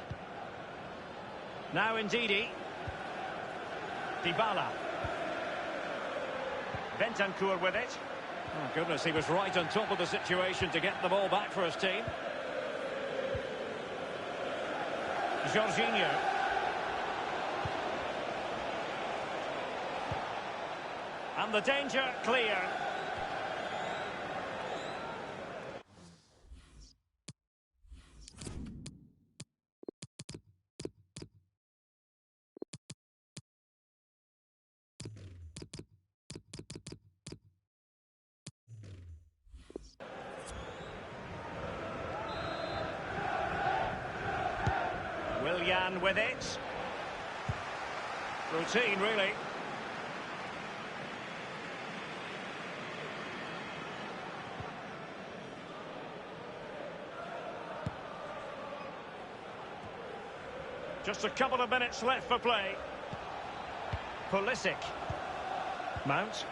Now Ndidi. Dybala. Bentancur with it. Oh, goodness, he was right on top of the situation to get the ball back for his team. Jorginho. And the danger clear. Willian with it. Routine, really. Just a couple of minutes left for play. Pulisic. Mount.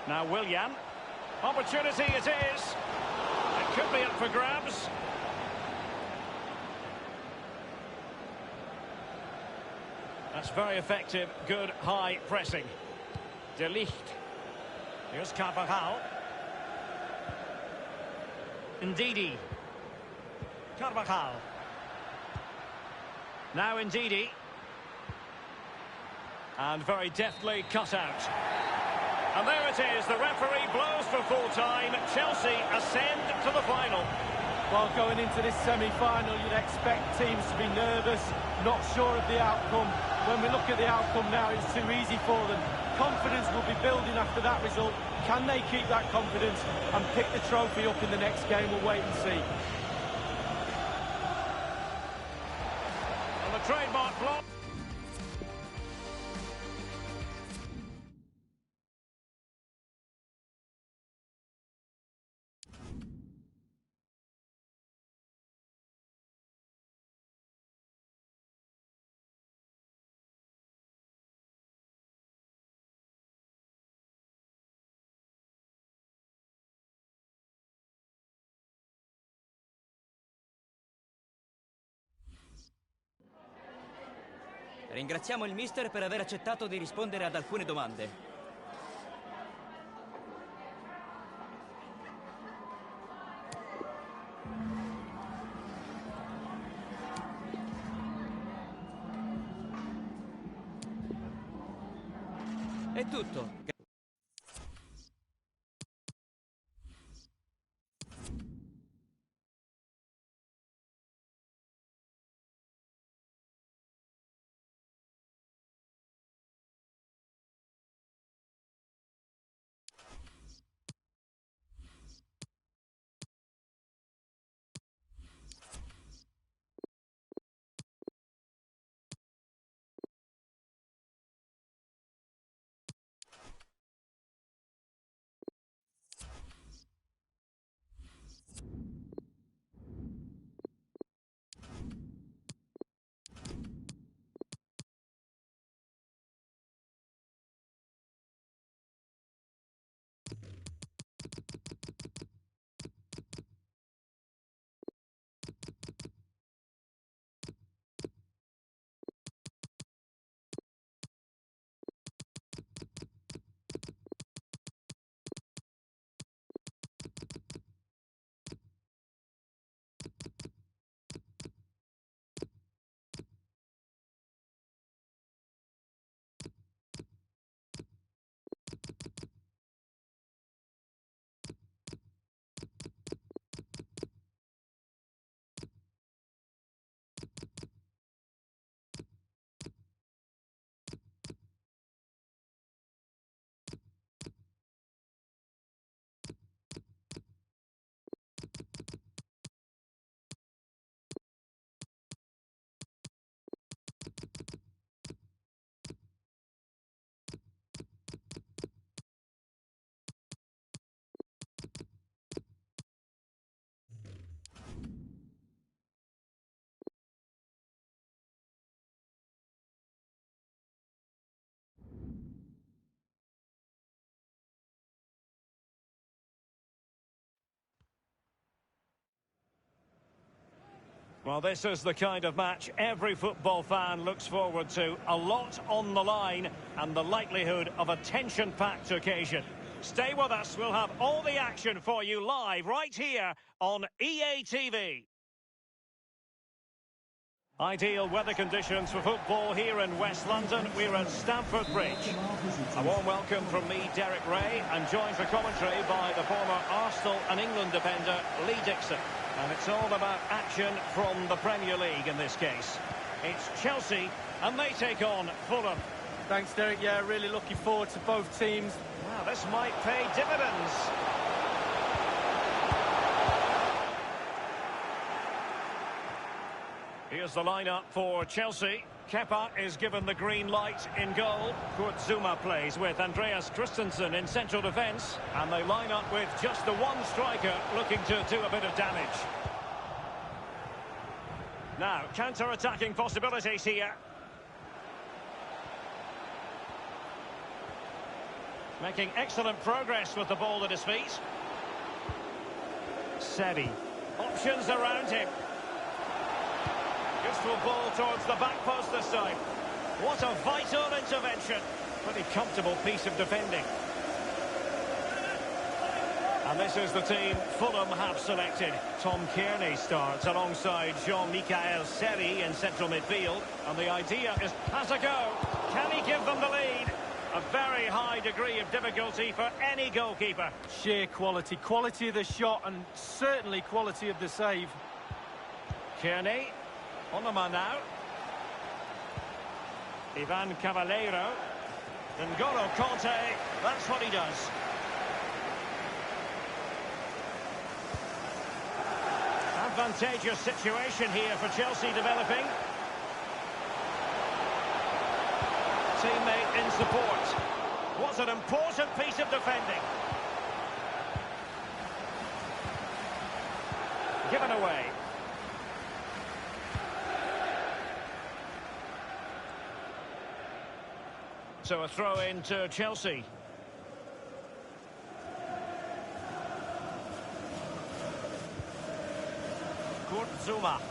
Now Willian. Opportunity it is. It could be up for grabs. That's very effective, good high pressing. De Ligt. Here's Carvajal. Ndidi. Carvajal. Now Ndidi. And very deftly cut out. And there it is, the referee blows for full time. Chelsea ascend to the final. Well, going into this semi-final, you'd expect teams to be nervous, not sure of the outcome. When we look at the outcome now, it's too easy for them. Confidence will be building after that result. Can they keep that confidence and pick the trophy up in the next game? We'll wait and see. And the trademark block. Ringraziamo il mister per aver accettato di rispondere ad alcune domande. È tutto. Well, this is the kind of match every football fan looks forward to. A lot on the line and the likelihood of a tension-packed occasion. Stay with us. We'll have all the action for you live right here on EA TV. Ideal weather conditions for football here in West London. We're at Stamford Bridge. A warm welcome from me, Derek Ray, and joined for commentary by the former Arsenal and England defender, Lee Dixon. And it's all about action from the Premier League in this case. It's Chelsea, and they take on Fulham. Thanks, Derek. Yeah, really looking forward to both teams. Wow, this might pay dividends. Here's the lineup for Chelsea. Kepa is given the green light in goal. Kurt Zouma plays with Andreas Christensen in central defence. And they line up with just the one striker looking to do a bit of damage. Now, counter-attacking possibilities here. Making excellent progress with the ball at his feet. Seri. Options around him. Useful ball towards the back post this time. What a vital intervention. Pretty comfortable piece of defending. And this is the team Fulham have selected. Tom Kearney starts alongside Jean-Michel Seri in central midfield. And the idea is pass a go. Can he give them the lead? A very high degree of difficulty for any goalkeeper. Sheer quality. Quality of the shot and certainly quality of the save. Kearney. On the man now. Ivan Cavaleiro. N'Golo Kanté. That's what he does. Advantageous situation here for Chelsea developing. teammate in support. Was an important piece of defending. Given away. So a throw in to Chelsea. Zuma.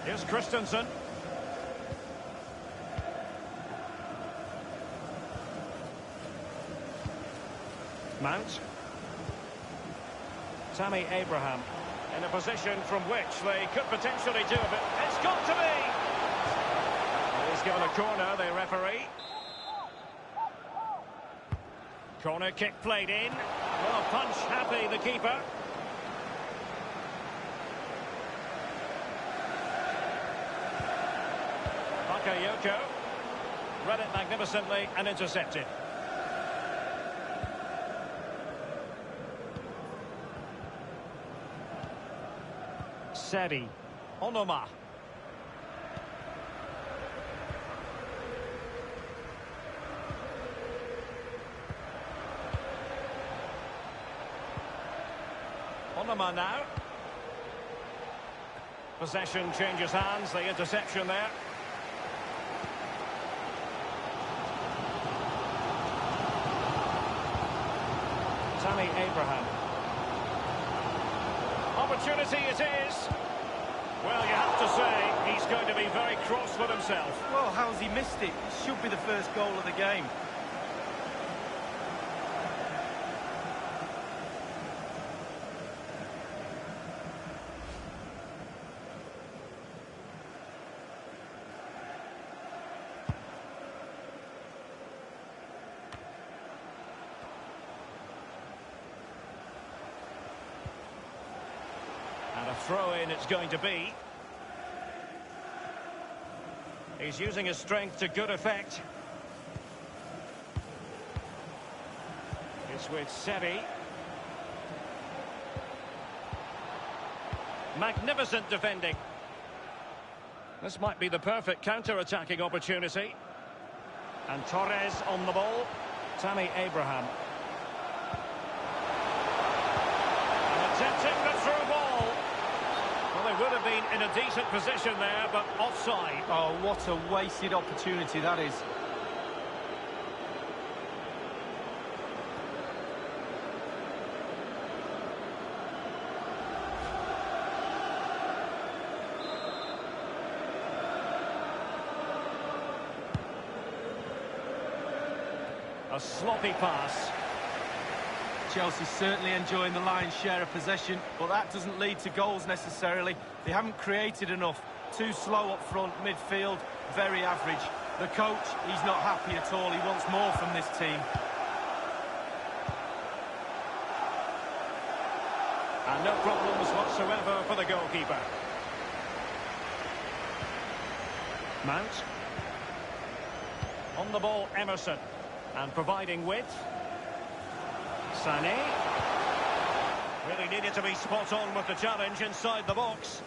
Here's Christensen. Mount. Tammy Abraham in a position from which they could potentially do a bit. It's got to be! He's given a corner, the referee. Corner kick played in. Well, punch happy, the keeper. Bakayoko read it magnificently and intercepted. Seri. Onoma. Onoma now. Possession changes hands, the interception there. Tammy Abraham. Opportunity it is. Well, you have to say, he's going to be very cross with himself. Well, how's he missed it? It should be the first goal of the game. And a throw-in it's going to be. He's using his strength to good effect. It's with Seri. Magnificent defending. This might be the perfect counter-attacking opportunity. And Torres on the ball. Tammy Abraham. And attempting the through ball. Well, they would have been in a decent position there, but offside. Oh, what a wasted opportunity that is. A sloppy pass. Chelsea's certainly enjoying the lion's share of possession, but that doesn't lead to goals necessarily. They haven't created enough. Too slow up front, midfield, very average. The coach, he's not happy at all. He wants more from this team. And no problems whatsoever for the goalkeeper. Mount. On the ball, Emerson. And providing width. Sané. Really needed to be spot on with the challenge inside the box.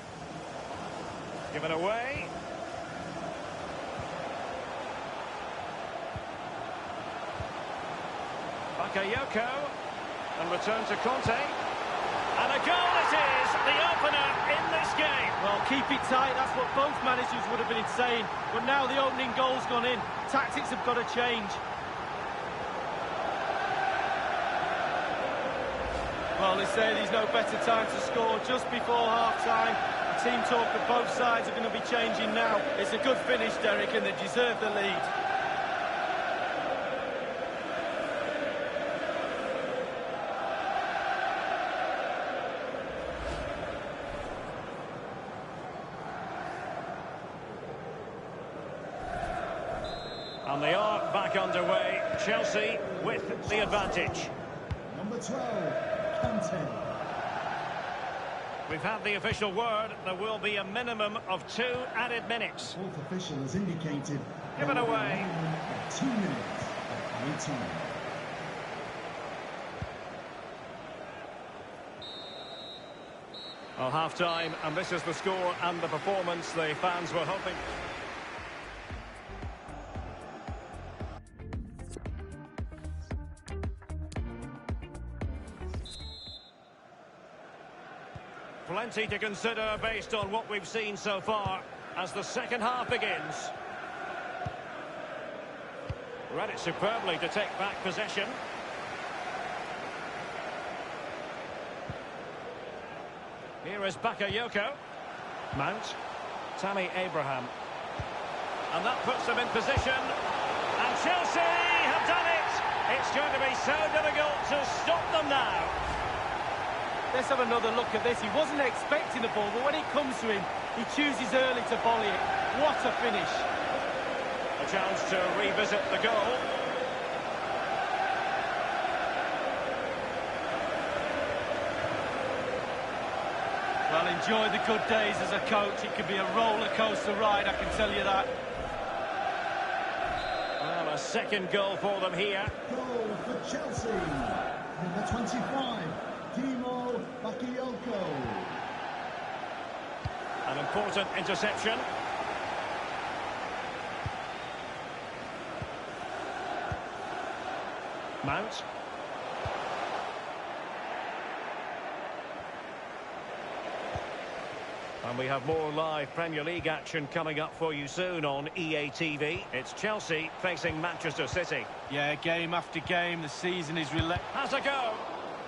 Given away. Bakayoko. And return to Conte. And a goal it is, the opener in this game. Well, keep it tight, that's what both managers would have been saying. But now the opening goal's gone in. Tactics have got to change. Well, they say there's no better time to score just before half-time. The team talk of both sides are going to be changing now. It's a good finish, Derek, and they deserve the lead. And they are back underway. Chelsea with the advantage. Number 12. Conte. We've had the official word. There will be a minimum of 2 added minutes. Fourth official has indicated. Given away. 2 minutes of added time. Well, half-time, and this is the score and the performance the fans were hoping. Plenty to consider based on what we've seen so far as the second half begins. Read it superbly to take back possession. Here is Bakayoko. Mount. Tammy Abraham. And that puts them in position. And Chelsea have done it! It's going to be so difficult to stop them now. Let's have another look at this. He wasn't expecting the ball, but when it comes to him, he chooses early to volley it. What a finish. A chance to revisit the goal. Well, enjoy the good days as a coach. It could be a roller coaster ride, I can tell you that. Well, a second goal for them here. Goal for Chelsea. Number 25, Timo Bakayoko. An important interception. Mount. And we have more live Premier League action coming up for you soon on EA TV. It's Chelsea facing Manchester City. Yeah, game after game, the season is Has a go.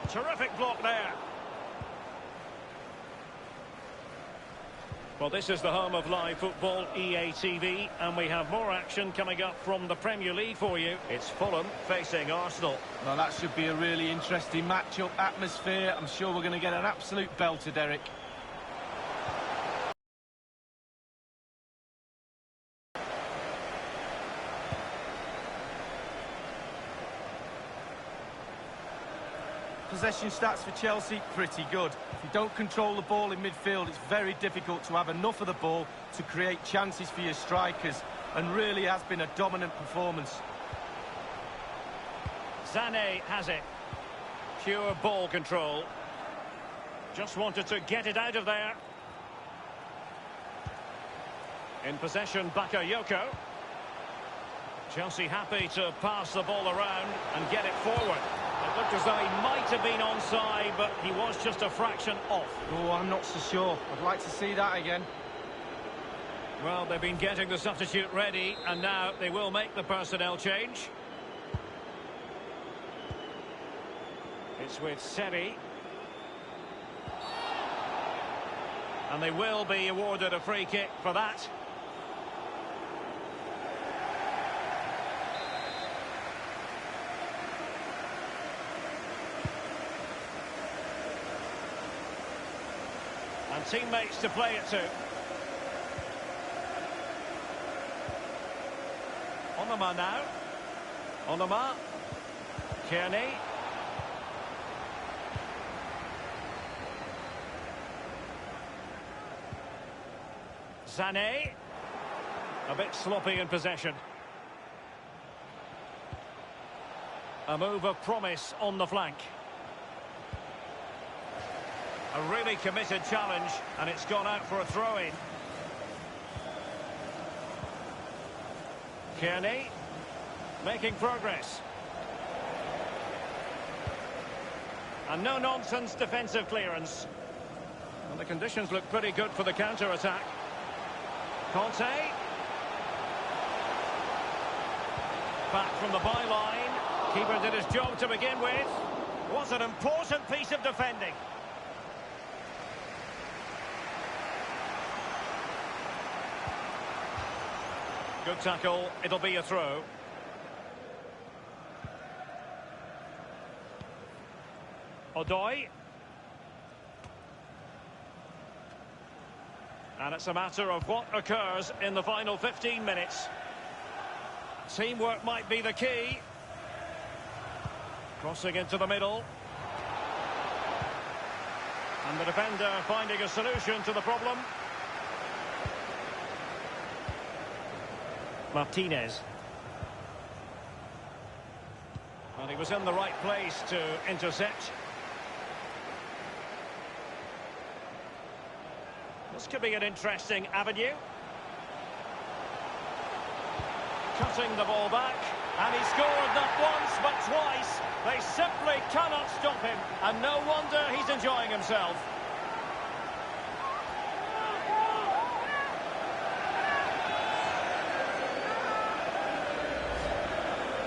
Terrific block there. Well, this is the home of live football, EA TV, and we have more action coming up from the Premier League for you. It's Fulham facing Arsenal. Well, that should be a really interesting match-up atmosphere. I'm sure we're going to get an absolute belter, Derek. Possession stats for Chelsea, pretty good. If you don't control the ball in midfield, it's very difficult to have enough of the ball to create chances for your strikers, and really has been a dominant performance. Sané has it. Pure ball control. Just wanted to get it out of there. In possession, Bakayoko. Chelsea happy to pass the ball around and get it forward. It looked as though he might have been onside, but he was just a fraction off. Oh, I'm not so sure. I'd like to see that again. Well, they've been getting the substitute ready, and now they will make the personnel change. It's with Semi. And they will be awarded a free kick for that. And teammates to play it to. On the man now. On the mark. Kearney. Sané. A bit sloppy in possession. A move of promise on the flank. A really committed challenge, and it's gone out for a throw-in. Kearney making progress. And no-nonsense defensive clearance. And the conditions look pretty good for the counter-attack. Conte. Back from the byline. Keeper did his job to begin with. Was an important piece of defending. Good tackle. It'll be a throw. Odoi. And it's a matter of what occurs in the final 15 minutes. Teamwork might be the key. Crossing into the middle. And the defender finding a solution to the problem. Martinez. And he was in the right place to intercept. This could be an interesting avenue. Cutting the ball back, and he scored not once but twice. They simply cannot stop him, and no wonder he's enjoying himself.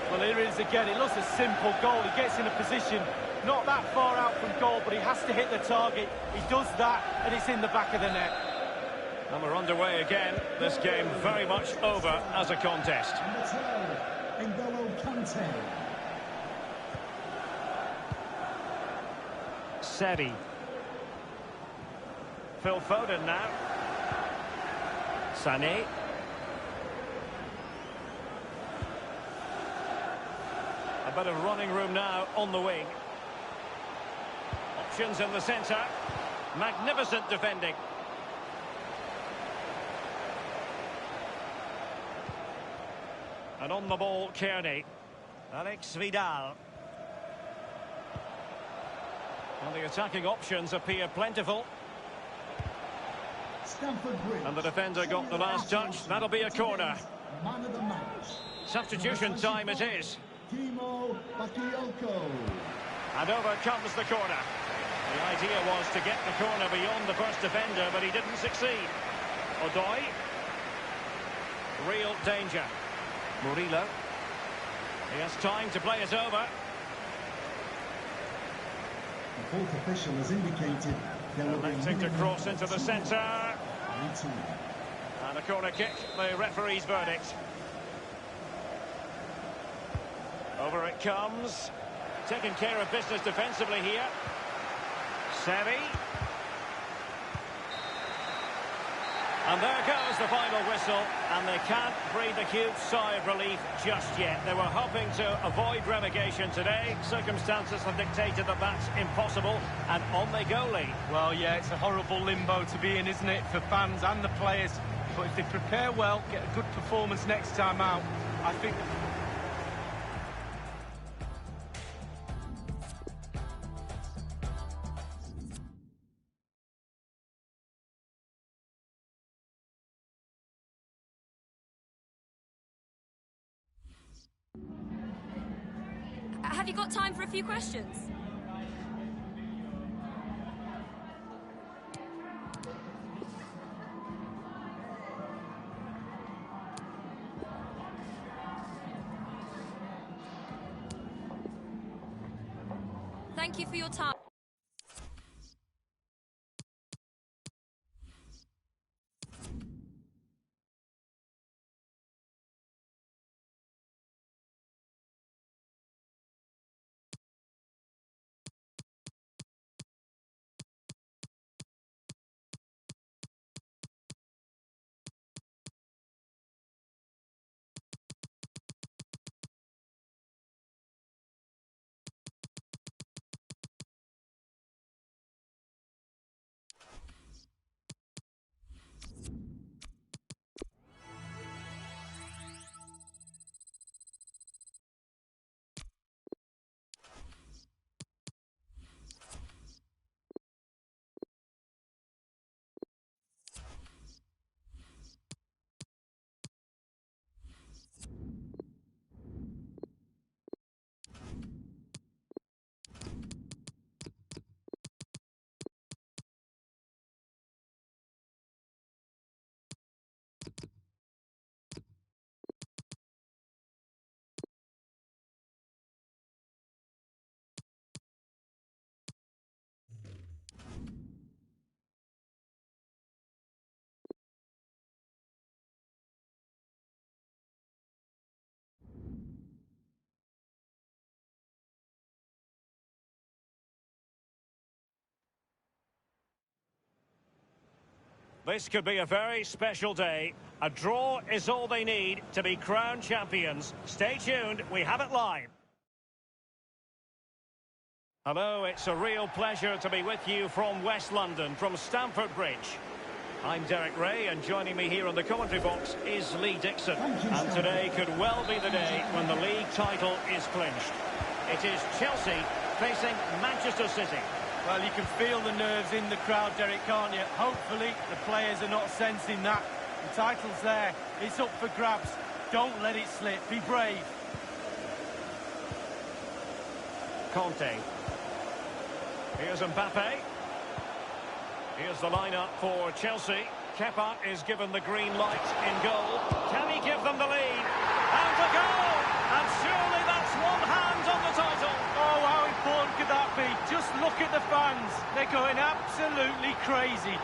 Well, here it is again. It looks a simple goal. He gets in a position not that far out from goal, but he has to hit the target. He does that, and it's in the back of the net. And we're underway again. This game very much over as a contest. Seri. Phil Foden now. Sané. A bit of running room now on the wing. Options in the centre. Magnificent defending. And on the ball, Kearney. Alex Vidal. And the attacking options appear plentiful. And the defender got the last touch. That'll be a corner. Substitution time it is. And over comes the corner. The idea was to get the corner beyond the first defender, but he didn't succeed. Odoi. Real danger. Murillo. He has time to play it over. The fourth official has indicated there will be electing to cross into the centre. And a corner kick, the referee's verdict. Over it comes. Taking care of business defensively here. Seri. And there goes the final whistle, and they can't breathe a huge sigh of relief just yet. They were hoping to avoid relegation today. Circumstances have dictated that that's impossible, and on they go, Lee. Well, yeah, it's a horrible limbo to be in, isn't it, for fans and the players. But if they prepare well, get a good performance next time out, I think... Have you got time for a few questions? Thank you for your time. This could be a very special day. A draw is all they need to be crowned champions. Stay tuned, we have it live. Hello, it's a real pleasure to be with you from West London, from Stamford Bridge. I'm Derek Ray, and joining me here in the commentary box is Lee Dixon. And today could well be the day when the league title is clinched. It is Chelsea facing Manchester City. Well, you can feel the nerves in the crowd, Derek, can't you? Hopefully, the players are not sensing that. The title's there. It's up for grabs. Don't let it slip. Be brave. Conte. Here's Mbappe. Here's the lineup for Chelsea. Kepa is given the green light in goal. Can he give them the lead? And a goal! And surely that's one hand on the title. Oh, how important could that be? Just look at the fans. They're going absolutely crazy.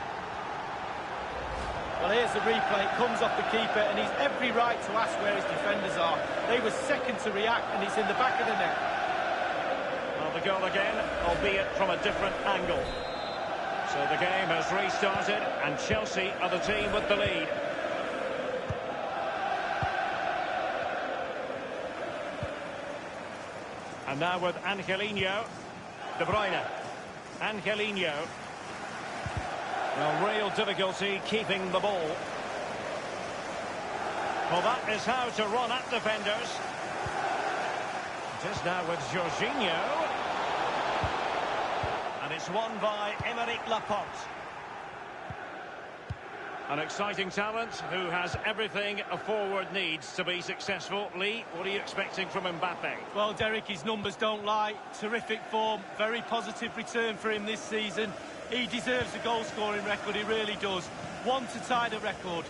Well, here's the replay. It comes off the keeper, and he's every right to ask where his defenders are. They were second to react, and it's in the back of the net. Well, the goal again, albeit from a different angle. So the game has restarted, and Chelsea are the team with the lead. And now with Angelino. De Bruyne. Angelino. Well, real difficulty keeping the ball. Well, that is how to run at defenders. It is now with Jorginho. And it's won by Aymeric Laporte. An exciting talent who has everything a forward needs to be successful. Lee, what are you expecting from Mbappe? Well, Derek, his numbers don't lie. Terrific form, very positive return for him this season. He deserves a goal-scoring record, he really does. One to tie the record.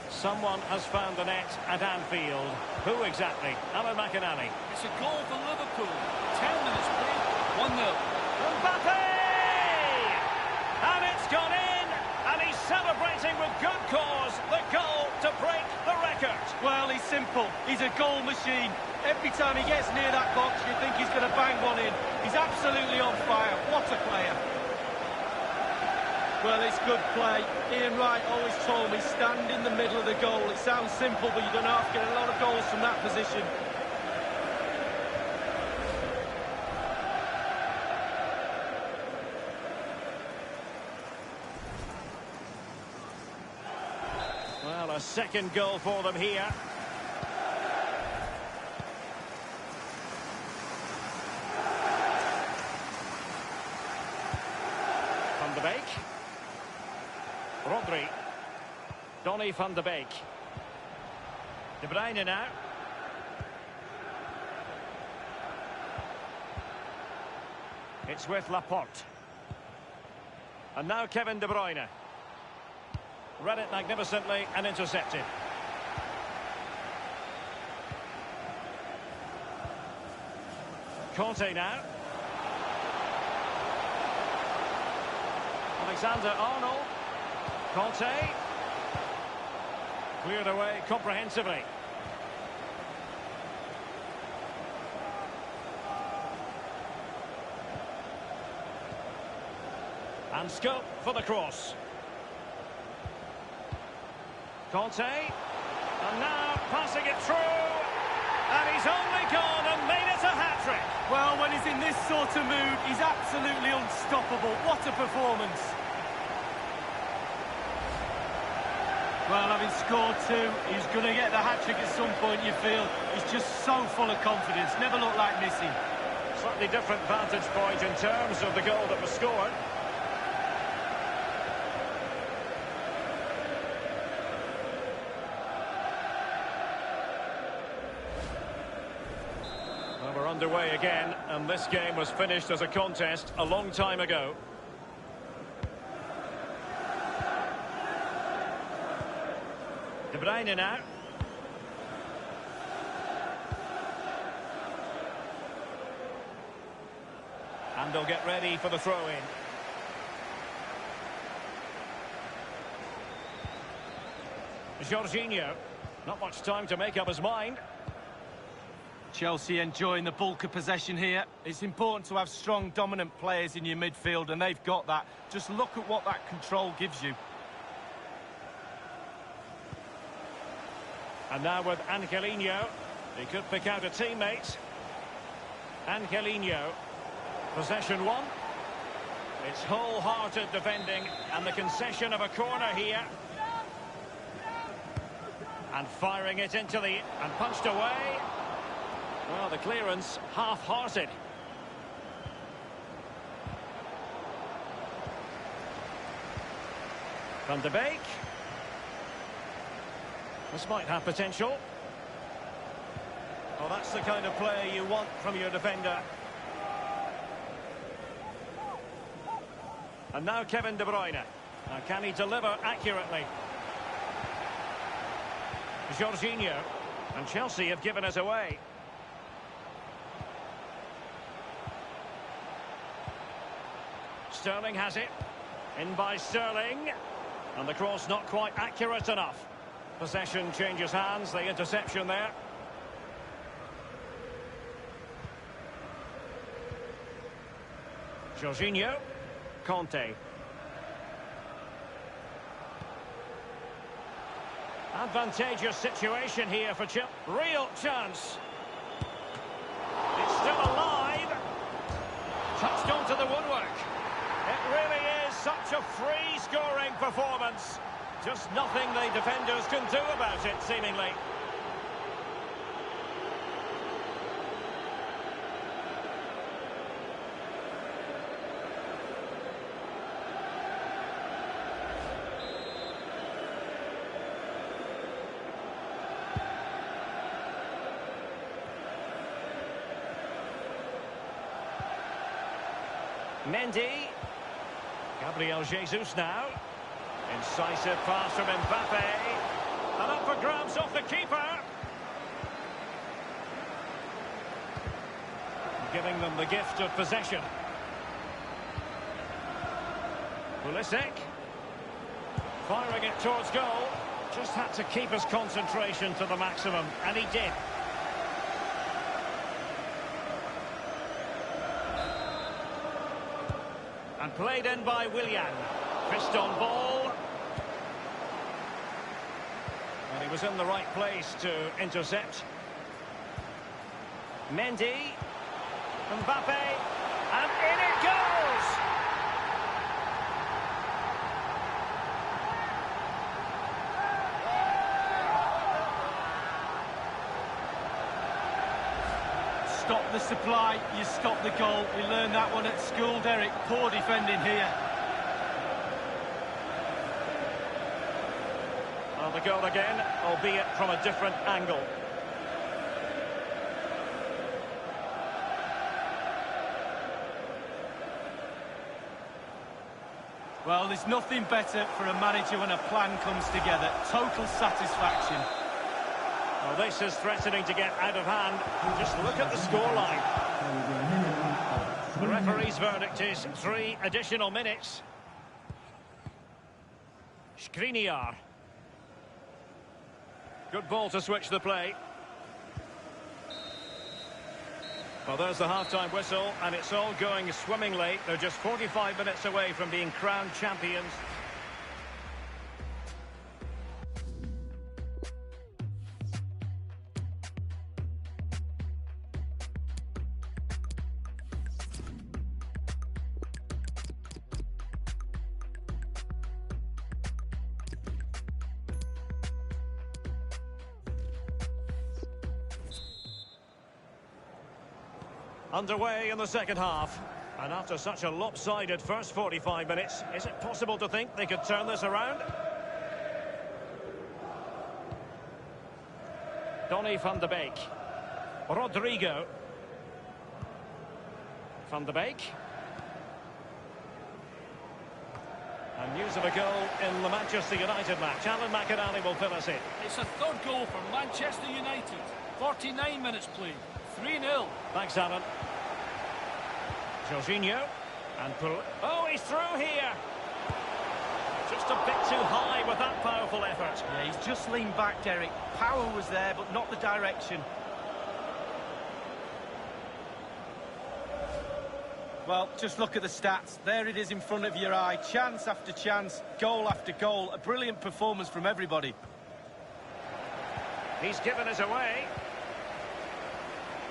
Someone has found the net at Anfield. Who exactly? Alan McInally. It's a goal for Liverpool. 10 minutes played, 1-0. Mbappe! And it's gone in! And he's celebrating with good cause the goal to break the record. Well, he's simple. He's a goal machine. Every time he gets near that box, you think he's going to bang one in. He's absolutely on fire. What a player. Well, it's good play. Ian Wright always told me, stand in the middle of the goal. It sounds simple, but you don't have to get a lot of goals from that position. Well, a second goal for them here. Van de Beek. Rodri. Donny van de Beek. De Bruyne now. It's with Laporte. And now Kevin De Bruyne. Read it magnificently and intercepted. Conte now. Alexander-Arnold. Conte. Cleared away comprehensively. And scope for the cross. Conte. And now passing it through. And he's only gone and made it a hat-trick. Well, when he's in this sort of mood, he's absolutely unstoppable. What a performance. Well, having scored two, he's going to get the hat-trick at some point, you feel. He's just so full of confidence, never looked like missing. Slightly different vantage point in terms of the goal that was scored. Well, we're underway again, and this game was finished as a contest a long time ago. De Bruyne now. And they'll get ready for the throw-in. Jorginho. Not much time to make up his mind. Chelsea enjoying the bulk of possession here. It's important to have strong, dominant players in your midfield, and they've got that. Just look at what that control gives you. And now with Angelino. He could pick out a teammate. Angelino. Possession one. It's wholehearted defending, and the concession of a corner here. And firing it into the... and punched away. Well, the clearance half-hearted. Van de Beek. This might have potential. Well, that's the kind of play you want from your defender. And now Kevin De Bruyne. Now, can he deliver accurately? Jorginho. And Chelsea have given us away. Sterling has it. In by Sterling. And the cross not quite accurate enough. Possession changes hands. The interception there. Jorginho. Conte. Advantageous situation here for Chelsea. Real chance. It's still alive. Touched onto the woodwork. It really is such a free-scoring performance. Just nothing the defenders can do about it, seemingly. Mendy. Gabriel Jesus now. Incisive pass from Mbappe. And up for grabs off the keeper. Giving them the gift of possession. Pulisic. Firing it towards goal. Just had to keep his concentration to the maximum, and he did. And played in by Willian. Fist on ball. And he was in the right place to intercept. Mendy. Mbappe. And in it goes! Stop the supply, you stop the goal. We learned that one at school, Derek. Poor defending here. Well, the goal again, albeit from a different angle. Well, there's nothing better for a manager when a plan comes together. Total satisfaction. Well, this is threatening to get out of hand. Just look at the scoreline. The referee's verdict is 3 additional minutes. Skriniar. Good ball to switch the play. Well, there's the half-time whistle, and it's all going swimmingly. They're just 45 minutes away from being crowned champions. Underway in the second half, and after such a lopsided first 45 minutes, is it possible to think they could turn this around? Donny van de Beek. Rodrigo. Van de Beek. And news of a goal in the Manchester United match. Alan McInally will fill us in. It's a third goal for Manchester United. 49 minutes played. 3-0. Thanks, Alan. Jorginho. And oh, he's through here. Just a bit too high with that powerful effort. Yeah, he's just leaned back, Derek. Power was there, but not the direction. Well, just look at the stats. There it is in front of your eye. Chance after chance, goal after goal. A brilliant performance from everybody. He's given us away.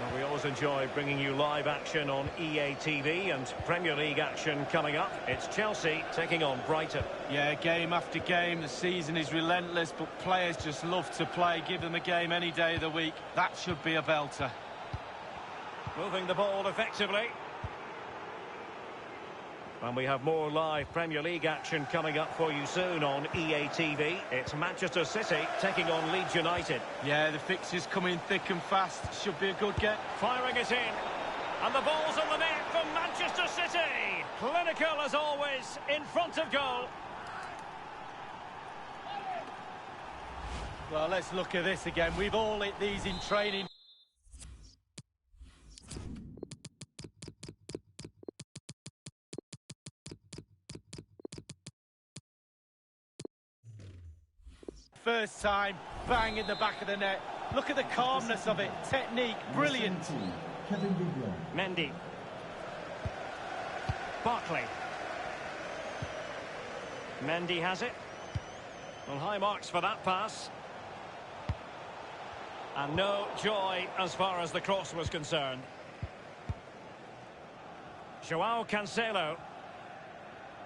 Well, we always enjoy bringing you live action on EA TV and Premier League action coming up. It's Chelsea taking on Brighton. Yeah, game after game, the season is relentless, but players just love to play. Give them a game any day of the week. That should be a belter. Moving the ball effectively. And we have more live Premier League action coming up for you soon on EA TV. It's Manchester City taking on Leeds United. Yeah, the fixtures coming thick and fast. Should be a good game. Firing it in. And the ball's on the net from Manchester City. Clinical as always, in front of goal. Well, let's look at this again. We've all hit these in training. First time, bang in the back of the net. Look at the calmness of it. Technique, brilliant. Mendy. Barkley. Mendy has it. Well, high marks for that pass. And no joy as far as the cross was concerned. Joao Cancelo.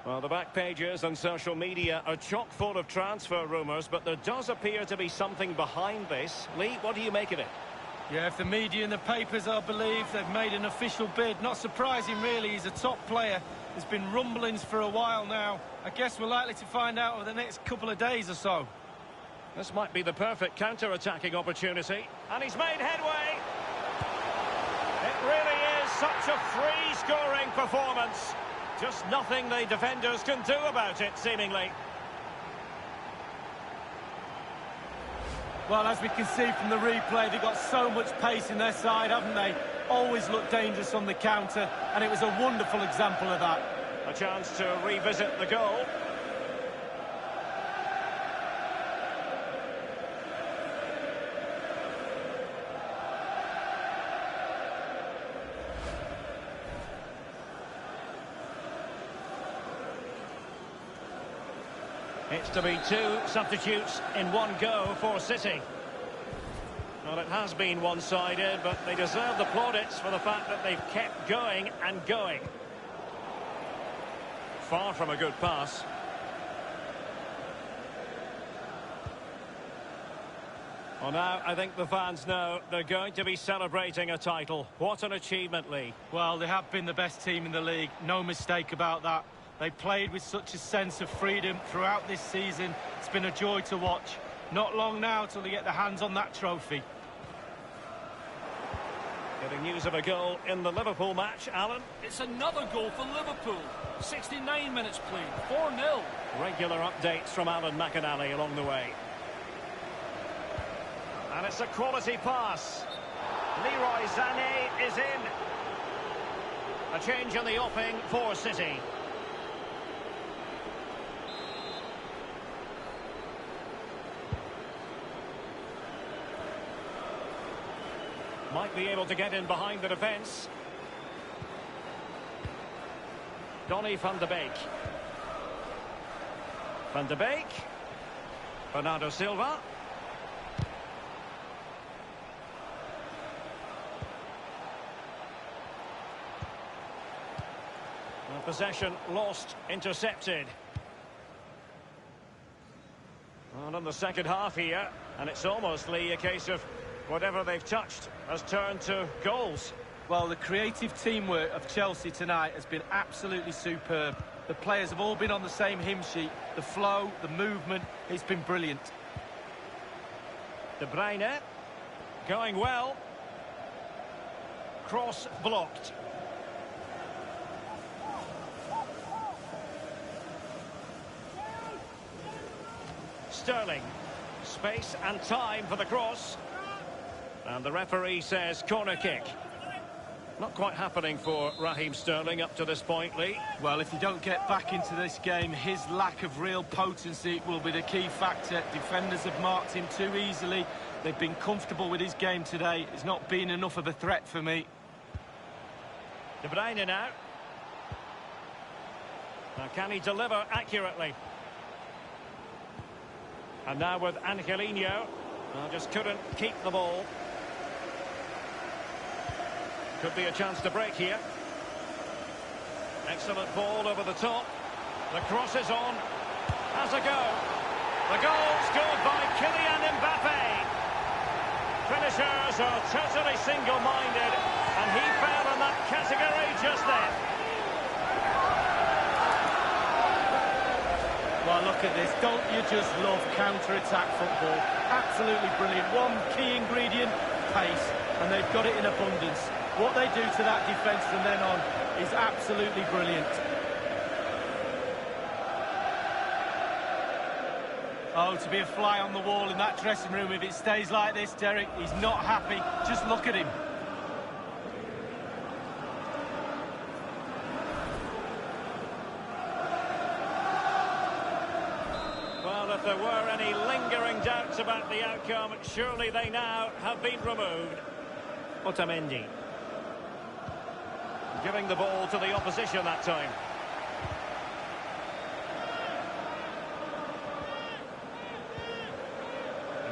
Well, the back pages and social media are chock full of transfer rumours, but there does appear to be something behind this. Lee, what do you make of it? Yeah, if the media and the papers are believed, they've made an official bid. Not surprising, really. He's a top player. There's been rumblings for a while now. I guess we're likely to find out over the next couple of days or so. This might be the perfect counter-attacking opportunity. And he's made headway. It really is such a free-scoring performance. Just nothing the defenders can do about it, seemingly. Well, as we can see from the replay, they've got so much pace in their side, haven't they? Always look dangerous on the counter, and it was a wonderful example of that. A chance to revisit the goal. It's to be two substitutes in one go for City. Well, it has been one-sided, but they deserve the plaudits for the fact that they've kept going and going. Far from a good pass. Well, now I think the fans know they're going to be celebrating a title. What an achievement, Lee. Well, they have been the best team in the league. No mistake about that. They played with such a sense of freedom throughout this season. It's been a joy to watch. Not long now till they get their hands on that trophy. Getting news of a goal in the Liverpool match, Alan. It's another goal for Liverpool. 69 minutes played, 4-0. Regular updates from Alan McInally along the way. And it's a quality pass. Leroy Sané is in. A change in the offing for City. Might be able to get in behind the defence. Donny van de Beek. Van de Beek. Bernardo Silva. And possession lost, intercepted. And in the second half here, and it's almost, Lee, a case of whatever they've touched has turned to goals. Well, the creative teamwork of Chelsea tonight has been absolutely superb. The players have all been on the same hymn sheet. The flow, the movement, it's been brilliant. De Bruyne, going well. Cross blocked. Sterling, space and time for the cross. And the referee says corner kick. Not quite happening for Raheem Sterling up to this point, Lee. Well, if you don't get back into this game, his lack of real potency will be the key factor. Defenders have marked him too easily. They've been comfortable with his game today. It's not been enough of a threat for me. De Bruyne now. Now, can he deliver accurately? And now with Angelino. Just couldn't keep the ball. Could be a chance to break here. Excellent ball over the top. The cross is on. Has a go. The goal scored by Kylian Mbappe. Finishers are totally single-minded, and he fell in that category just then. Well, look at this. Don't you just love counter-attack football? Absolutely brilliant. One key ingredient, pace, and they've got it in abundance. What they do to that defence from then on is absolutely brilliant. Oh, to be a fly on the wall in that dressing room if it stays like this, Derek. He's not happy. Just look at him. Well, if there were any lingering doubts about the outcome, surely they now have been removed. Otamendi. Giving the ball to the opposition that time.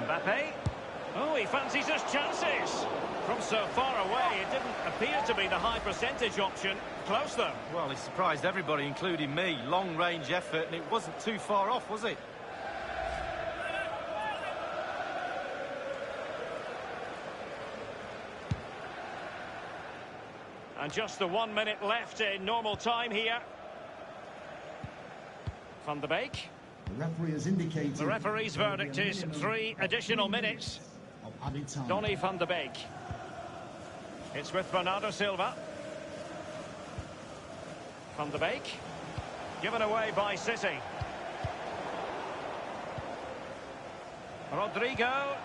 Mbappe. Oh, he fancies his chances. From so far away, it didn't appear to be the high percentage option. Close, though. Well, he surprised everybody, including me. Long-range effort, and it wasn't too far off, was it? And just the 1 minute left in normal time here. Van der Beek. The referee has indicated... The referee's verdict is 3 additional minutes. Of added time. Donny van der Beek. It's with Bernardo Silva. Van der Beek. Given away by City. Rodrigo.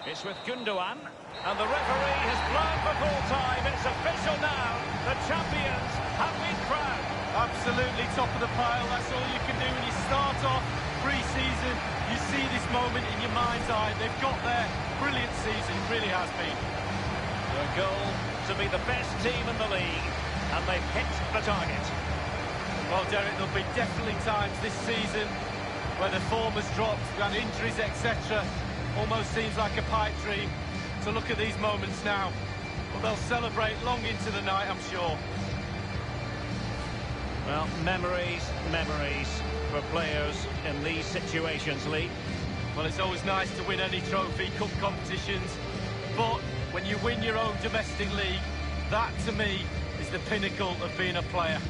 It's with Gundogan. And the referee has blown for full time. It's official now. The champions have been crowned. Absolutely top of the pile. That's all you can do when you start off pre-season. You see this moment in your mind's eye. They've got their brilliant season. It really has been. The goal to be the best team in the league. And they've hit the target. Well, Derek, there'll be definitely times this season where the form has dropped, and injuries, etc. Almost seems like a pipe dream to look at these moments now. But they'll celebrate long into the night, I'm sure. Well, memories for players in these situations, Lee. Well, it's always nice to win any trophy, cup competitions, but when you win your own domestic league, that, to me, is the pinnacle of being a player.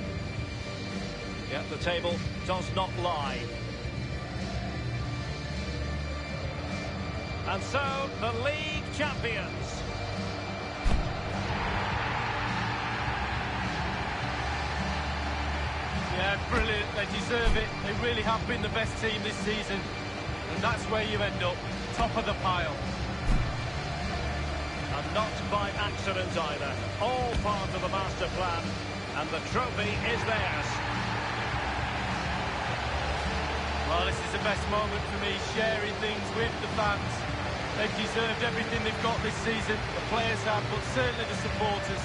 Yeah, the table does not lie. And so, the league champions. Yeah, brilliant. They deserve it. They really have been the best team this season. And that's where you end up, top of the pile. And not by accident either. All part of the master plan. And the trophy is theirs. Well, this is the best moment for me, sharing things with the fans. They've deserved everything they've got this season. The players have, but certainly the supporters.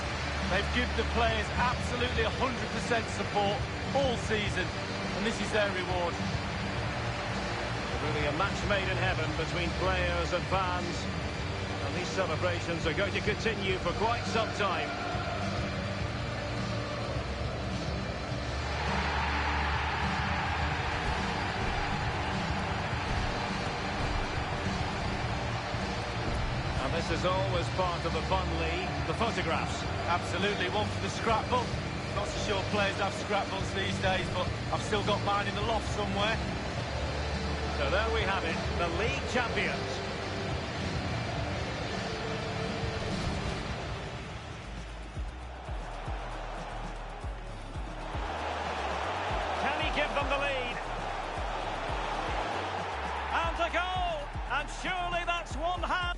They've given the players absolutely 100% support all season, and this is their reward. Really a match made in heaven between players and fans. And these celebrations are going to continue for quite some time. This is always part of the fun, Lee. The photographs. Absolutely, one for the scrapbook. Not so sure players have scrapbooks these days, but I've still got mine in the loft somewhere. So there we have it, the league champions. Can he give them the lead? And a goal! And surely that's one hand.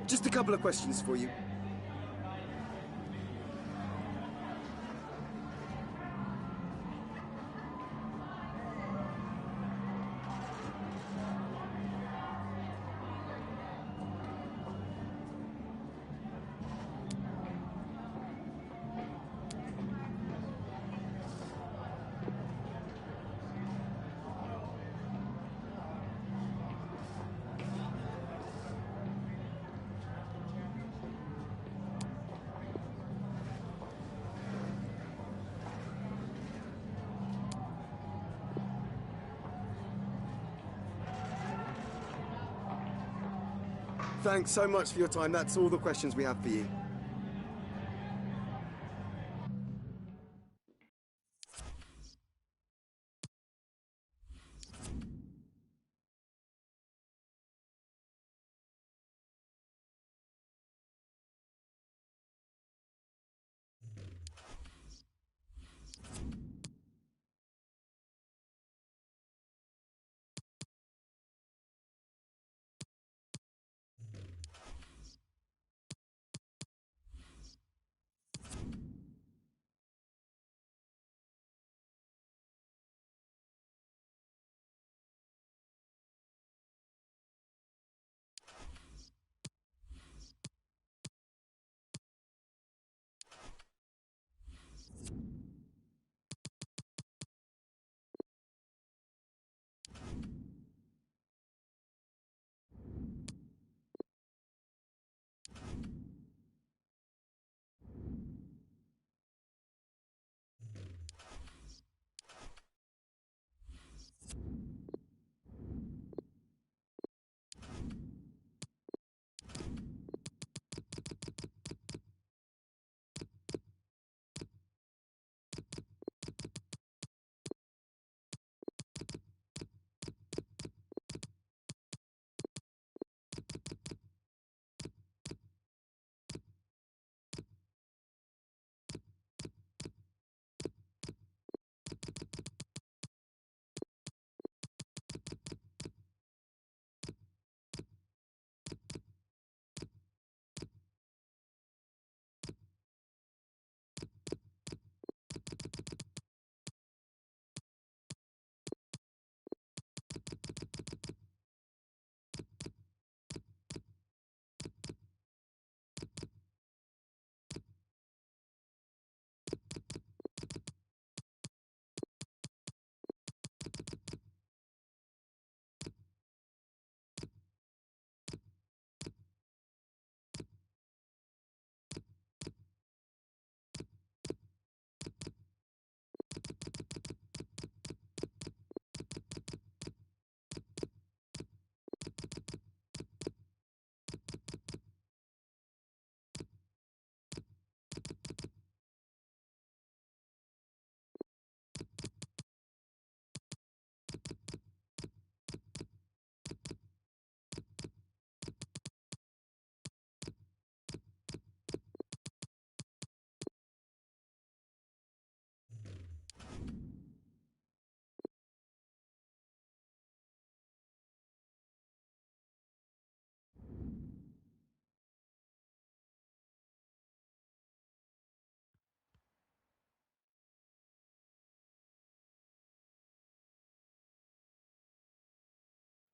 Just a couple of questions for you. Thanks so much for your time. That's all the questions we have for you.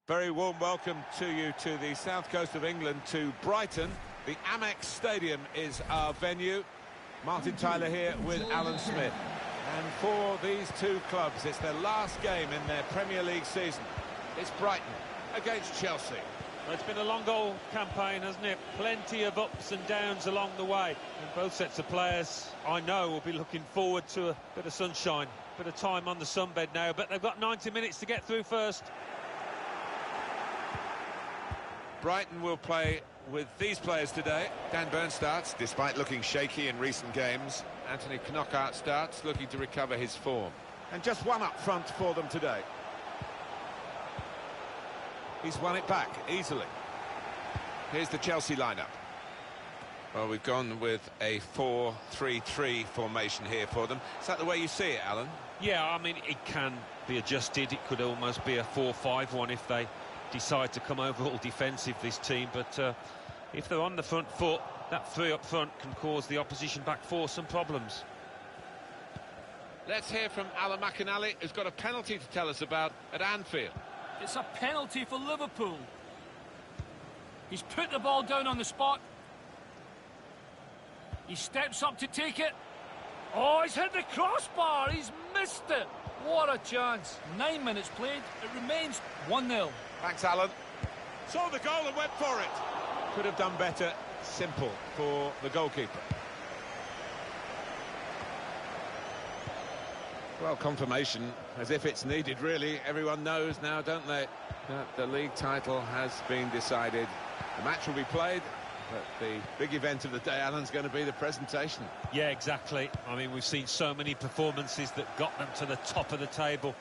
Very warm welcome to you to the south coast of England, to Brighton. The Amex Stadium is our venue. Martin Tyler here with Alan Smith. And for these two clubs, it's their last game in their Premier League season. It's Brighton against Chelsea. Well, it's been a long goal campaign, hasn't it? Plenty of ups and downs along the way. And both sets of players, I know, will be looking forward to a bit of sunshine, a bit of time on the sunbed now. But they've got 90 minutes to get through first. Brighton will play with these players today. Dan Burn starts, despite looking shaky in recent games. Anthony Knockaert starts, looking to recover his form. And just one up front for them today. He's won it back easily. Here's the Chelsea lineup. Well, we've gone with a 4-3-3 formation here for them. Is that the way you see it, Alan? Yeah, I mean, it can be adjusted. It could almost be a 4-5-1 if they decide to come over all defensive, this team. But if they're on the front foot, that three up front can cause the opposition back four some problems. Let's hear from Alan McInally, who's got a penalty to tell us about at Anfield. It's a penalty for Liverpool. He's put the ball down on the spot. He steps up to take it. Oh, he's hit the crossbar. He's missed it. What a chance. 9 minutes played. It remains 1-0. Thanks, Alan. Saw the goal and went for it. Could have done better. Simple for the goalkeeper. Well, confirmation, as if it's needed, really. Everyone knows now, don't they? The league title has been decided. The match will be played, but the big event of the day, Alan's going to be the presentation. Yeah, exactly. I mean, we've seen so many performances that got them to the top of the table.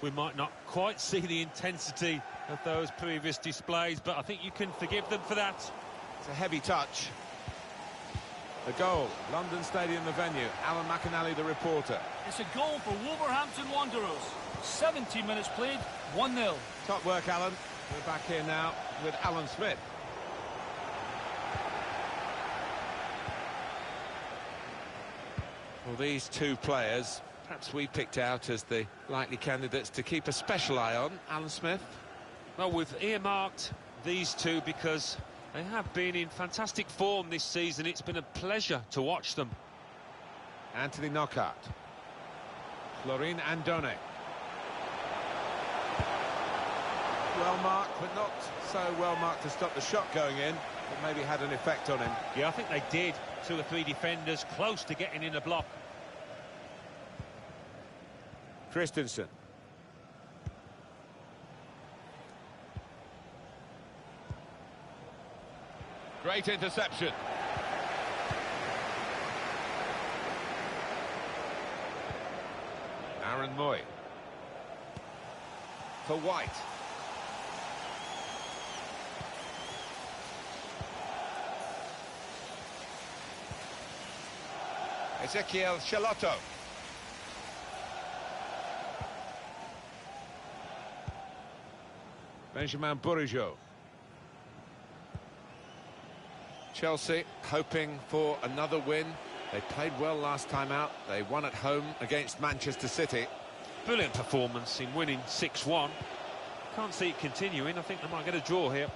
We might not quite see the intensity of those previous displays, but I think you can forgive them for that. It's a heavy touch. The goal, London Stadium, the venue. Alan McInally, the reporter. It's a goal for Wolverhampton Wanderers. 70 minutes played, 1-0. Top work, Alan. We're back here now with Alan Smith. Well, these two players, perhaps we picked out as the likely candidates to keep a special eye on. Alan Smith? Well, we've earmarked these two because they have been in fantastic form this season. It's been a pleasure to watch them. Anthony Knockaert. Florin Andone. Well marked, but not so well marked to stop the shot going in. But maybe had an effect on him. Yeah, I think they did. 2 or 3 defenders close to getting in a block. Christensen. Great interception. Aaron Moy. For White. UCL Semi. Benjamin Bourigeaud. Chelsea hoping for another win. They played well last time out. They won at home against Manchester City. Brilliant performance in winning 6-1. Can't see it continuing. I think they might get a draw here.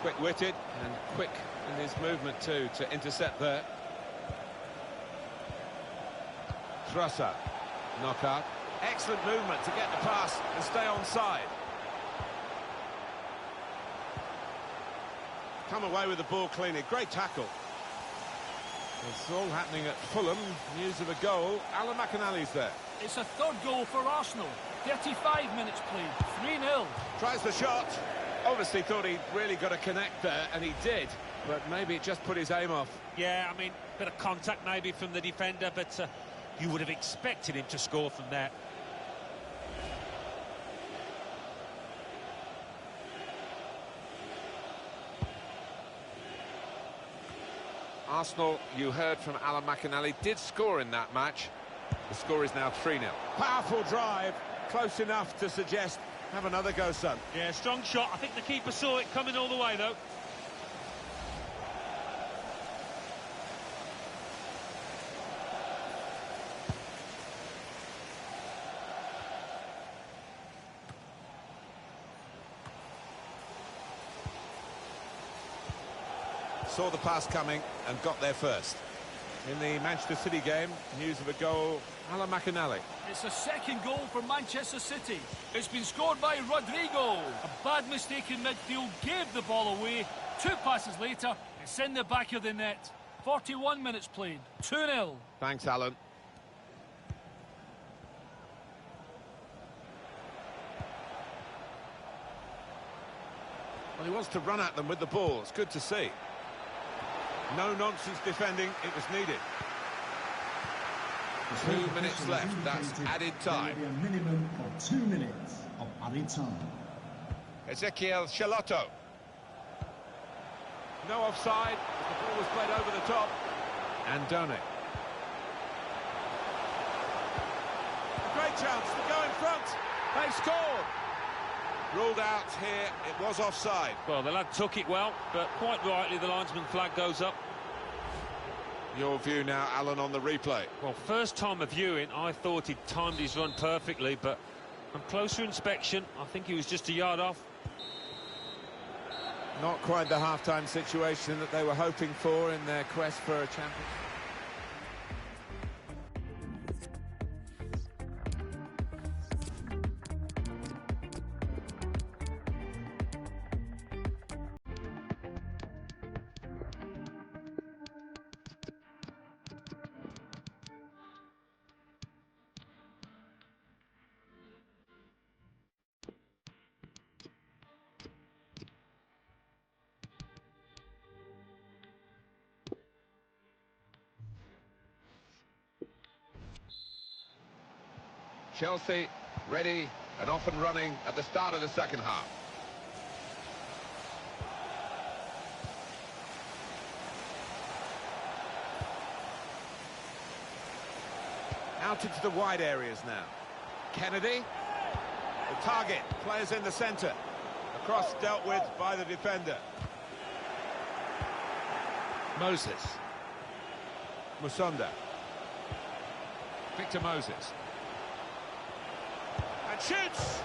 Quick-witted and quick in his movement too to intercept there. Trossard. Knockaert. Excellent movement to get the pass and stay onside. Come away with the ball cleanly. Great tackle. It's all happening at Fulham. News of a goal. Alan McInally's there. It's a third goal for Arsenal. 35 minutes played. 3-0. Tries the shot. Obviously thought he'd really got to connect there, and he did. But maybe it just put his aim off. Yeah, I mean, bit of contact maybe from the defender, but you would have expected him to score from there. Arsenal, you heard from Alan McInally, did score in that match. The score is now 3-0. Powerful drive, close enough to suggest, have another go, son. Yeah, strong shot. I think the keeper saw it coming all the way, though. Saw the pass coming and got there first. In the Manchester City game, news of a goal, Alan McInally. It's a second goal for Manchester City. It's been scored by Rodrigo. A bad mistake in midfield gave the ball away. 2 passes later, it's in the back of the net. 41 minutes played, 2-0. Thanks, Alan. Well, he wants to run at them with the ball. It's good to see. No nonsense defending, it was needed. 2 minutes left, that's added time. There will be a minimum of 2 minutes of added time. UCL Semi. No offside, the ball was played over the top. Andone. A great chance to go in front. They scored. Ruled out here, it was offside. Well, the lad took it well, but quite rightly the linesman flag goes up. Your view now, Alan, on the replay. Well, first time of viewing, I thought he'd timed his run perfectly, but on closer inspection, I think he was just a yard off. Not quite the half-time situation that they were hoping for in their quest for a championship. Chelsea ready and off and running at the start of the second half. Out into the wide areas now. Kennedy. The target. Players in the centre. Across dealt with by the defender. Moses. Musonda. Victor Moses. And shoots!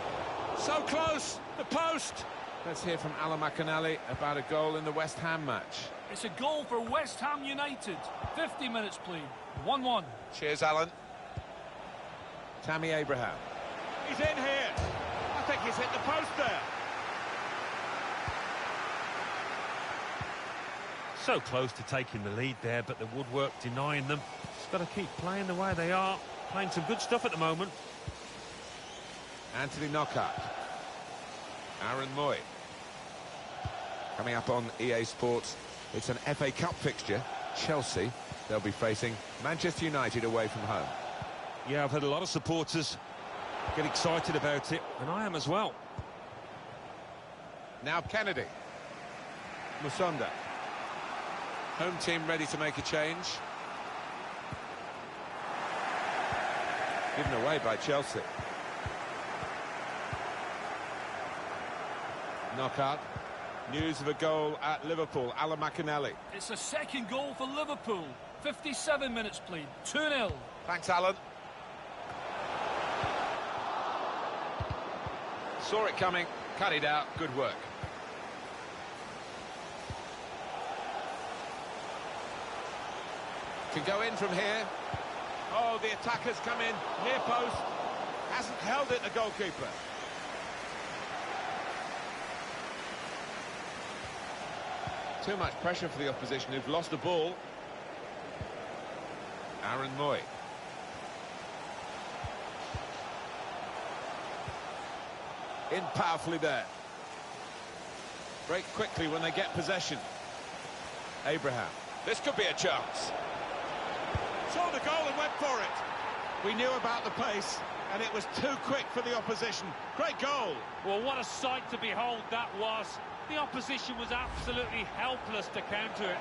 So close! The post! Let's hear from Alan McInally about a goal in the West Ham match. It's a goal for West Ham United. 50 minutes played. 1-1. Cheers, Alan. Tammy Abraham. He's in here. I think he's hit the post there. So close to taking the lead there, but the woodwork denying them. Just got to keep playing the way they are. Playing some good stuff at the moment. Anthony Knockaert. Aaron Moy. Coming up on EA Sports, it's an FA Cup fixture. Chelsea, they'll be facing Manchester United away from home. Yeah, I've had a lot of supporters get excited about it, and I am as well. Now Kennedy. Musonda. Home team ready to make a change. Given away by Chelsea. Knockaert. News of a goal at Liverpool. Alan McInally. It's a second goal for Liverpool. 57 minutes played. 2-0. Thanks, Alan. Saw it coming, cut it out. Good work. Can go in from here. Oh, the attackers come in. Near post. Hasn't held it, the goalkeeper. Too much pressure for the opposition, who've lost the ball. Aaron Moy. In powerfully there. Break quickly when they get possession. Abraham. This could be a chance. Saw the goal and went for it. We knew about the pace, and it was too quick for the opposition. Great goal. Well, what a sight to behold that was. The opposition was absolutely helpless to counter it.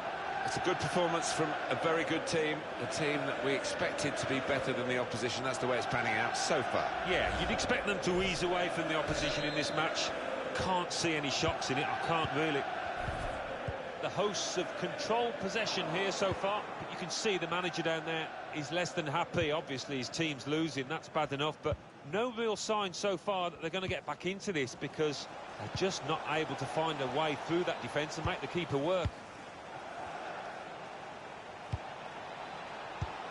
It's a good performance from a very good team, a team that we expected to be better than the opposition. That's the way it's panning out so far. Yeah, you'd expect them to ease away from the opposition in this match. Can't see any shocks in it, I can't really. The hosts have controlled possession here so far, but you can see the manager down there is less than happy. Obviously his team's losing, that's bad enough, but no real sign so far that they're going to get back into this, because they're just not able to find a way through that defence and make the keeper work.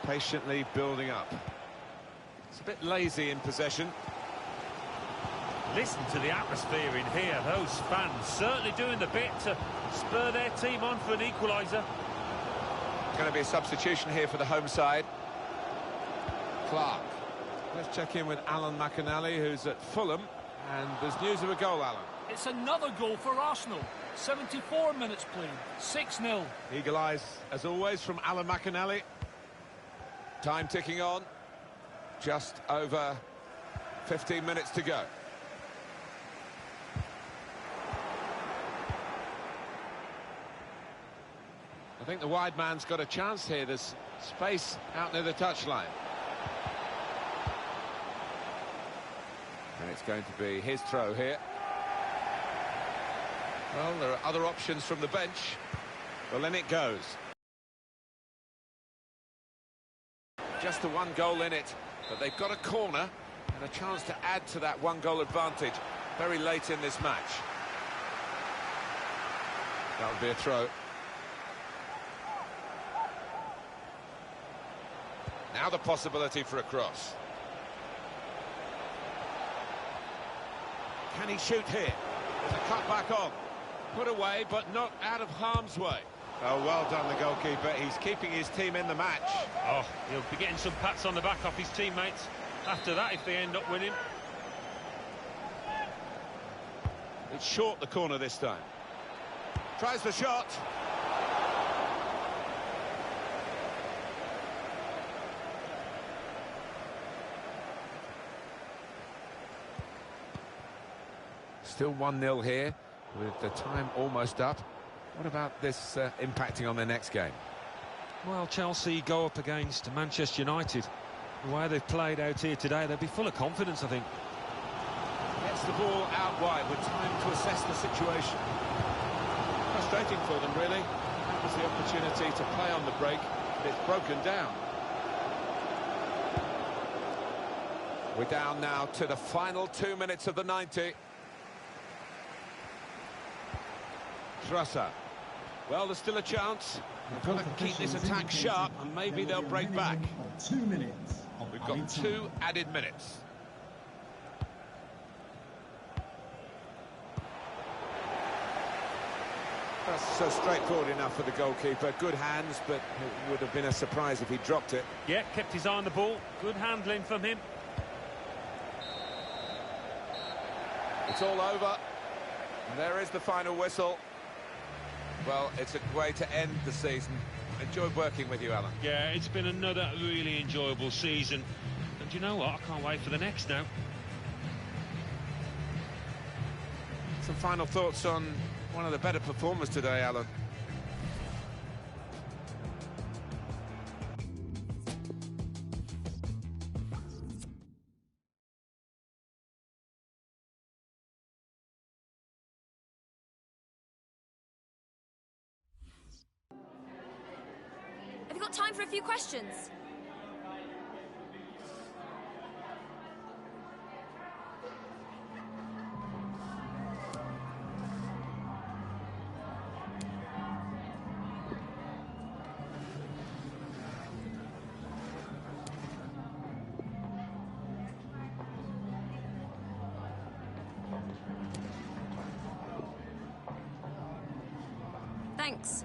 Patiently building up. It's a bit lazy in possession. Listen to the atmosphere in here. Those fans certainly doing the bit to spur their team on for an equaliser. Going to be a substitution here for the home side. Clark. Let's check in with Alan McInally, who's at Fulham, and there's news of a goal, Alan. It's another goal for Arsenal. 74 minutes played. 6-0. Eagle eyes, as always, from Alan McInally. Time ticking on. Just over 15 minutes to go. I think the wide man's got a chance here. There's space out near the touchline. And it's going to be his throw here. Well, there are other options from the bench. Well, in it goes. Just the one goal in it, but they've got a corner and a chance to add to that one-goal advantage very late in this match. That would be a throw. Now the possibility for a cross. Can he shoot here? There's a cut back on. Put away, but not out of harm's way. Oh, well done, the goalkeeper. He's keeping his team in the match. Oh, he'll be getting some pats on the back off his teammates after that if they end up winning. It's short, the corner this time. Tries the shot. Still 1-0 here, with the time almost up. What about this impacting on their next game? Well, Chelsea go up against Manchester United. The way they've played out here today, they'll be full of confidence, I think. Gets the ball out wide with time to assess the situation. Frustrating for them, really. That was the opportunity to play on the break, but it's broken down. We're down now to the final 2 minutes of the 90. Trusser. Well, there's still a chance. We've got to keep this attack sharp, and maybe they'll break back. 2 minutes. We've got 2 added minutes. That's straightforward enough for the goalkeeper. Good hands, but it would have been a surprise if he dropped it. Yeah, kept his eye on the ball. Good handling from him. It's all over. And there is the final whistle. Well, it's a way to end the season. Enjoyed working with you, Alan. Yeah, it's been another really enjoyable season. And you know what? I can't wait for the next now. Some final thoughts on one of the better performers today, Alan. Have you got time for a few questions? Thanks.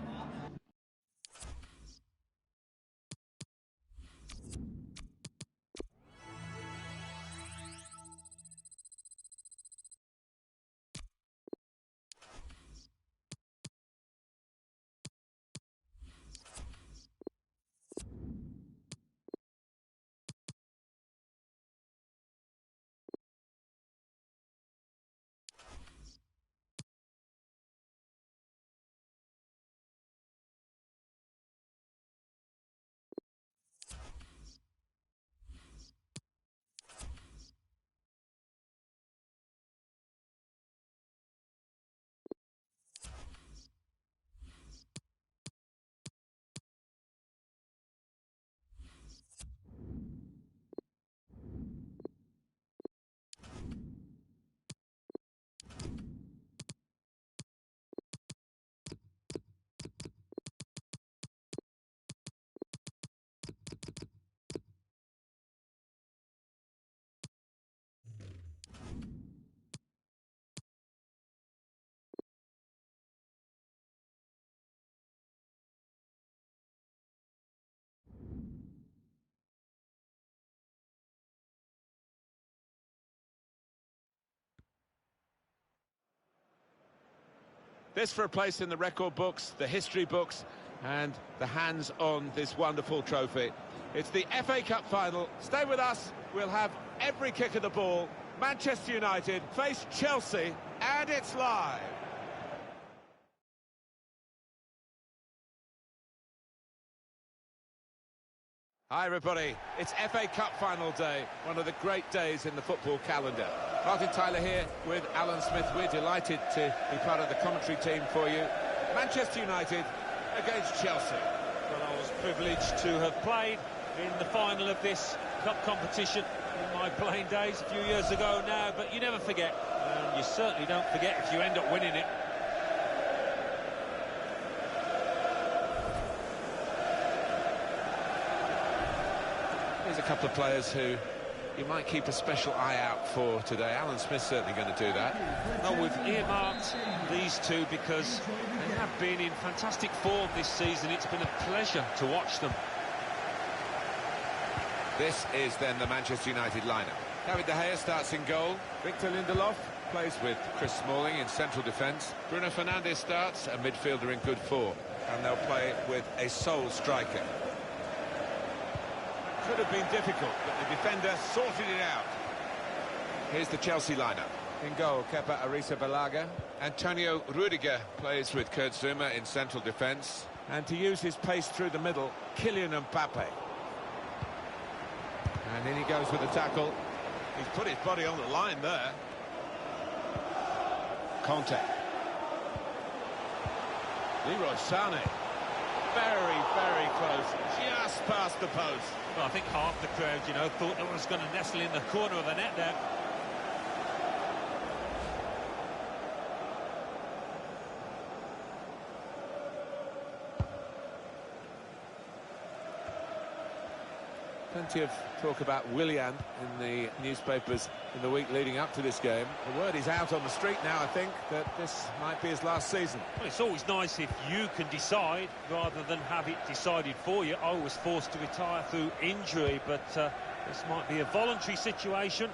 This for a place in the record books, the history books, and the hands on this wonderful trophy. It's the FA Cup final. Stay with us. We'll have every kick of the ball. Manchester United face Chelsea, and it's live. Hi everybody, it's FA Cup final day, one of the great days in the football calendar. Martin Tyler here with Alan Smith. We're delighted to be part of the commentary team for you. Manchester United against Chelsea. Well, I was privileged to have played in the final of this cup competition in my playing days a few years ago now, but you never forget, and you certainly don't forget if you end up winning it. There's a couple of players who you might keep a special eye out for today. Alan Smith's certainly going to do that. Well, we've earmarked these two because they have been in fantastic form this season. It's been a pleasure to watch them. This is then the Manchester United lineup. David De Gea starts in goal. Victor Lindelof plays with Chris Smalling in central defence. Bruno Fernandes starts, a midfielder in good form. And they'll play with a sole striker. Could have been difficult, but the defender sorted it out. Here's the Chelsea lineup. In goal, Kepa Arrizabalaga. Antonio Rudiger plays with Kurt Zouma in central defence. And to use his pace through the middle, Kylian Mbappe. And in he goes with the tackle. He's put his body on the line there. Conte. Leroy Sané. Very, very close. Just past the post. Well, I think half the crowd, you know, thought that was going to nestle in the corner of the net there. Plenty of talk about Willian in the newspapers in the week leading up to this game. The word is out on the street now, I think, that this might be his last season. Well, it's always nice if you can decide rather than have it decided for you. I was forced to retire through injury, but this might be a voluntary situation.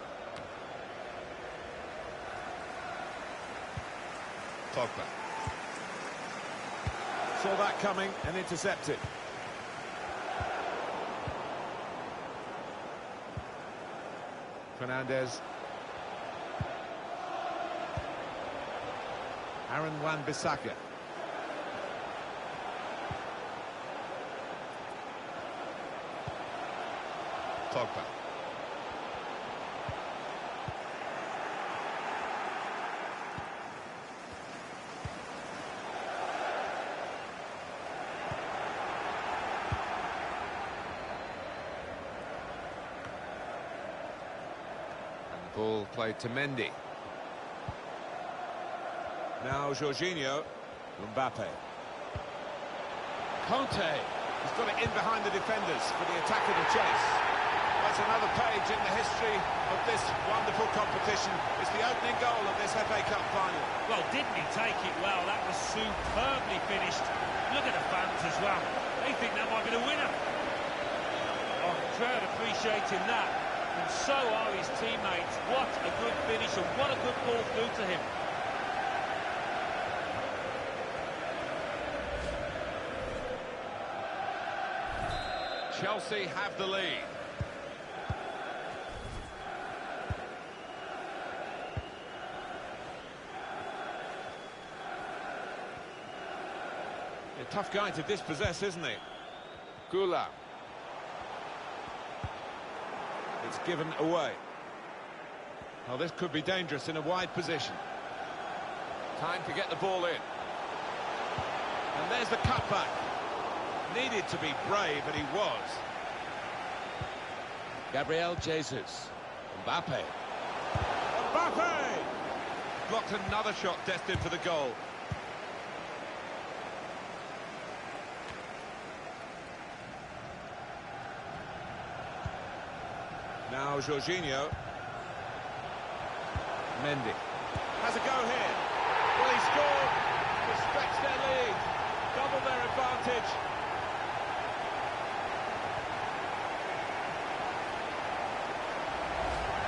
Pogba. Saw that coming and intercepted. Fernandez. Aaron Wan-Bissaka. Pogba. Ball played to Mendy. Now Jorginho. Mbappe. Conte. He's got it in behind the defenders for the attack of the chase. That's another page in the history of this wonderful competition. It's the opening goal of this FA Cup final. Well, didn't he take it well? That was superbly finished. Look at the fans as well. They think that might be the winner. Oh, the crowd appreciating that. And so are his teammates. What a good finish and what a good ball through to him. Chelsea have the lead. A tough guy to dispossess, isn't he? Goula. It's given away. Well, this could be dangerous in a wide position. Time to get the ball in. And there's the cutback. Needed to be brave, and he was. Gabriel Jesus. Mbappe. Mbappe! Blocked another shot destined for the goal. Now Jorginho. Mendy. Has a go here. Will he score? To stretch their lead. Double their advantage.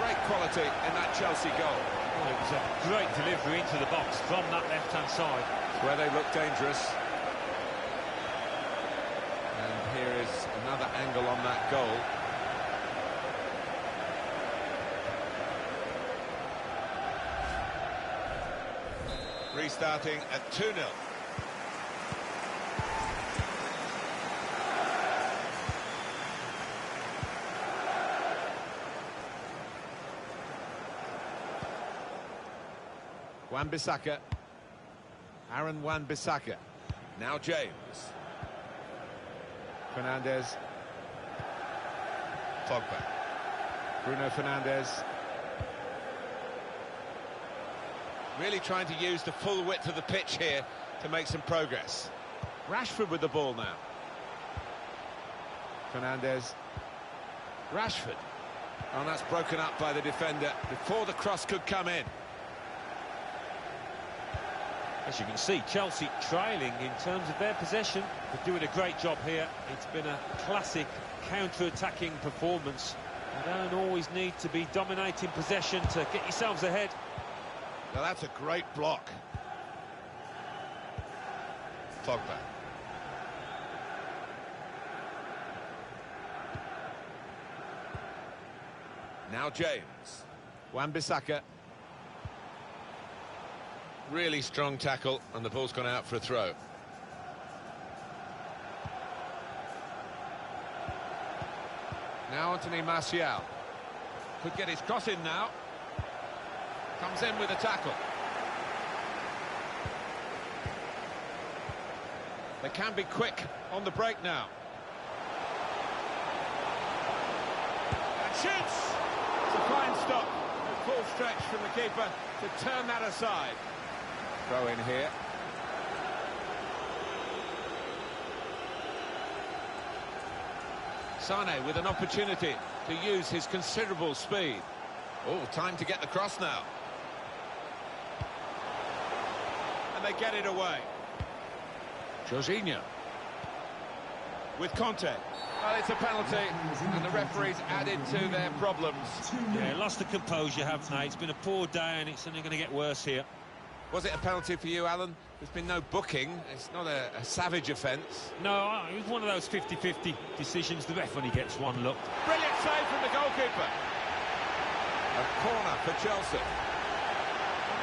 Great quality in that Chelsea goal. Well, it was a great delivery into the box from that left-hand side. It's where they look dangerous. And here is another angle on that goal. Restarting at 2-0. Wan-Bissaka. Aaron Wan-Bissaka. Now James. Fernandez. Pogba. Bruno Fernandez. Really trying to use the full width of the pitch here to make some progress. Rashford with the ball now. Fernandez. Rashford. Oh, and that's broken up by the defender before the cross could come in. As you can see, Chelsea trailing in terms of their possession. They're doing a great job here. It's been a classic counter-attacking performance. You don't always need to be dominating possession to get yourselves ahead. Now that's a great block. Pogba. Now James. Wan-Bissaka. Really strong tackle, and the ball's gone out for a throw. Now Anthony Martial. Could get his cross in now. Comes in with a tackle. They can be quick on the break now. And shoots! It's a fine stop. A full stretch from the keeper to turn that aside. Throw in here. Sane with an opportunity to use his considerable speed. Oh, time to get the cross now. And they get it away. Jorginho. With Conte. Well, it's a penalty, and the referee's added to their problems. Yeah, lost the composure, haven't they? It's been a poor day, and it's only going to get worse here. Was it a penalty for you, Alan? There's been no booking. It's not a savage offence. No, it was one of those 50-50 decisions. The ref only gets one look. Brilliant save from the goalkeeper. A corner for Chelsea.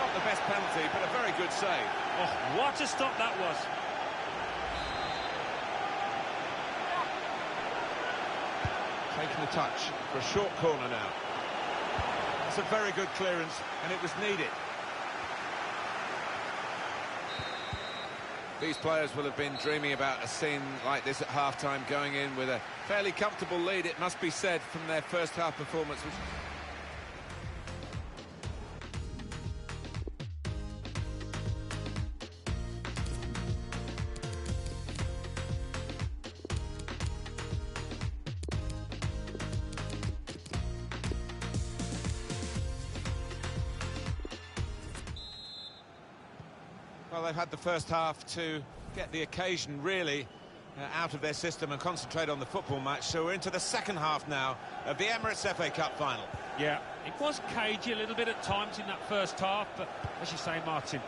Not the best penalty, but a very good save. Oh, what a stop that was. Taking the touch for a short corner now. It's a very good clearance, and it was needed. These players will have been dreaming about a scene like this at half-time, going in with a fairly comfortable lead, it must be said, from their first half performance. Well, they've had the first half to get the occasion really out of their system and concentrate on the football match. So we're into the second half now of the Emirates FA Cup final. Yeah, it was cagey a little bit at times in that first half, but as you say, Martin,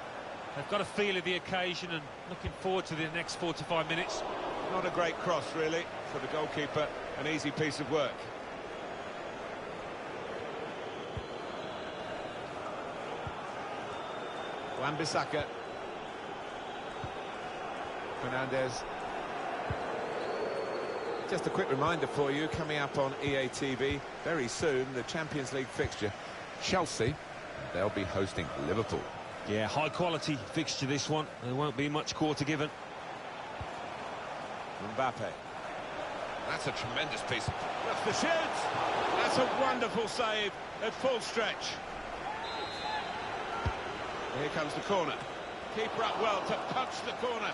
they've got a feel of the occasion and looking forward to the next 45 minutes. Not a great cross, really, for the goalkeeper. An easy piece of work. Wan-Bissaka. Fernandez. Just a quick reminder for you, coming up on EA TV very soon, the Champions League fixture. Chelsea, they'll be hosting Liverpool. Yeah, high-quality fixture, this one. There won't be much quarter given. Mbappe. That's a tremendous piece. That's the shoot! That's a wonderful save at full stretch. Here comes the corner. Keeper up well to punch the corner.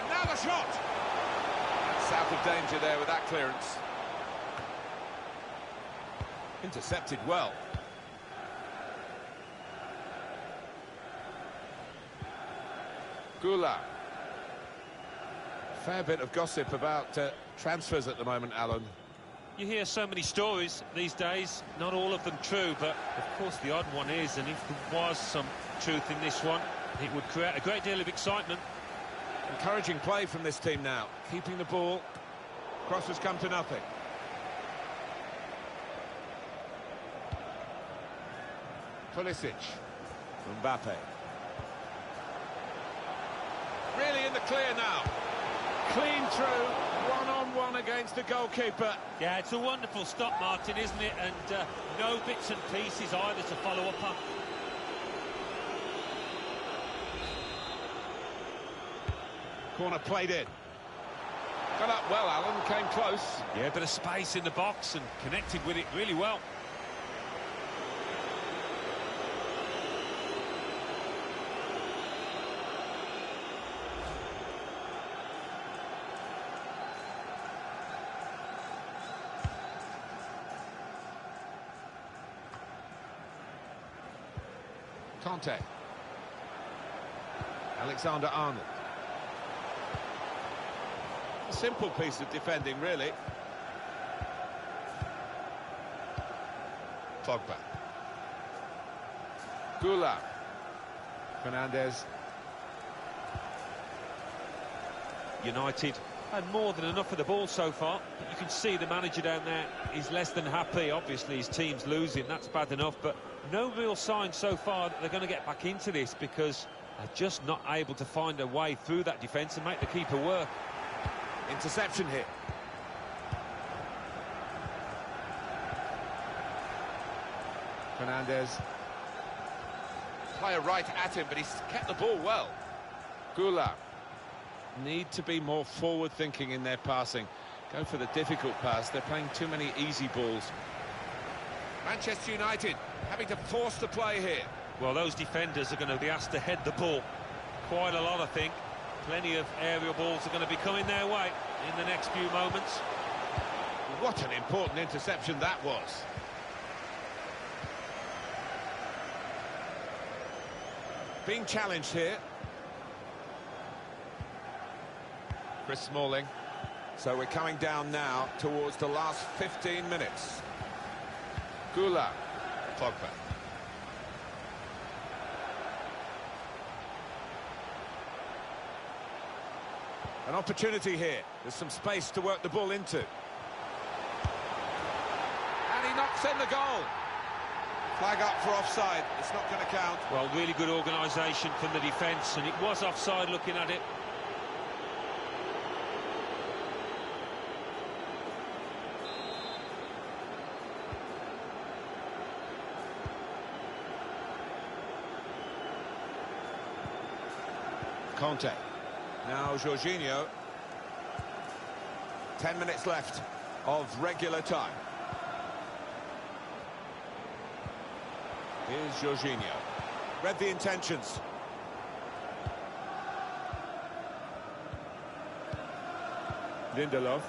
And now the shot! That's out of danger there with that clearance. Intercepted well. Goula. Fair bit of gossip about transfers at the moment, Alan. You hear so many stories these days, not all of them true, but of course the odd one is, and if there was some truth in this one, it would create a great deal of excitement. Encouraging play from this team now, keeping the ball. Cross has come to nothing. Pulisic. Mbappe. Really in the clear now. Clean through, one-on-one against the goalkeeper. Yeah, it's a wonderful stop, Martin, isn't it? And no bits and pieces either to follow up on. Corner played in. Got up well, Alan, came close. Yeah, a bit of space in the box and connected with it really well. Conte. Alexander-Arnold. A simple piece of defending, really. Pogba. Goula. Fernandez. United had more than enough of the ball so far. But you can see the manager down there is less than happy. Obviously, his team's losing. That's bad enough. But no real sign so far that they're going to get back into this, because they're just not able to find a way through that defence and make the keeper work. Interception here. Fernandez. Player right at him, but he's kept the ball well. Goulart. Need to be more forward-thinking in their passing. Go for the difficult pass. They're playing too many easy balls. Manchester United having to force the play here. Well, those defenders are going to be asked to head the ball quite a lot, I think. Plenty of aerial balls are going to be coming their way in the next few moments. What an important interception that was. Being challenged here. Chris Smalling. So we're coming down now towards the last 15 minutes. Goulart. Pogba. An opportunity here. There's some space to work the ball into. And he knocks in the goal. Flag up for offside. It's not going to count. Well, really good organisation from the defence, and it was offside looking at it. Conte. Now Jorginho. 10 minutes left of regular time. Here's Jorginho. Read the intentions. Lindelof.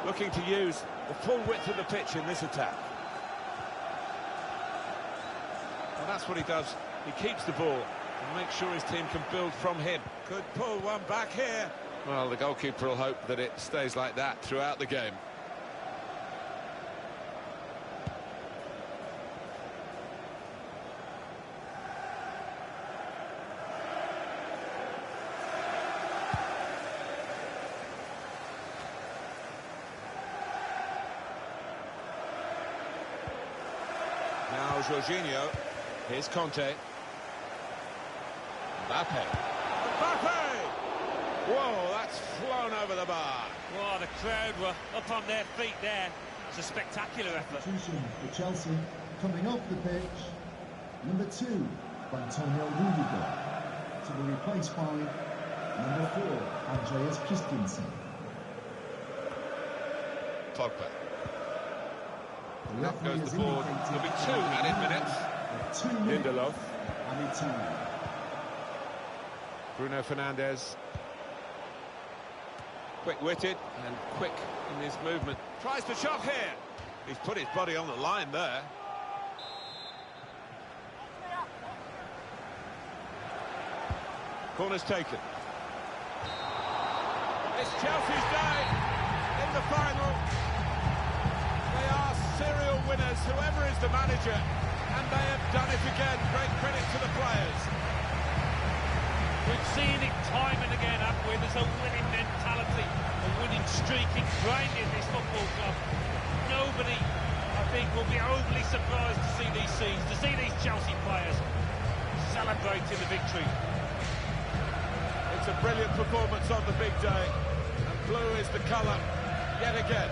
Looking to use the full width of the pitch in this attack. Well, that's what he does. He keeps the ball and makes sure his team can build from him. Could pull one back here. Well, the goalkeeper will hope that it stays like that throughout the game. Now Jorginho. Here's Conte. Mbappe. Whoa, that's flown over the bar. Well, the crowd were up on their feet there. It's a spectacular effort. Substitution for Chelsea. Coming off the pitch, number 2, Antonio Rudiger, to be replaced by number 4, Andreas Christensen. Pogba. Up goes the board. There'll be 2 added minutes. Lindelof. Added time. Bruno Fernandes. Quick-witted and quick in his movement. Tries the shot here. He's put his body on the line there. Corner's taken. It's Chelsea's day in the final. They are serial winners, whoever is the manager, and they have done it again. Great credit to the players. We've seen it time and again, haven't we? There's a winning mentality, a winning streak ingrained in this football club. Nobody, I think, will be overly surprised to see these scenes, to see these Chelsea players celebrating the victory. It's a brilliant performance on the big day, and blue is the colour yet again.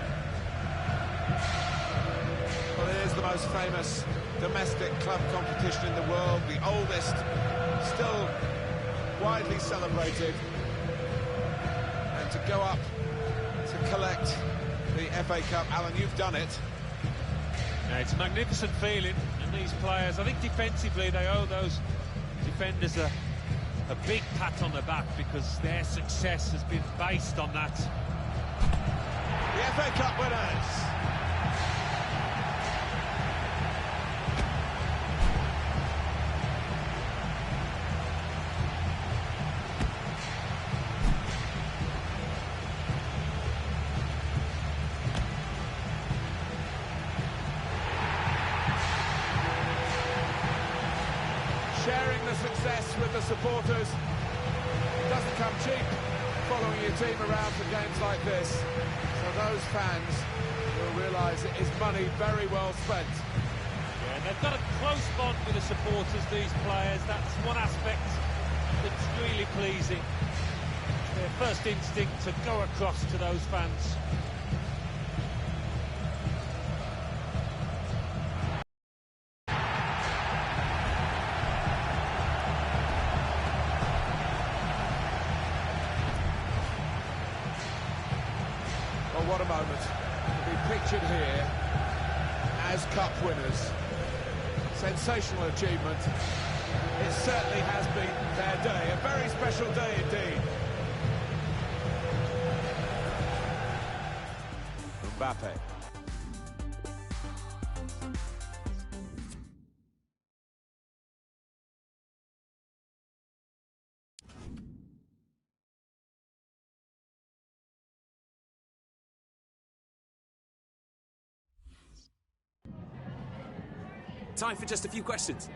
Well, it is the most famous domestic club competition in the world, the oldest, still widely celebrated, and to go up to collect the FA Cup. Alan, you've done it. Yeah, it's a magnificent feeling, and these players, I think defensively they owe those defenders a big pat on the back, because their success has been based on that. The FA Cup winners. Sharing the success with the supporters. doesn't come cheap following your team around for games like this. So those fans will realise it is money very well spent. Yeah, they've got a close bond with the supporters, these players. That's one aspect that's really pleasing. Their first instinct to go across to those fans. Well, what a moment to be pictured here as cup winners. Sensational achievement. It certainly has been their day, a very special day indeed. Mbappe. Time for just a few questions.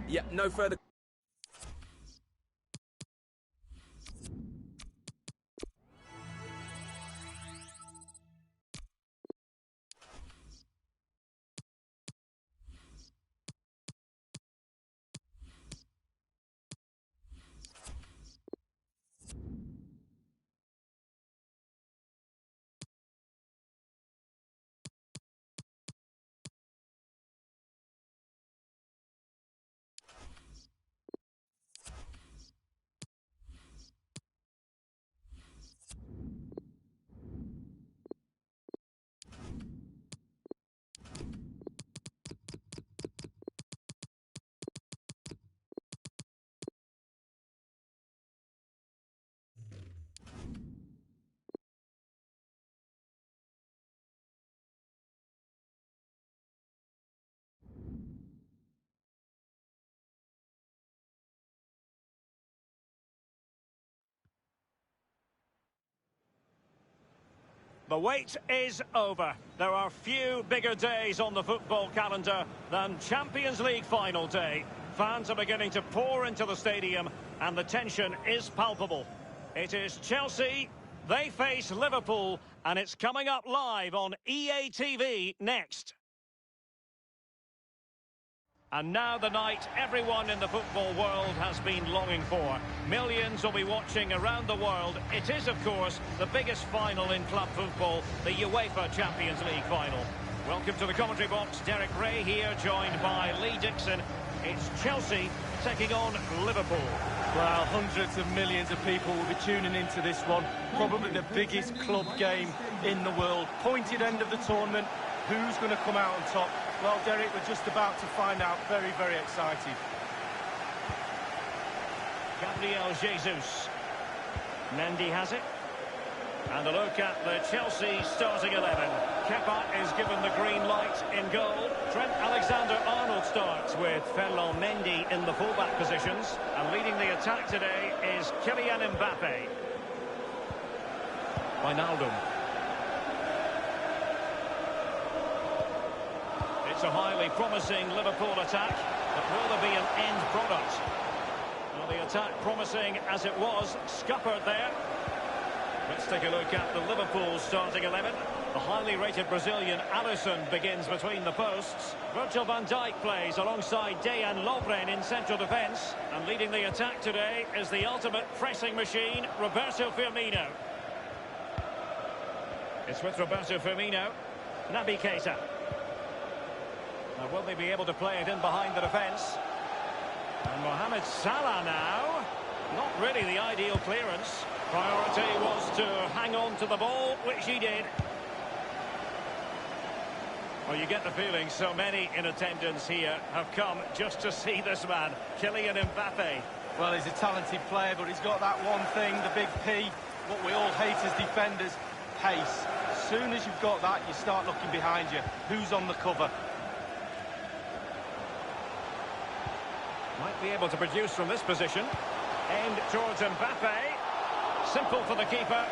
Yeah, no further. The wait is over. There are few bigger days on the football calendar than Champions League final day. Fans are beginning to pour into the stadium and the tension is palpable. It is Chelsea, they face Liverpool, and it's coming up live on EA TV next. And now the night everyone in the football world has been longing for. Millions will be watching around the world. It is, of course, the biggest final in club football, the UEFA Champions League final. Welcome to the commentary box. Derek Ray here, joined by Lee Dixon. It's Chelsea taking on Liverpool. Well, hundreds of millions of people will be tuning into this one. Probably the biggest club game in the world. Pointed end of the tournament. Who's going to come out on top? Well, Derek, we're just about to find out. Very, very excited. Gabriel Jesus. Mendy has it. And a look at the Chelsea starting 11. Kepa is given the green light in goal. Trent Alexander-Arnold starts with Ferland Mendy in the fullback positions. And leading the attack today is Kylian Mbappe. Wijnaldum. It's a highly promising Liverpool attack, but will there be an end product? Well, the attack promising as it was, scuppered there. Let's take a look at the Liverpool starting 11. The highly rated Brazilian Alisson begins between the posts. Virgil van Dijk plays alongside Dejan Lovren in central defence. And leading the attack today is the ultimate pressing machine, Roberto Firmino. It's with Roberto Firmino. Naby Keita. Now, will they be able to play it in behind the defence? And Mohamed Salah now. Not really the ideal clearance. Priority was to hang on to the ball, which he did. Well, you get the feeling so many in attendance here have come just to see this man, Kylian Mbappe. Well, he's a talented player, but he's got that one thing, the big P. what we all hate as defenders, pace. As soon as you've got that, you start looking behind you. Who's on the cover? Might be able to produce from this position. Aimed towards Mbappe. Simple for the keeper.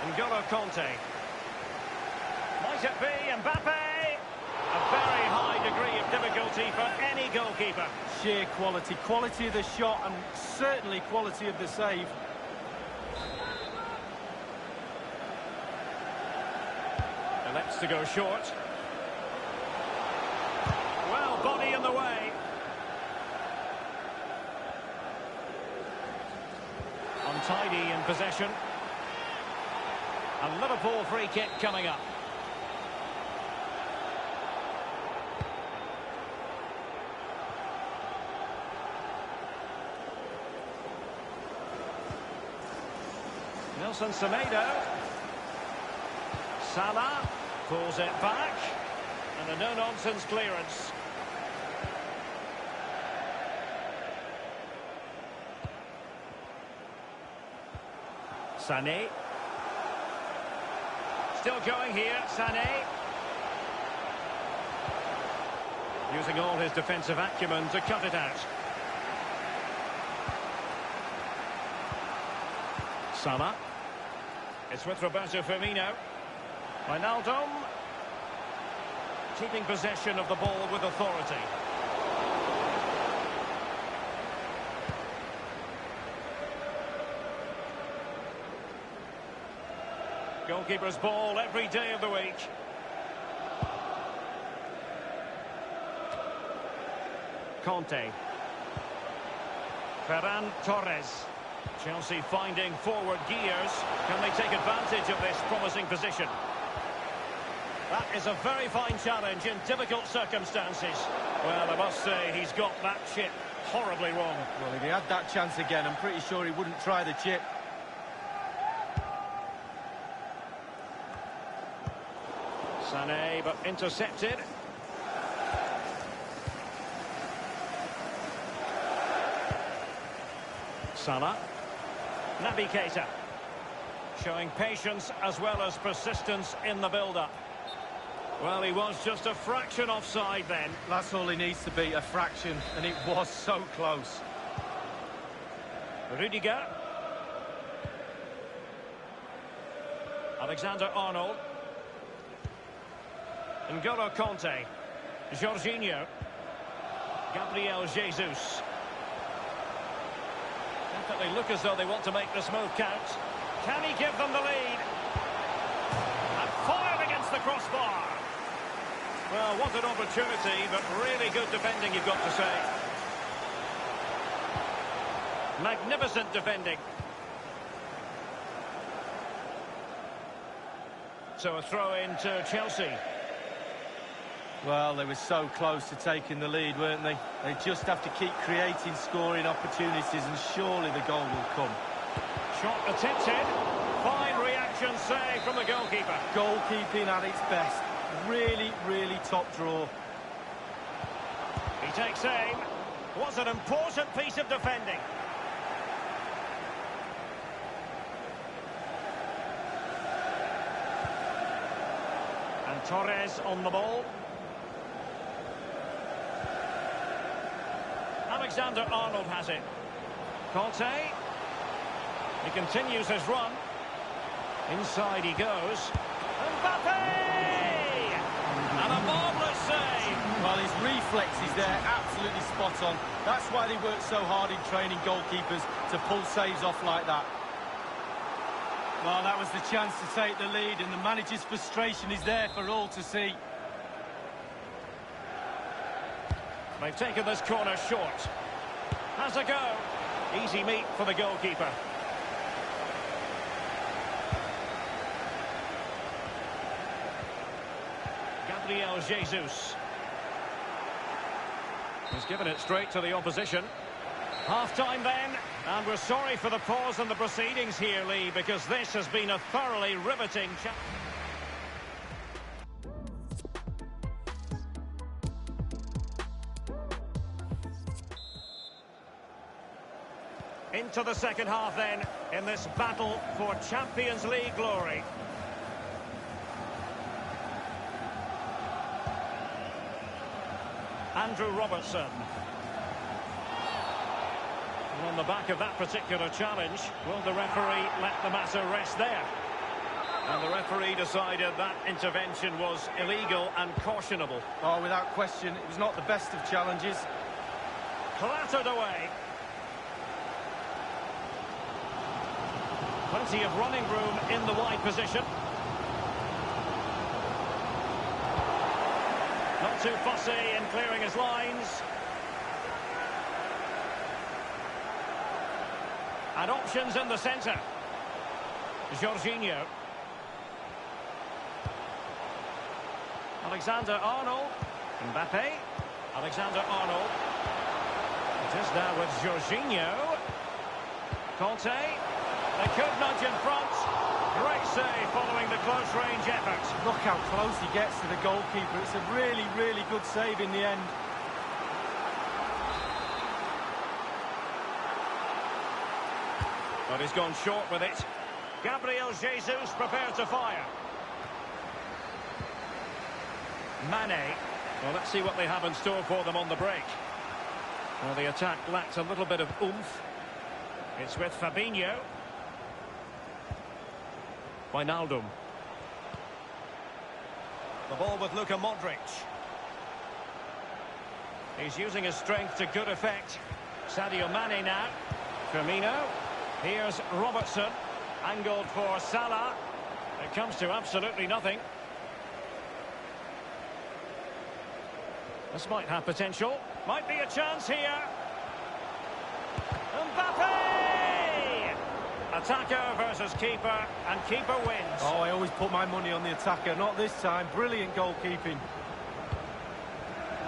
N'Golo Conte. Might it be Mbappe? A very high degree of difficulty for any goalkeeper. Sheer quality. Quality of the shot and certainly quality of the save. Elects to go short. Well, body in the way. Untidy in possession. A Liverpool free kick coming up. Nelson Semedo. Salah pulls it back. And a no-nonsense clearance. Sané. Still going here, Sané. Using all his defensive acumen to cut it out. Salah. It's with Roberto Firmino. Wijnaldum. Keeping possession of the ball with authority. Goalkeeper's ball every day of the week. Conte. Ferran Torres. Chelsea finding forward gears. Can they take advantage of this promising position? That is a very fine challenge in difficult circumstances. Well, I must say he's got that chip horribly wrong. Well, if he had that chance again, I'm pretty sure he wouldn't try the chip. Sané, but intercepted. Salah. Naby Keita. Showing patience as well as persistence in the build-up. Well, he was just a fraction offside then. That's all he needs to be, a fraction, and it was so close. Rudiger. Alexander-Arnold. N'Golo Conte. Jorginho. Gabriel Jesus. Definitely look as though they want to make this move count. Can he give them the lead? And fired against the crossbar. Well, what an opportunity, but really good defending, you've got to say. Magnificent defending. So a throw in to Chelsea. Well, they were so close to taking the lead, weren't they? They just have to keep creating scoring opportunities and surely the goal will come. Shot attempted. Fine reaction save from the goalkeeper. Goalkeeping at its best. Really, really top draw. He takes aim. Was an important piece of defending. And Torres on the ball. Alexander-Arnold has it. Conte. He continues his run. Inside he goes. Mbappe! And a marvellous save. Well, his reflexes there, absolutely spot on. That's why they work so hard in training goalkeepers, to pull saves off like that. Well, that was the chance to take the lead, and the manager's frustration is there for all to see. They've taken this corner short. Has a go. Easy meet for the goalkeeper. Gabriel Jesus. He's given it straight to the opposition. Half-time then, and we're sorry for the pause in the proceedings here, Lee, because this has been a thoroughly riveting challenge. Into the second half then, in this battle for Champions League glory. Andrew Robertson. And on the back of that particular challenge, will the referee let the matter rest there? And the referee decided that intervention was illegal and cautionable. Oh, without question, it was not the best of challenges. Clattered away. Plenty of running room in the wide position. Not too fussy in clearing his lines. And options in the centre. Jorginho. Alexander-Arnold. Mbappe. Alexander-Arnold. It is now with Jorginho. Conte. They could nudge in front. Great save following the close-range effort. Look how close he gets to the goalkeeper. It's a really, really good save in the end. But he's gone short with it. Gabriel Jesus prepared to fire. Mane. Well, let's see what they have in store for them on the break. Well, the attack lacked a little bit of oomph. It's with Fabinho. Wijnaldum. The ball with Luka Modric. He's using his strength to good effect. Sadio Mane now. Firmino. Here's Robertson. Angled for Salah. It comes to absolutely nothing. This might have potential. Might be a chance here. Mbappe! Attacker versus keeper, and keeper wins. Oh, I always put my money on the attacker. Not this time. Brilliant goalkeeping.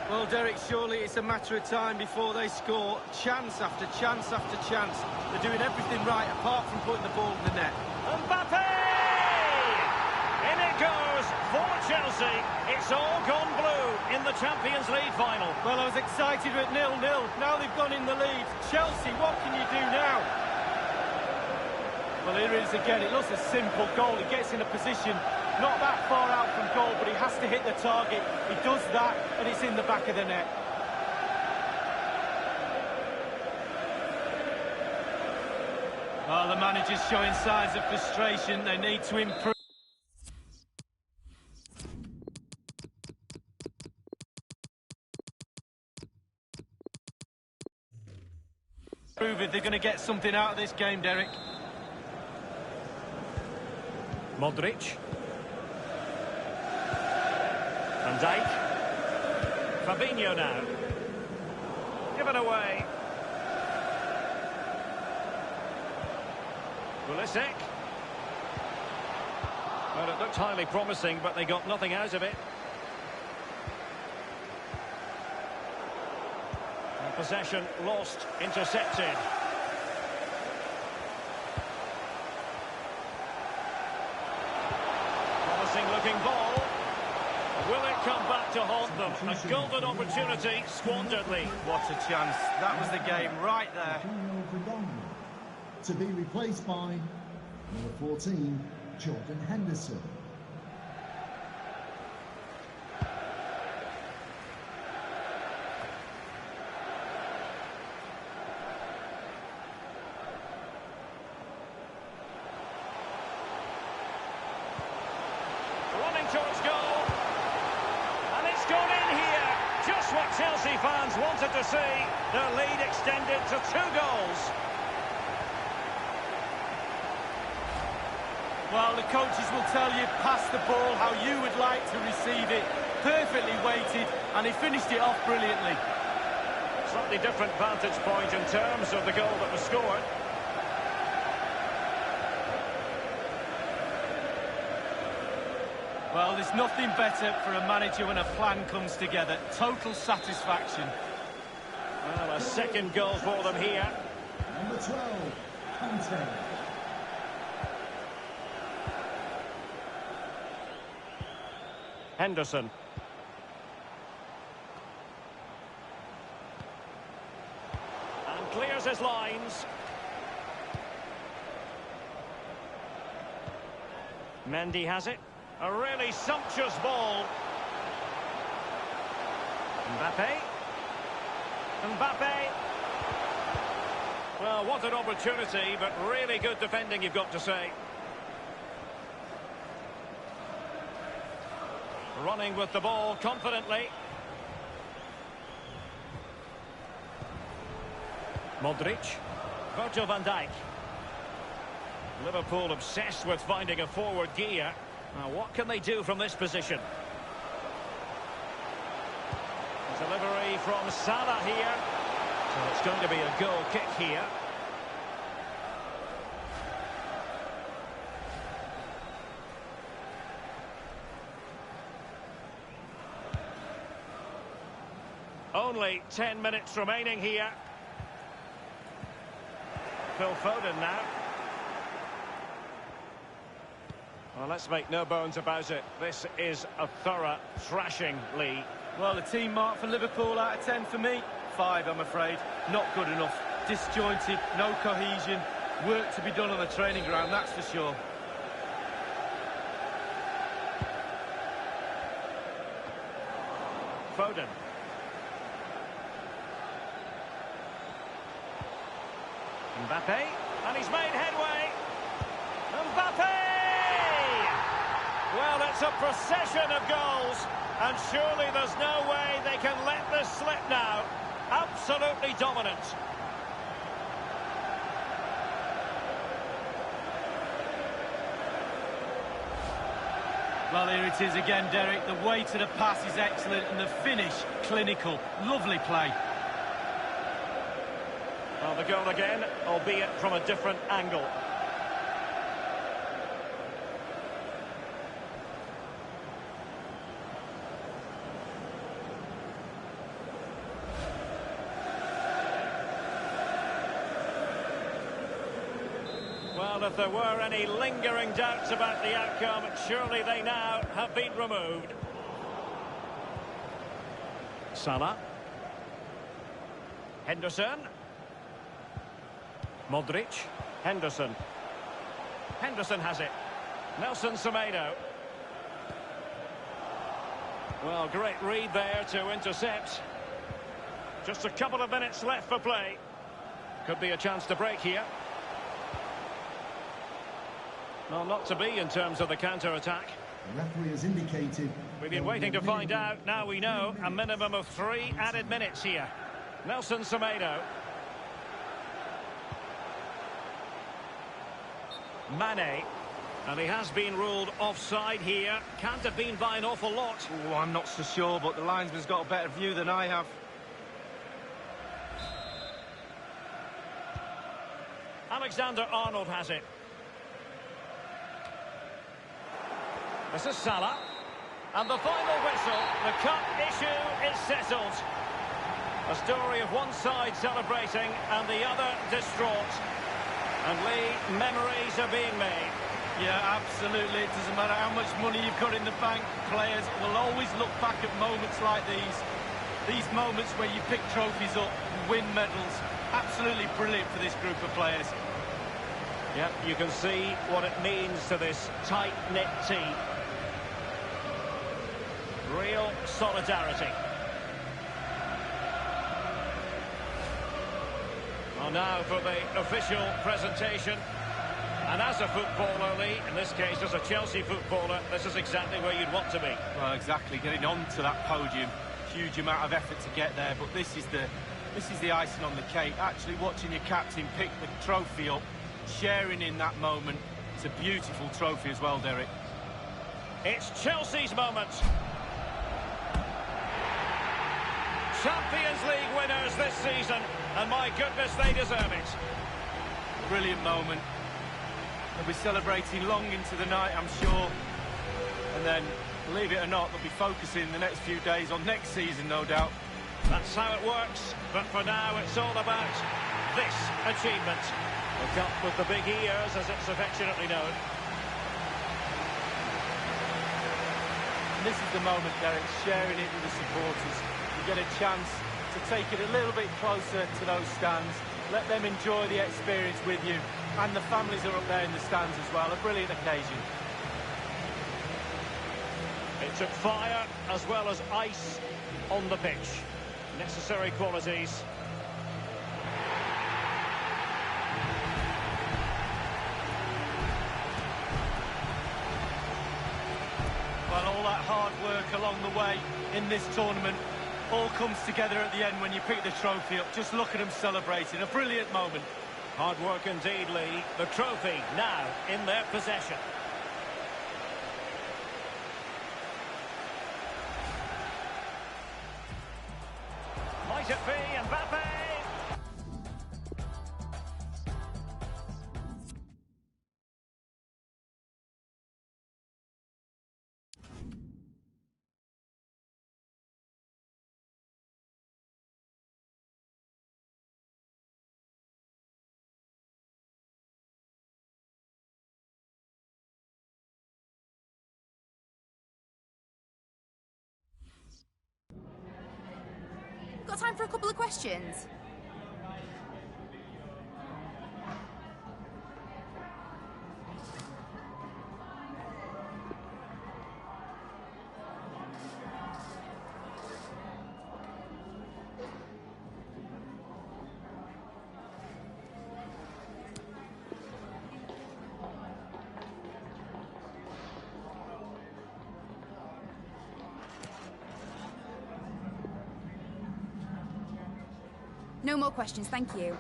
Well, Derek, surely it's a matter of time before they score. Chance after chance after chance. They're doing everything right, apart from putting the ball in the net. Mbappe! In it goes for Chelsea. It's all gone blue in the Champions League final. Well, I was excited at 0-0. Now they've gone in the lead. Chelsea, what can you do now? Well, here it is again. It looks a simple goal. He gets in a position not that far out from goal, but he has to hit the target. He does that, and it's in the back of the net. Oh, the manager's showing signs of frustration. They need to improve. They're going to get something out of this game, Derek. Modric. Van Dijk. Fabinho now. Given away. Pulisic. Well, it looked highly promising, but they got nothing out of it. And possession lost, intercepted. Looking ball. Will it come back to haunt them? A golden opportunity squanderedly. What a chance. That was the game right there. To be replaced by number 14, Jordan Henderson. Towards goal, and it's gone in here. Just what Chelsea fans wanted to see. Their lead extended to 2 goals. Well, the coaches will tell you, pass the ball how you would like to receive it. Perfectly weighted, and he finished it off brilliantly. Slightly different vantage point in terms of the goal that was scored. Well, there's nothing better for a manager when a plan comes together. Total satisfaction. Well, a second goal for them here. Number 12, Conte. Henderson. And clears his lines. Mendy has it. A really sumptuous ball. Mbappe. Mbappe. Well, what an opportunity, but really good defending, you've got to say. Running with the ball confidently. Modric. Virgil van Dijk. Liverpool obsessed with finding a forward gear. Now, what can they do from this position? Delivery from Salah here. So it's going to be a goal kick here. Only 10 minutes remaining here. Phil Foden now. Well, let's make no bones about it. This is a thorough thrashing, Lee. Well, the team mark for Liverpool out of 10 for me. 5, I'm afraid. Not good enough. Disjointed, no cohesion. Work to be done on the training ground, that's for sure. Foden. Mbappe, and he's made headway. Mbappe! Well, it's a procession of goals, and surely there's no way they can let this slip now. Absolutely dominant. Well, here it is again, Derek. The way to the pass is excellent, and the finish, clinical. Lovely play. Well, the goal again, albeit from a different angle. Well, if there were any lingering doubts about the outcome, surely they now have been removed. Salah. Henderson. Modric. Henderson. Henderson has it. Nelson Semedo. Well, great read there to intercept. Just a couple of minutes left for play. Could be a chance to break here. Well, not to be in terms of the counter-attack. The referee has indicated... We've been waiting to find out. Now we know a minimum of 3 added minutes here. Nelson Semedo. Mane. And he has been ruled offside here. Can't have been by an awful lot. Oh, I'm not so sure, but the linesman's got a better view than I have. Alexander-Arnold has it. This is Salah. And the final whistle. The cup issue is settled. A story of one side celebrating and the other distraught. And Lee, memories are being made. Yeah, absolutely. It doesn't matter how much money you've got in the bank. Players will always look back at moments like these. These moments where you pick trophies up and win medals. Absolutely brilliant for this group of players. Yep, you can see what it means to this tight-knit team. Real solidarity. Well, now for the official presentation. And as a footballer, Lee, in this case as a Chelsea footballer, this is exactly where you'd want to be. Well, exactly. Getting onto that podium, huge amount of effort to get there, but this is the icing on the cake. Actually watching your captain pick the trophy up, sharing in that moment. It's a beautiful trophy as well, Derek. It's Chelsea's moment. Champions League winners this season, and my goodness, they deserve it. Brilliant moment. They'll be celebrating long into the night, I'm sure. And then, believe it or not, they'll be focusing the next few days on next season, no doubt. That's how it works, but for now it's all about this achievement. The cup with the big ears, as it's affectionately known. And this is the moment, Derek, sharing it with the supporters. You get a chance to take it a little bit closer to those stands. Let them enjoy the experience with you. And the families are up there in the stands as well. A brilliant occasion. took fire as well as ice on the pitch. Necessary qualities. Well, all that hard work along the way in this tournament all comes together at the end when you pick the trophy up. Just look at them celebrating. A brilliant moment. Hard work indeed, Lee. The trophy now in their possession. Might it be Mbappe? Got time for a couple of questions? No more questions, thank you.